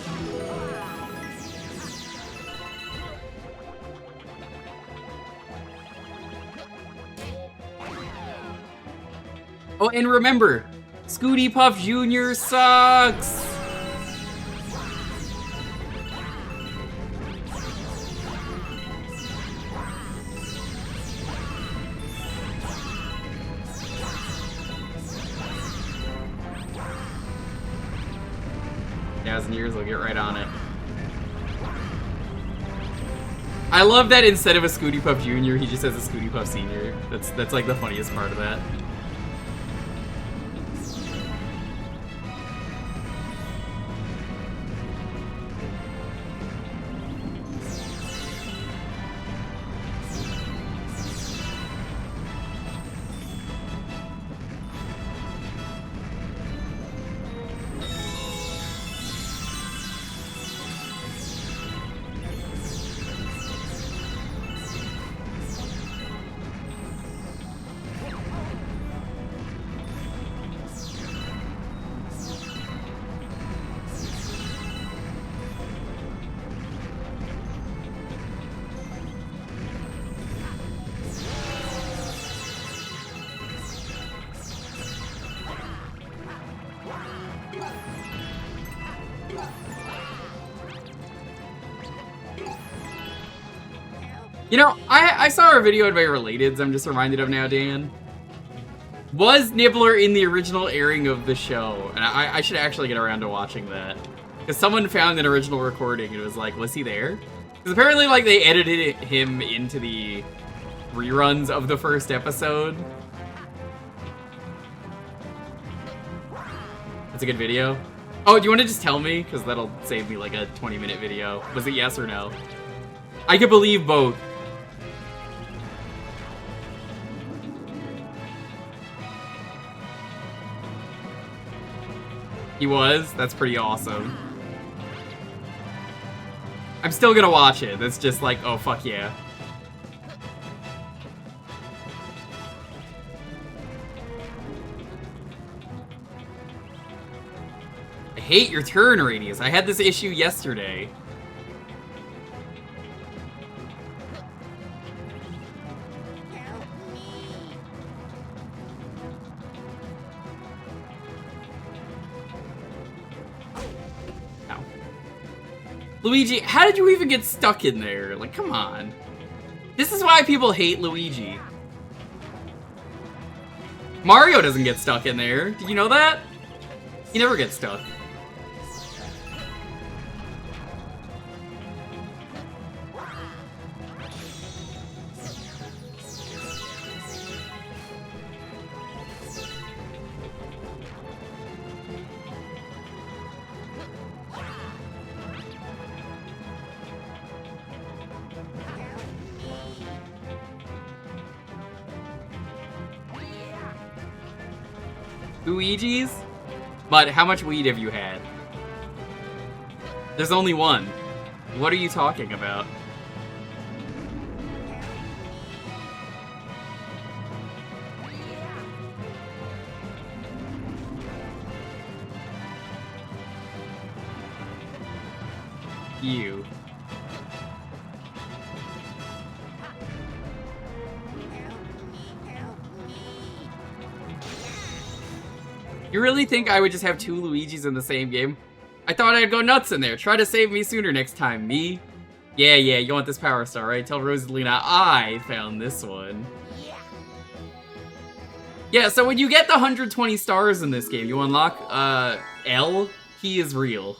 Oh, and remember, Scooty Puff Jr. sucks! Years, I'll get right on it. I love that instead of a Scooty Puff Jr., he just has a Scooty Puff Sr. That's like the funniest part of that. You know, I saw a video by Relateds I'm just reminded of now, Dan. Was Nibbler in the original airing of the show? And I should actually get around to watching that. Because someone found an original recording and was like, was he there? Because apparently, like, they edited him into the reruns of the first episode. That's a good video. Oh, do you want to just tell me? Because that'll save me like a 20-minute video. Was it yes or no? I could believe both. He was? That's pretty awesome. I'm still gonna watch it. That's just like, oh, fuck yeah. I hate your turn radius. I had this issue yesterday. Luigi, how did you even get stuck in there? Like, come on. This is why people hate Luigi. Mario doesn't get stuck in there. Did you know that? He never gets stuck. Luigi's? But how much weed have you had? There's only one. What are you talking about? You. You really think I would just have 2 Luigis in the same game? I thought I'd go nuts in there. Try to save me sooner next time. Me? Yeah, you want this power star, right? Tell Rosalina I found this one. Yeah, so when you get the 120 stars in this game, you unlock, L. He is real.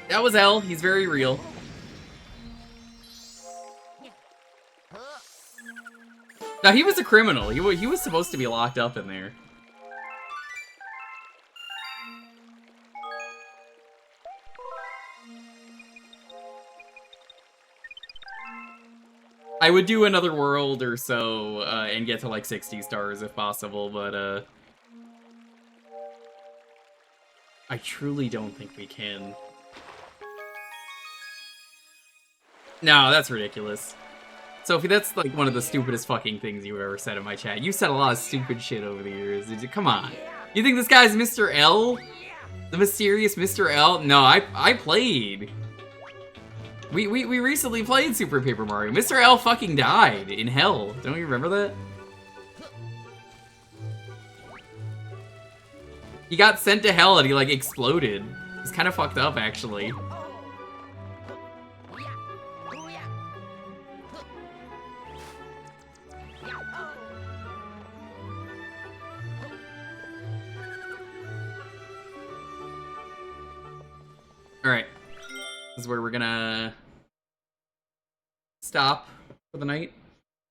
That was L. He's very real. Now, he was a criminal. He was supposed to be locked up in there. I would do another world or so, and get to like 60 stars if possible, but, I truly don't think we can. No, that's ridiculous. Sophie, that's like one of the stupidest fucking things you've ever said in my chat. You said a lot of stupid shit over the years. Come on. You think this guy's Mr. L? The mysterious Mr. L? No, I played. We recently played Super Paper Mario. Mr. L fucking died in hell. Don't you remember that? He got sent to hell and he like exploded. It's kind of fucked up actually. Alright. This is where we're gonna stop for the night.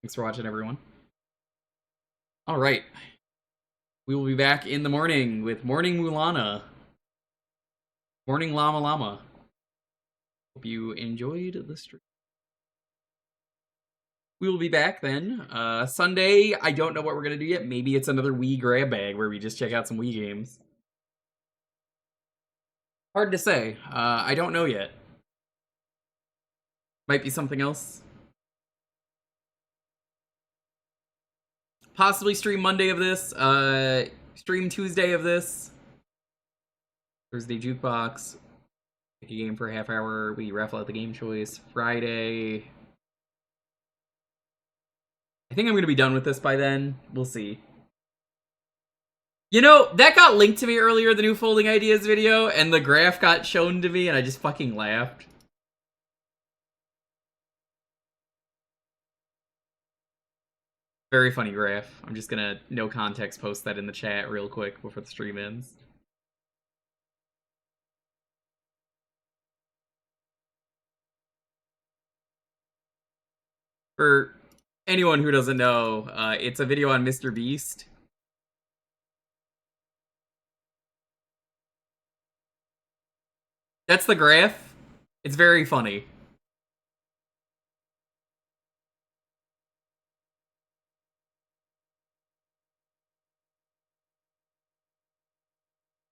Thanks for watching, everyone. Alright. We will be back in the morning with Morning Mulana. Morning Llama Llama. Hope you enjoyed the stream. We will be back then. Sunday, I don't know what we're gonna do yet. Maybe it's another Wii grab bag where we just check out some Wii games. Hard to say. I don't know yet. Might be something else. Possibly stream Monday of this. Stream Tuesday of this. Thursday Jukebox. Pick a game for a half hour. We raffle out the game choice. Friday. I think I'm going to be done with this by then. We'll see. You know, that got linked to me earlier, the new Folding Ideas video, and the graph got shown to me, and I just fucking laughed. Very funny graph. I'm just gonna, no context, post that in the chat real quick before the stream ends. For anyone who doesn't know, it's a video on Mr. Beast. That's the graph. It's very funny.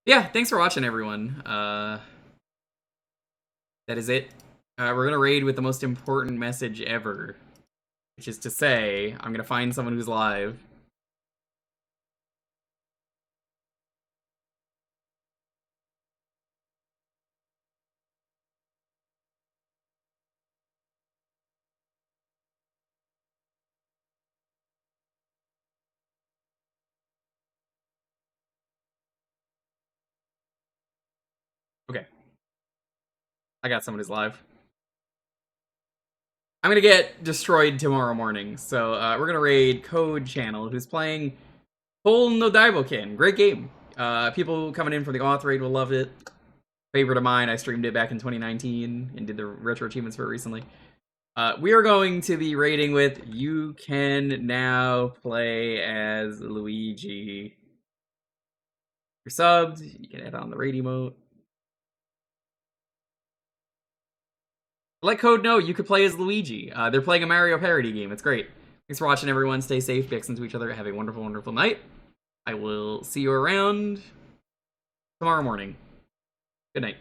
Yeah, thanks for watching, everyone. That is it. We're gonna raid with the most important message ever, which is to say, I'm gonna find someone who's live. Okay. I got someone who's live. I'm gonna get destroyed tomorrow morning, so we're gonna raid Code Channel, who's playing Hole no Daiboken. Great game. People coming in for the auth raid will love it. Favorite of mine. I streamed it back in 2019 and did the retro achievements for it recently. We are going to be raiding with You Can Now Play as Luigi. If you're subbed, you can add on the raid emote. Let Code know you could play as Luigi. They're playing a Mario parody game. It's great. Thanks for watching, everyone. Stay safe, be excellent to each other. Have a wonderful, wonderful night. I will see you around tomorrow morning. Good night.